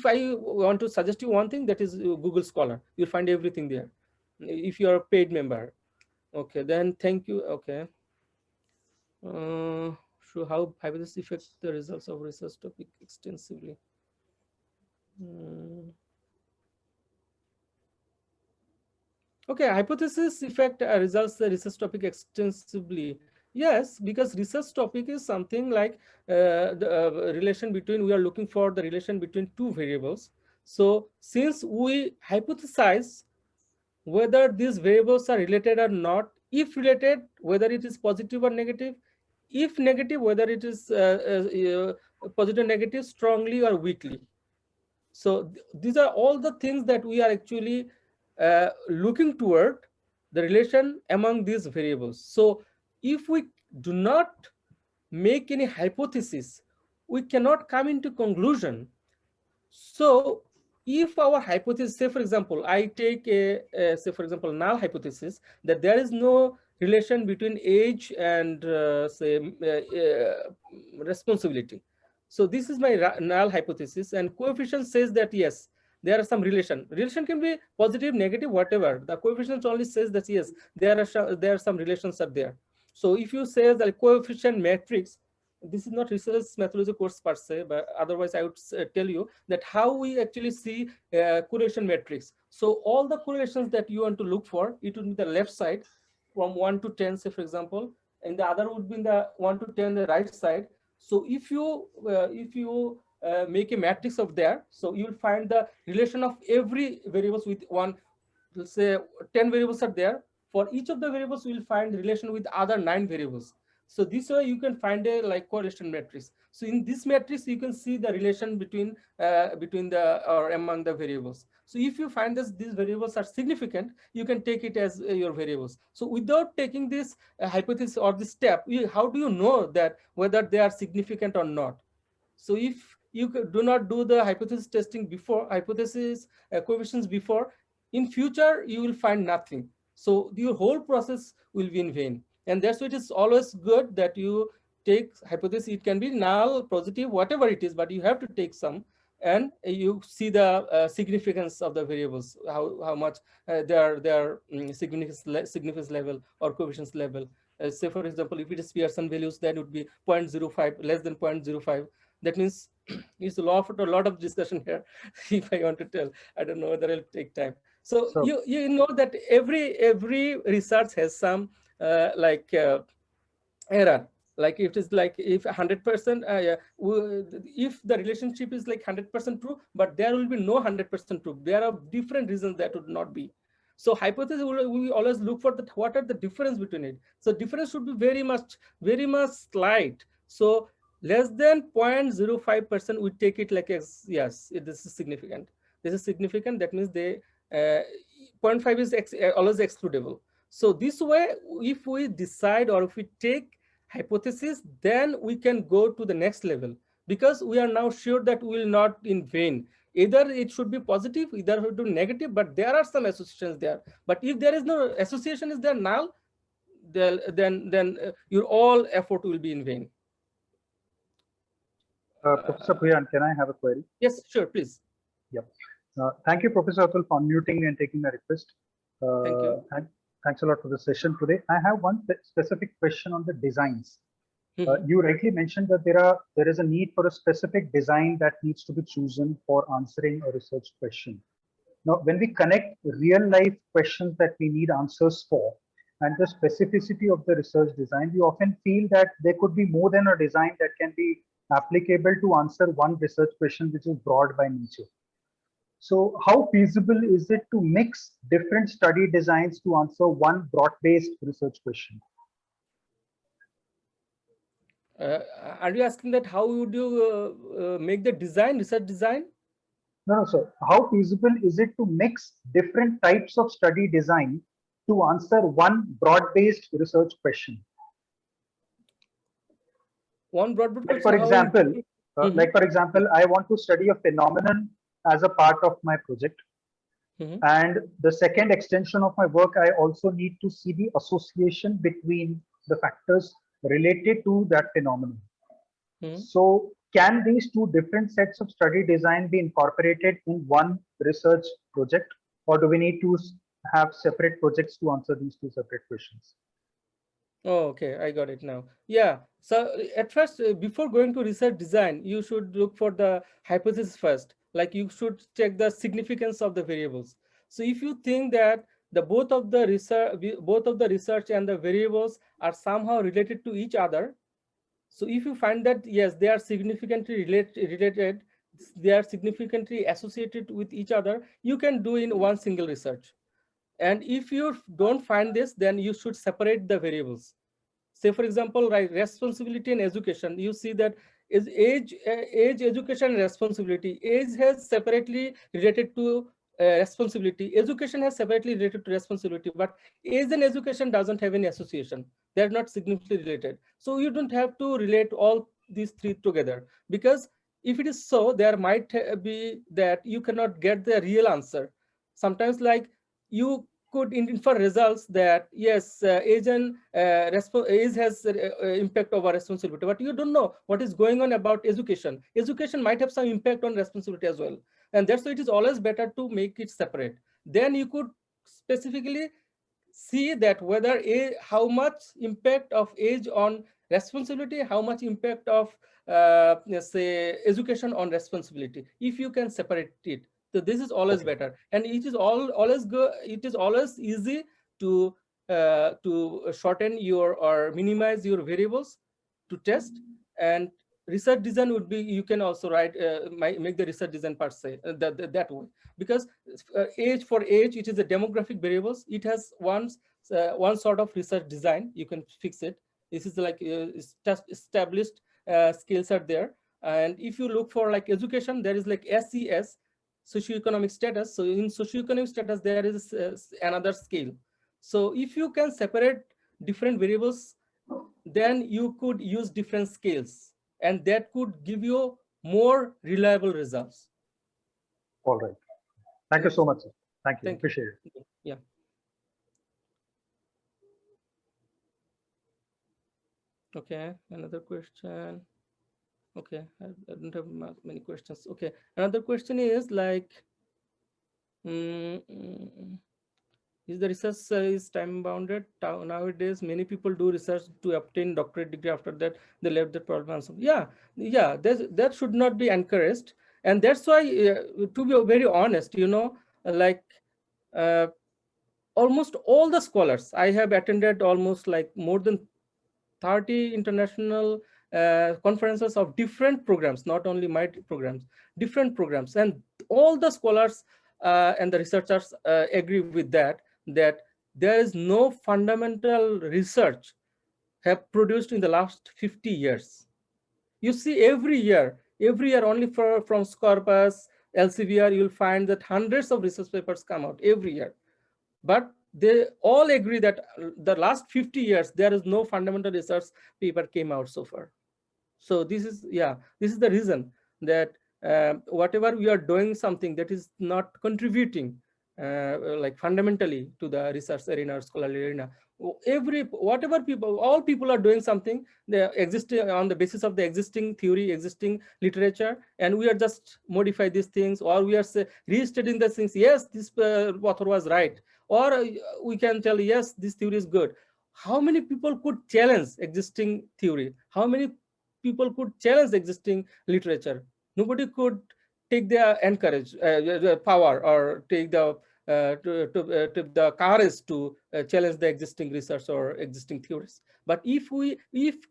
I want to suggest you one thing, that is Google Scholar. You'll find everything there if you are a paid member. Okay, then thank you. Okay. So how hypothesis affect the results of research topic extensively? Okay, hypothesis affect results the research topic extensively. Yes, because research topic is something like the relation between, we are looking for the relation between two variables. So since we hypothesize whether these variables are related or not, if related, whether it is positive or negative, if negative, whether it is positive, negative, strongly or weakly. So these are all the things that we are actually looking toward, the relation among these variables. So if we do not make any hypothesis, we cannot come into conclusion. So if our hypothesis, say for example, I take say for example, null hypothesis, that there is no relation between age and responsibility. So this is my null hypothesis, and coefficient says that yes, there are some relation. Relation can be positive, negative, whatever. The coefficient only says that yes, there are some relations are there. So if you say the coefficient matrix, this is not research methodology course per se, but otherwise I would tell you that how we actually see correlation matrix. So all the correlations that you want to look for, it would be the left side from 1 to 10, say for example, and the other would be in the 1 to 10 the right side. So if you make a matrix of there, so you will find the relation of every variables with one, let's say 10 variables are there. For each of the variables, we will find relation with other 9 variables. So this way you can find a like correlation matrix. So in this matrix, you can see the relation between the or among the variables. So if you find that these variables are significant, you can take it as your variables. So without taking this hypothesis or this step, how do you know that whether they are significant or not? So if you do not do the hypothesis testing before, hypothesis coefficients before, in future you will find nothing. So your whole process will be in vain. And that's why it is always good that you take hypothesis. It can be null, positive, whatever it is, but you have to take some, and you see the significance of the variables, how much their significance level or coefficients level. Say for example, if it is Pearson values, then it would be 0.05, less than 0.05. That means it's a lot of discussion here. If I want to tell, I don't know whether it'll take time. So you know that every research has some error. Like it is like if 100%, if the relationship is like 100% true, but there will be no 100% true. There are different reasons that would not be. So hypothesis, we always look for that. What are the difference between it? So difference should be very much slight. So less than 0.05%, we take it like as yes, this is significant. This is significant. That means they 0.5 is always excludable. So this way, if we decide or if we take hypothesis, then we can go to the next level, because we are now sure that we will not in vain. Either it should be positive, either it should be negative, but there are some associations there. But if there is no association is there null, then your all effort will be in vain. Professor Priyan, can I have a query? Yes, sure, please. Yep. Thank you, Professor Atul, for unmuting and taking the request. Thank you. Thanks a lot for the session today. I have one specific question on the designs. You rightly mentioned that there is a need for a specific design that needs to be chosen for answering a research question. Now, when we connect real life questions that we need answers for and the specificity of the research design, we often feel that there could be more than a design that can be applicable to answer one research question which is broad by nature. So how feasible is it to mix different study designs to answer one broad-based research question? Are you asking that how would you make the design, research design? No, sir. How feasible is it to mix different types of study design to answer one broad-based research question? One broad Like question, for how would example, Mhm. I want to study a phenomenon as a part of my project. Mhm. And the second extension of my work, I also need to see the association between the factors related to that phenomenon. Mhm. So can these two different sets of study design be incorporated in one research project, or do we need to have separate projects to answer these two separate questions? Oh, okay, I got it now. Yeah, so at first, before going to research design, you should look for the hypothesis first. Like you should check the significance of the variables. So if you think that the both of the research and the variables are somehow related to each other, so if you find that yes, they are significantly related, they are significantly associated with each other, you can do in one single research. And if you don't find this, then you should separate the variables. Say for example, right, responsibility and education, you see that is age, education, and responsibility. Age has separately related to responsibility, education has separately related to responsibility, but age and education doesn't have any association. They're not significantly related, so you don't have to relate all these three together, because if it is so, there might be that you cannot get the real answer. Sometimes, like, you could infer results that yes, age and age has impact over responsibility, but you don't know what is going on about education. Education might have some impact on responsibility as well, and that's why it is always better to make it separate. Then you could specifically see that whether how much impact of age on responsibility, how much impact of let's say education on responsibility. If you can separate it, so this is always Okay. better, and it is always good. It is always easy to shorten your or minimize your variables to test. And research design would be, you can also write make the research design per se that way, because age for age, it is the demographic variables. It has one sort of research design. You can fix it. This is like established skills are there. And if you look for like education, there is like SES, socioeconomic status. So in socioeconomic status, there is another scale. So if you can separate different variables, then you could use different scales, and that could give you more reliable results. All right. Thank you Yes. so much, sir. Thank you. Thank you. Appreciate it. Yeah. Okay, another question. Okay, I don't have many questions. Okay, another question is like, mm, mm, is the research is time bounded? Nowadays, many people do research to obtain doctorate degree. After that, they left the problem. So, yeah, that should not be encouraged. And that's why, to be very honest, like uh, almost all the scholars, I have attended almost like more than 30 international conferences of different programs, not only my programs, different programs. And all the scholars and the researchers agree with that there is no fundamental research have produced in the last 50 years. You see, every year only from Scopus, Elsevier, you'll find that hundreds of research papers come out every year. But they all agree that the last 50 years, there is no fundamental research paper came out so far. So this is the reason that whatever we are doing something that is not contributing like fundamentally to the research arena or scholarly arena. Whatever people, all people are doing something, they exist on the basis of the existing theory, existing literature, and we are just modify these things, or we are restudying the things. Yes, this author was right, or we can tell yes, this theory is good. How many people could challenge existing theory? How many people could challenge existing literature? Nobody could take the encourage the power, or take the to the courage to challenge the existing research or existing theories. But if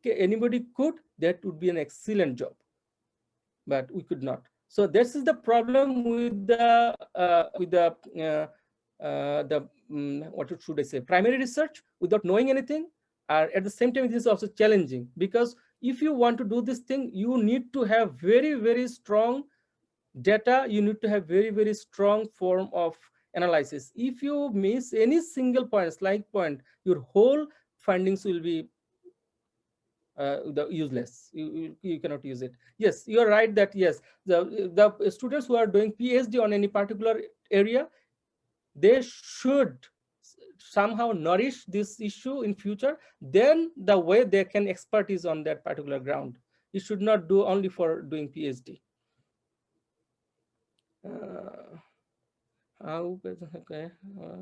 anybody could, that would be an excellent job. But we could not. So this is the problem with the what should I say, primary research without knowing anything. At the same time, it is also challenging, because if you want to do this thing, you need to have very, very strong data. You need to have very, very strong form of analysis. If you miss any single point, slight point, your whole findings will be useless. You cannot use it. Yes, you are right that yes, the students who are doing PhD on any particular area, they should somehow nourish this issue in future. Then the way they can expertise on that particular ground. You should not do only for doing PhD. How okay,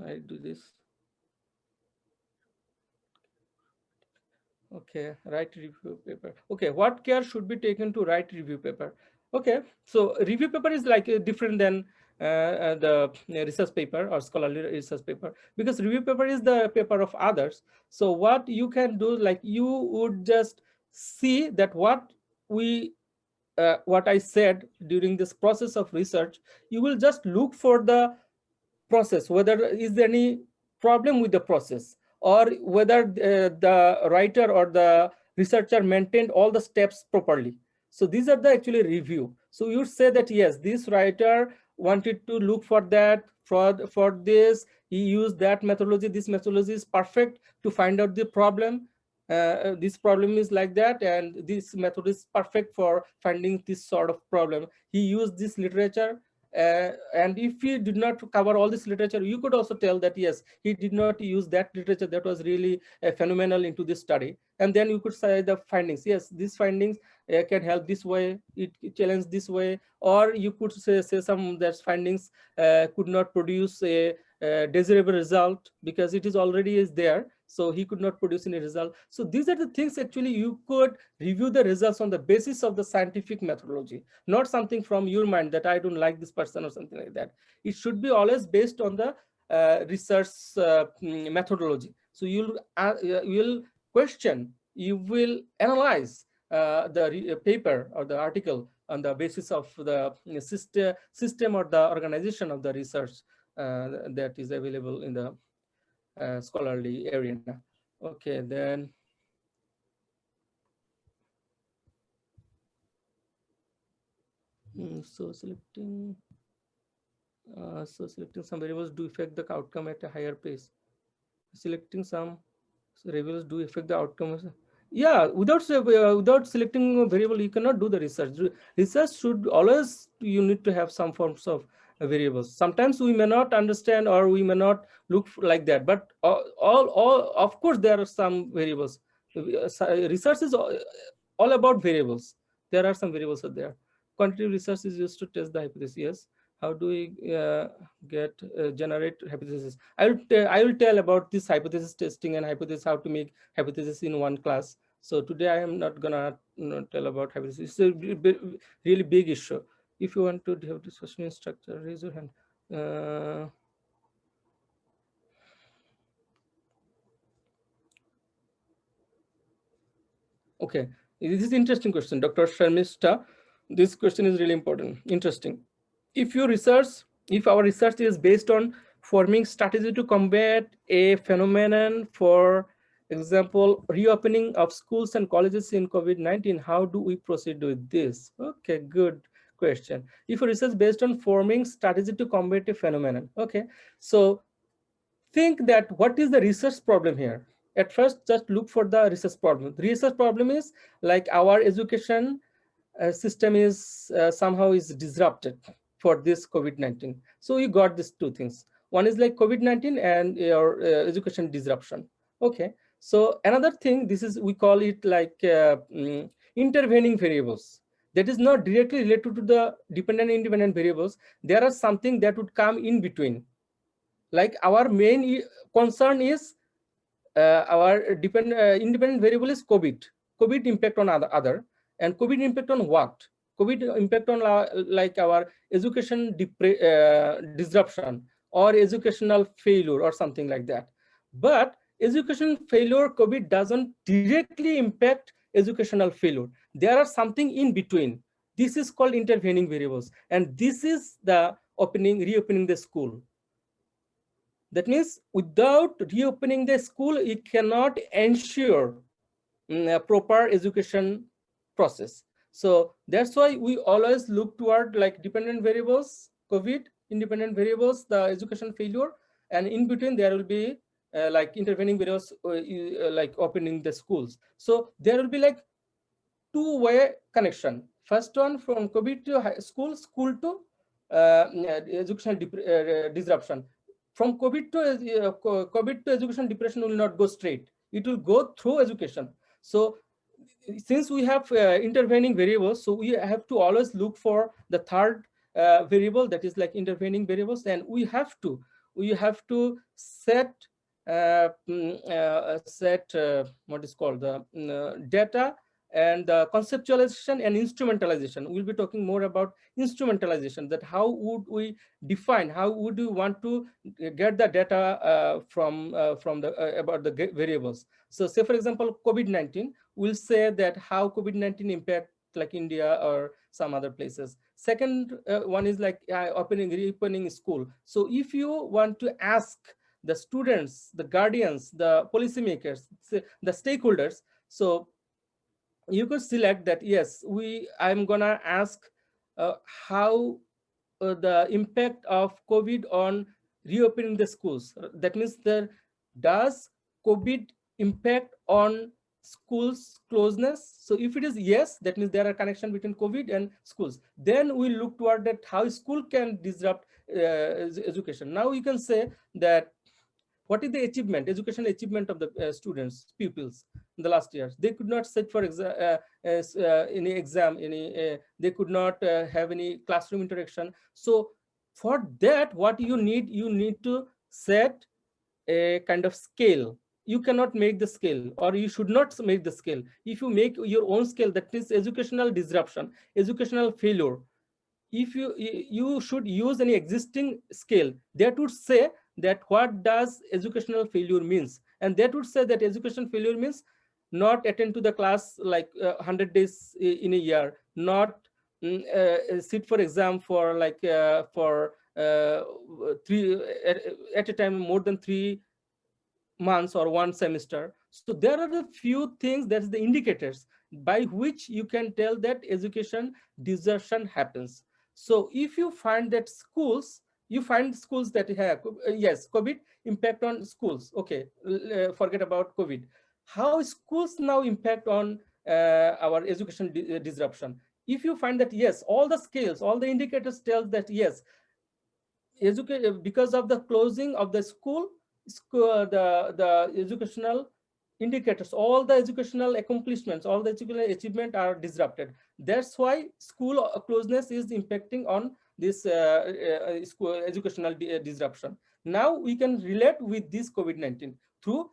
I do this. Okay, write review paper. Okay, what care should be taken to write review paper? Okay, so review paper is like different than the research paper or scholarly research paper, because review paper is the paper of others. So what you can do, like you would just see that what I said during this process of research, you will just look for the process, whether is there any problem with the process, or whether the writer or the researcher maintained all the steps properly. So these are the actually review. So you say that yes, this writer wanted to look for that, for this he used that methodology, this methodology is perfect to find out the problem. This problem is like that, and this method is perfect for finding this sort of problem. He used this literature, and if he did not cover all this literature, you could also tell that yes, he did not use that literature that was really phenomenal into this study. And then you could say the findings, yes, these findings can help this way, it challenge this way. Or you could say some that findings could not produce a desirable result because it is already is there, so he could not produce any result. So these are the things actually you could review the results on the basis of the scientific methodology, not something from your mind that I don't like this person or something like that. It should be always based on the research methodology. So you'll question, you will analyze the paper or the article on the basis of the system or the organization of the research that is available in the scholarly arena. Okay, then so selecting some variables do affect the outcome at a higher pace. Selecting some variables do affect the outcome. Yeah, without selecting a variable, you cannot do the research. Research should always, you need to have some forms of variables. Sometimes we may not understand or we may not look like that, but all of course there are some variables. Research is all about variables. There are some variables out there. Quantitative research is used to test the hypothesis. Yes. How do we generate hypothesis? I will tell about this hypothesis testing and hypothesis, how to make hypothesis in one class. So today I am not gonna tell about hypothesis. It's a really big issue. If you want to have discussion in structure, raise your hand. Okay, this is interesting question, Dr. Sharmista. This question is really important, interesting. If our research is based on forming strategy to combat a phenomenon, for example, reopening of schools and colleges in COVID-19, how do we proceed with this? Okay, good question. If a research based on forming strategy to combat a phenomenon, okay, so think that what is the research problem here? At first, just look for the research problem. The research problem is like our education system is somehow is disrupted for this COVID-19. So you got these two things. One is like COVID-19 and your education disruption. Okay. So another thing, this is, we call it like intervening variables. That is not directly related to the dependent and independent variables. There are something that would come in between. Like our main concern is our independent variable is COVID impact on other, and COVID impact on what? COVID impact on like our education disruption or educational failure or something like that. But education failure, COVID doesn't directly impact educational failure. There are something in between. This is called intervening variables, and this is the reopening the school. That means without reopening the school, it cannot ensure a proper education process. So that's why we always look toward like dependent variables, COVID, independent variables, the education failure, and in between there will be like intervening variables like opening the schools. So there will be like two-way connection. First one from COVID to school, school to educational disruption. From COVID to COVID to education depression will not go straight. It will go through education. So since we have intervening variables, so we have to always look for the third variable, that is like intervening variables, and we have to set what is called the data and conceptualization and instrumentalization. We'll be talking more about instrumentalization, that how would we define, how would we want to get the data from the about the variables. So say for example COVID-19, we'll say that how COVID-19 impact like India or some other places. Second one is like reopening school. So if you want to ask the students, the guardians, the policymakers, the stakeholders, so you could select that, yes, I'm gonna ask how the impact of COVID on reopening the schools. That means does COVID impact on schools closeness? So if it is yes, that means there are connection between COVID and schools. Then we look toward that how school can disrupt education. Now you can say that what is the achievement, educational achievement of the students, pupils in the last years? They could not sit for any exam, they could not have any classroom interaction. So for that, what you need to set a kind of scale. You cannot make the scale, or you should not make the scale. If you make your own scale, that is educational disruption, educational failure. If you should use any existing scale that would say that what does educational failure means, and that would say that education failure means not attend to the class like 100 days in a year, not sit for exam for like for three at a time more than 3 months or 1 semester. So there are a few things, that's the indicators by which you can tell that education desertion happens. So if you find that you find schools that have, yes, COVID impact on schools. Okay, forget about COVID. How schools now impact on our education disruption? If you find that yes, all the scales, all the indicators tell that yes, because of the closing of the school, the educational indicators, all the educational accomplishments, all the educational achievement are disrupted. That's why school closeness is impacting on this school educational disruption. Now we can relate with this COVID-19 through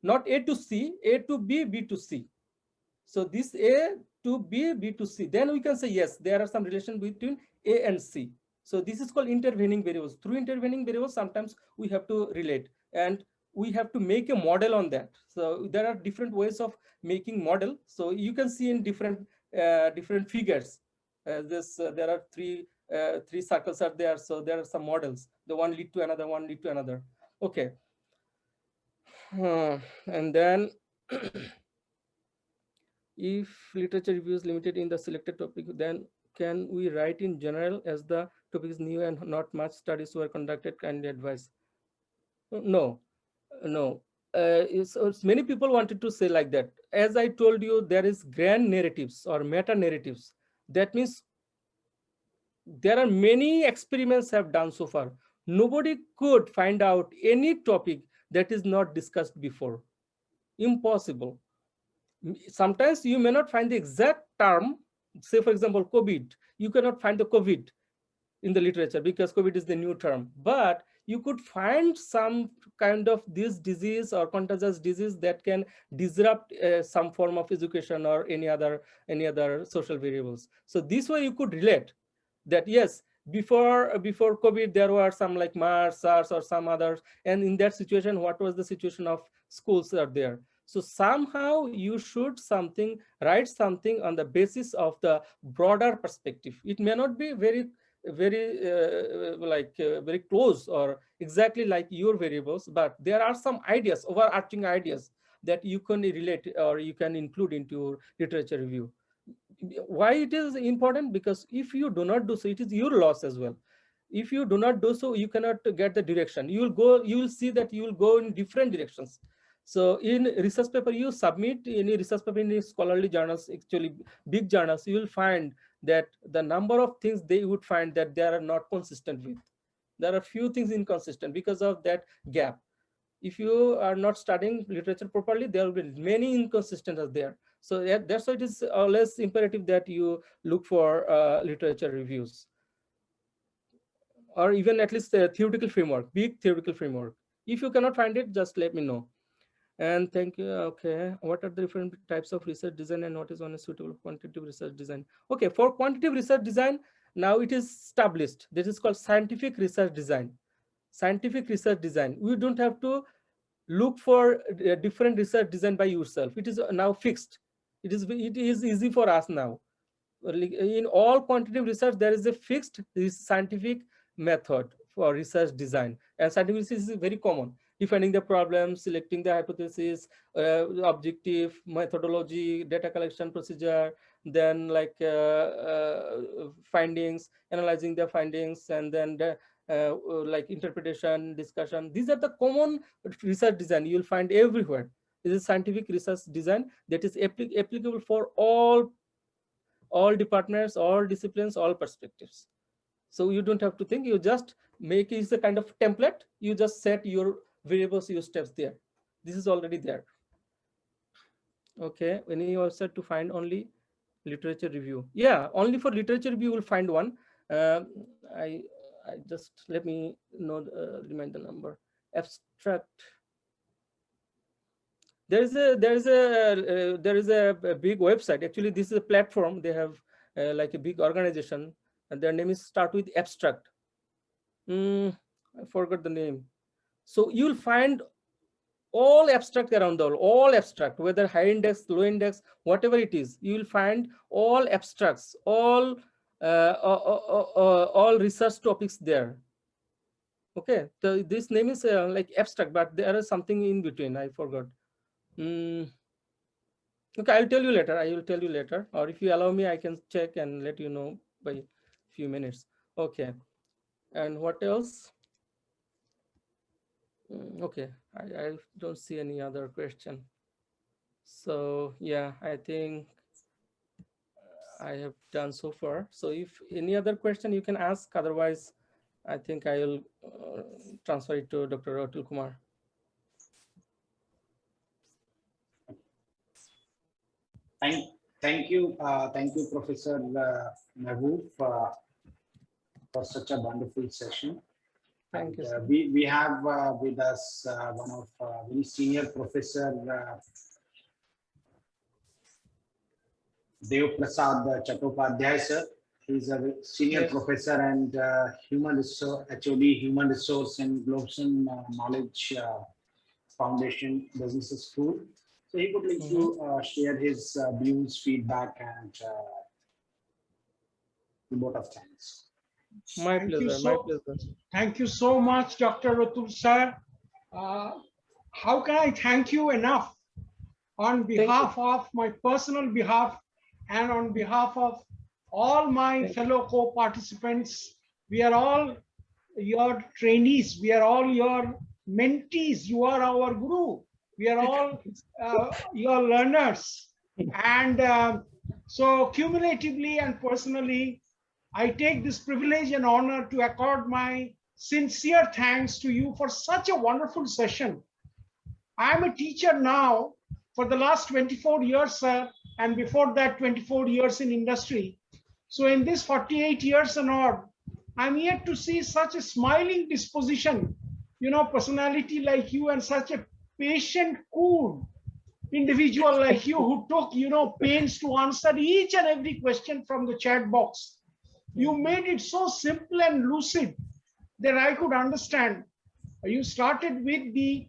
not A to C, A to B, B to C. So this A to B, B to C, then we can say yes, there are some relation between A and C. So this is called intervening variables. Through intervening variables, sometimes we have to relate, and we have to make a model on that. So there are different ways of making model. So you can see in different figures. There are three circles are there. So there are some models. The one lead to another, one lead to another. Okay. And then if literature review is limited in the selected topic, then can we write in general as the topic is new and not much studies were conducted? Kindly advise. No. It's many people wanted to say like that. As I told you, there is grand narratives or meta narratives. That means there are many experiments have done so far. Nobody could find out any topic that is not discussed before. Impossible. Sometimes you may not find the exact term. Say for example, COVID, you cannot find the COVID in the literature because COVID is the new term, but you could find some kind of this disease or contagious disease that can disrupt some form of education or any other social variables. So this way you could relate that yes, before COVID there were some like MERS, SARS or some others, and in that situation what was the situation of schools are there. So somehow you should write something on the basis of the broader perspective. It may not be very very close or exactly like your variables, but there are some ideas, overarching ideas that you can relate or you can include into your literature review. Why it is important? Because if you do not do so, it is your loss as well. If you do not do so, you cannot get the direction. You will see that you will go in different directions. So in research paper, you submit any research paper in scholarly journals, actually big journals, you will find that the number of things they would find that they are not consistent with. There are few things inconsistent because of that gap. If you are not studying literature properly, there will be many inconsistencies there. So that's why it is less imperative that you look for literature reviews, or even at least a theoretical framework, big theoretical framework. If you cannot find it, just let me know. And thank you. Okay, what are the different types of research design and what is one is suitable quantitative research design? Okay, for quantitative research design, now it is established. This is called scientific research design. Scientific research design. We don't have to look for a different research design by yourself. It is now fixed. It is easy for us now. In all quantitative research, there is a fixed scientific method for research design, and scientific research is very common. Defining the problem, selecting the hypothesis, objective, methodology, data collection procedure, then like findings, analyzing the findings, and then the like interpretation, discussion. These are the common research design you will find everywhere. This is scientific research design that is applicable for all departments, all disciplines, all perspectives. So you don't have to think, you just make it a kind of template. You just set your variables, your steps there. This is already there. Okay, when you also to find only literature review. Yeah, only for literature review you will find one. I just let me know remind the number. Abstract. There is a big website. Actually, this is a platform. They have like a big organization, and their name is start with abstract. I forgot the name. So you'll find all abstract around the world, all abstract, whether high index, low index, whatever it is, you will find all abstracts, all research topics there. Okay, so this name is like abstract, but there is something in between. I forgot. Okay, I'll tell you later. I will tell you later, or if you allow me, I can check and let you know by a few minutes. Okay, and what else? Okay, I don't see any other question. So yeah, I think I have done so far. So if any other question you can ask, otherwise I think I will transfer it to Dr. Atul Kumar. Thank you, Professor Mehboob, for such a wonderful session. Thank you. We have with us one of very senior professor, Dev Prasad Chattopadhyay sir. He's a senior professor and human resource, HOD, human resource and Globson Knowledge Foundation Business School. So he would like to share his views, feedback, and vote of thanks. My pleasure. Thank you so much, Dr. Atul sir. How can I thank you enough? On behalf of my personal behalf and on behalf of all my fellow co-participants, we are all your trainees. We are all your mentees. You are our guru. We are all your learners. And so cumulatively and personally, I take this privilege and honor to accord my sincere thanks to you for such a wonderful session. I am a teacher now for the last 24 years, sir, and before that 24 years in industry. So in this 48 years and odd, I'm yet to see such a smiling disposition, personality like you, and such a patient, cool individual like you who took, pains to answer each and every question from the chat box. You made it so simple and lucid that I could understand. You started with the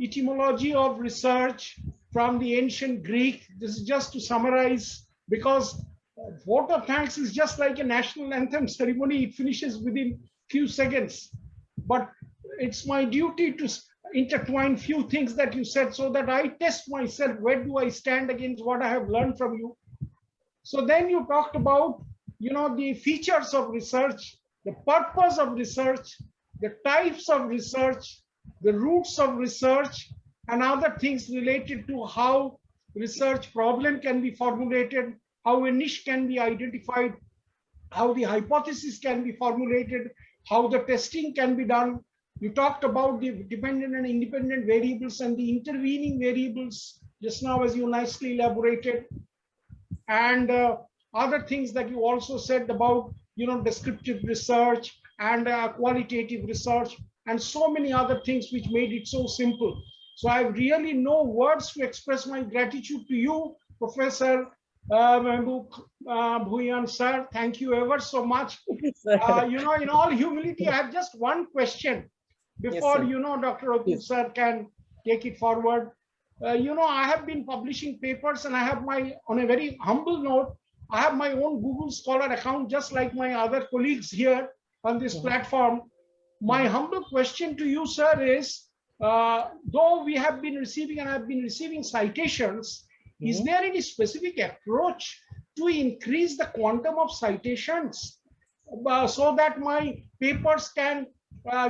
etymology of research, from the ancient Greek. This is just to summarize, because vote of thanks is just like a national anthem ceremony. It finishes within few seconds. But it's my duty to intertwine few things that you said so that I test myself. Where do I stand against what I have learned from you? So then you talked about, the features of research, the purpose of research, the types of research, the roots of research, and other things related to how research problem can be formulated, how a niche can be identified, how the hypothesis can be formulated, how the testing can be done. You talked about the dependent and independent variables and the intervening variables just now, as you nicely elaborated. And other things that you also said about, descriptive research and qualitative research, and so many other things which made it so simple. So I have really no words to express my gratitude to you, Professor Bhuyan sir. Thank you ever so much. In all humility, I have just one question before, Yes, Dr. Otu sir can take it forward. I have been publishing papers, and I have on a very humble note, I have my own Google Scholar account, just like my other colleagues here on this platform. My humble question to you, sir, is, though we have been receiving and have been receiving citations, is there any specific approach to increase the quantum of citations so that my papers can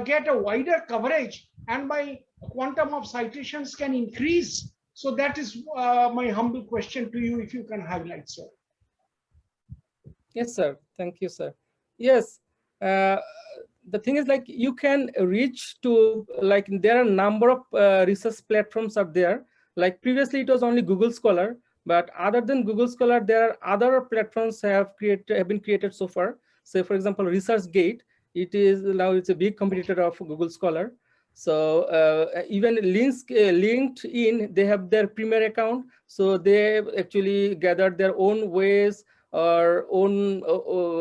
get a wider coverage and my quantum of citations can increase? So that is my humble question to you, if you can highlight, sir. Yes, sir. Thank you, sir. Yes. The thing is, like, you can reach to, like, there are a number of research platforms out there. Like previously it was only Google Scholar, but other than Google Scholar, there are other platforms have been created so far. Say, for example, ResearchGate. It's a big competitor of Google Scholar. So even LinkedIn, they have their Premier account. So they actually gathered their own ways or own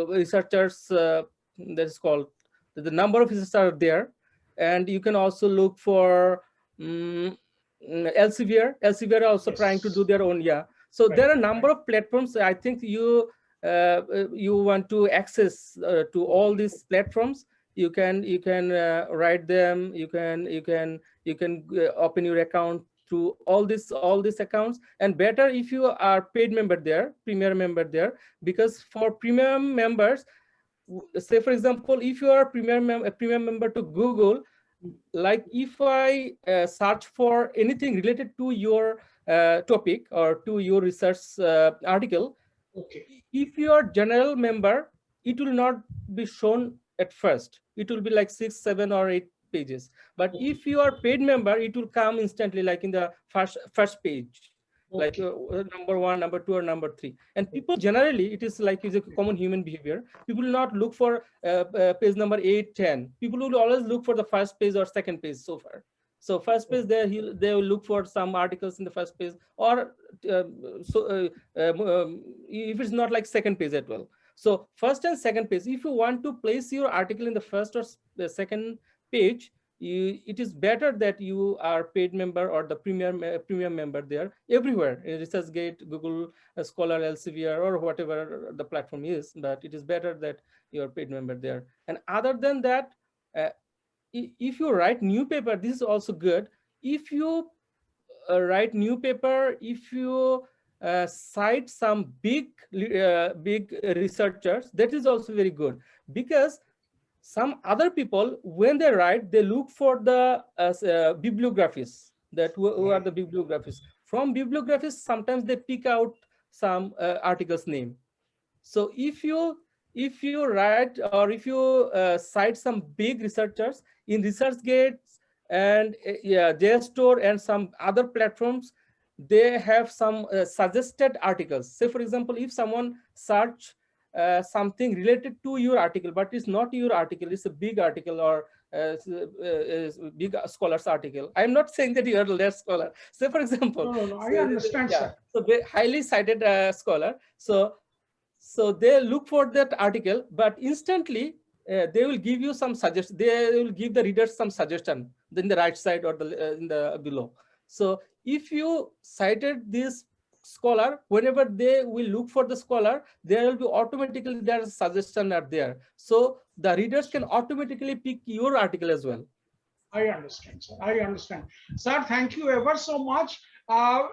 researchers, that is called, the number of researchers are there. And you can also look for Elsevier. Elsevier are also trying to do their own. So there are a number of platforms. I think you want to access to all these platforms. You can write them. You can open your account through all these accounts. And better if you are paid member there, premier member there, because for premium members, say for example, if you are a premium member to Google, like if I search for anything related to your topic or to your research article, if you are general member, it will not be shown at first. It will be like 6, 7, or 8 pages. But if you are paid member, it will come instantly, like in the first page. Like number 1, number 2, or number 3. And people generally, it is like a common human behavior. People will not look for page number 8, 10. People will always look for the first page or second page so far. So first page, they will look for some articles in the first page, or if it's not like second page as well. So first and second page, if you want to place your article in the first or the second page, it is better that you are paid member or the premium member there everywhere, in ResearchGate, Google Scholar, Elsevier, or whatever the platform is. But it is better that you are paid member there. And other than that, if you write new paper, this is also good. If you write new paper, if you cite some big researchers, that is also very good, because some other people, when they write, they look for the bibliographies, that who are the bibliographies. From bibliographies, sometimes they pick out some articles name. So if you write, or if you cite some big researchers in ResearchGate and JSTOR and some other platforms, they have some suggested articles. Say for example, if someone search something related to your article, but it's not your article, it's a big article, or big scholar's article. I'm not saying that you are less scholar. Say for example, no, I understand, sir. So highly cited scholar. So they look for that article, but instantly they will give you some suggestion. They will give the readers some suggestion in the right side or in the below. So if you cited this scholar, whenever they will look for the scholar, there will be automatically their suggestion are there. So the readers can automatically pick your article as well. I understand, sir. I understand. Sir, thank you ever so much.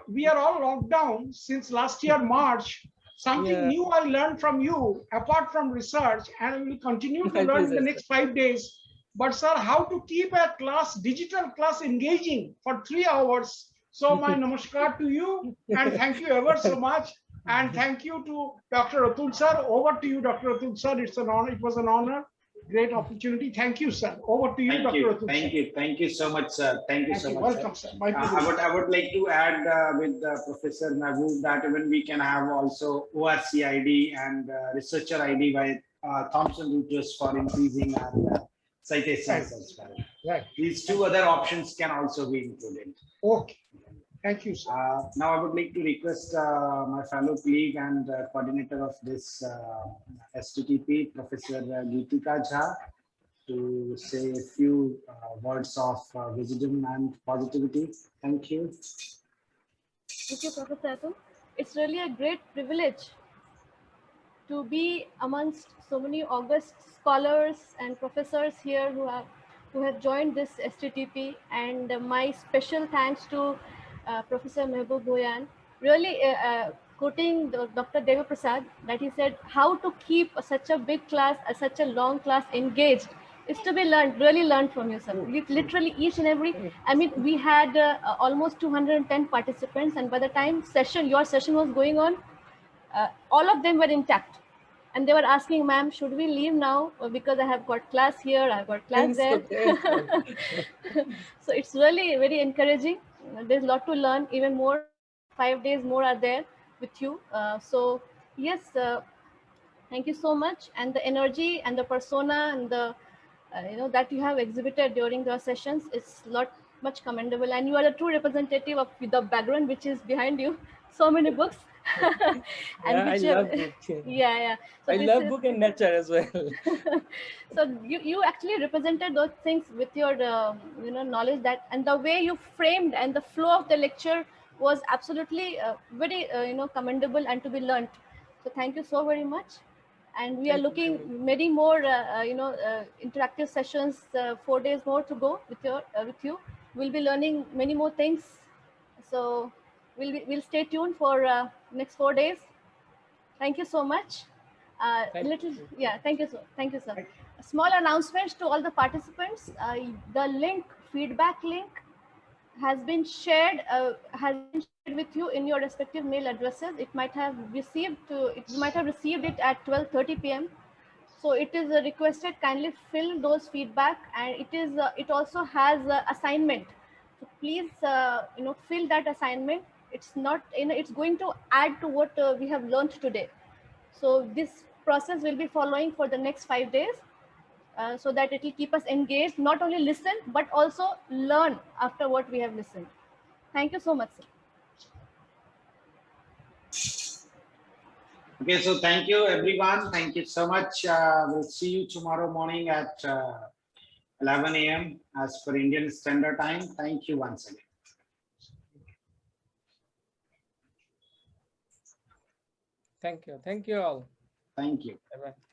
We are all locked down since last year, March. Something Yeah. new I learned from you, apart from research, and I will continue to My learn in the pleasure, next 5 days. But sir, how to keep a class, digital class engaging for 3 hours. So my namaskar to you, and thank you ever so much. And thank you to Dr. Atul sir. Over to you, Dr. Atul sir. It's an honor. It was an honor. Great opportunity. Thank you, sir. Over to you, Thank Dr. you. Atul. Thank you. Thank you so much, sir. Thank you so much, Welcome, sir. sir. My I would like to add with Professor Mahboob that even we can have also ORC ID and researcher ID by Thomson Reuters for increasing our citations as well. Right. These two other options can also be included. Okay. Thank you, sir. Now I would like to request my fellow colleague and coordinator of this STTP, Professor Geetika Jha, to say a few words of wisdom and positivity. Thank you. Thank you, Professor Atul. It's really a great privilege to be amongst so many august scholars and professors here who have joined this STTP, and my special thanks to Professor Mehboob Bhoyan. Really quoting Dr. Deva Prasad, that he said how to keep such a big class, such a long class engaged is to be learned, really learned from you, sir. Literally each and every, I mean, we had almost 210 participants, and by the time your session was going on, all of them were intact. And they were asking, ma'am, should we leave now? Because I have got class here, I've got class there. So it's really very encouraging. There's a lot to learn, even more. 5 days more are there with you. So yes, thank you so much. And the energy and the persona and the that you have exhibited during the sessions is much commendable. And you are a true representative of the background which is behind you. So many books. And Yeah, I love book. yeah. So I love book and nature as well. So you actually represented those things with your knowledge, that, and the way you framed and the flow of the lecture was absolutely very commendable and to be learnt. So thank you so very much. And we are looking many more interactive sessions, 4 days more to go with you. We'll be learning many more things. So we'll stay tuned for next 4 days. Thank you so much. Thank you, sir. A small announcement to all the participants. The link, feedback link, has been shared with you in your respective mail addresses. It might have received you might have received it at 12:30 p.m. So it is requested, kindly fill those feedback, and it also has assignment. So please fill that assignment. It's not it's going to add to what we have learned today. So this process will be following for the next 5 days, so that it will keep us engaged, not only listen, but also learn after what we have listened. Thank you so much, sir. Okay, so thank you everyone. Thank you so much. We'll see you tomorrow morning at 11 a.m. as per Indian Standard Time. Thank you once again. Thank you. Thank you all. Thank you. Bye-bye.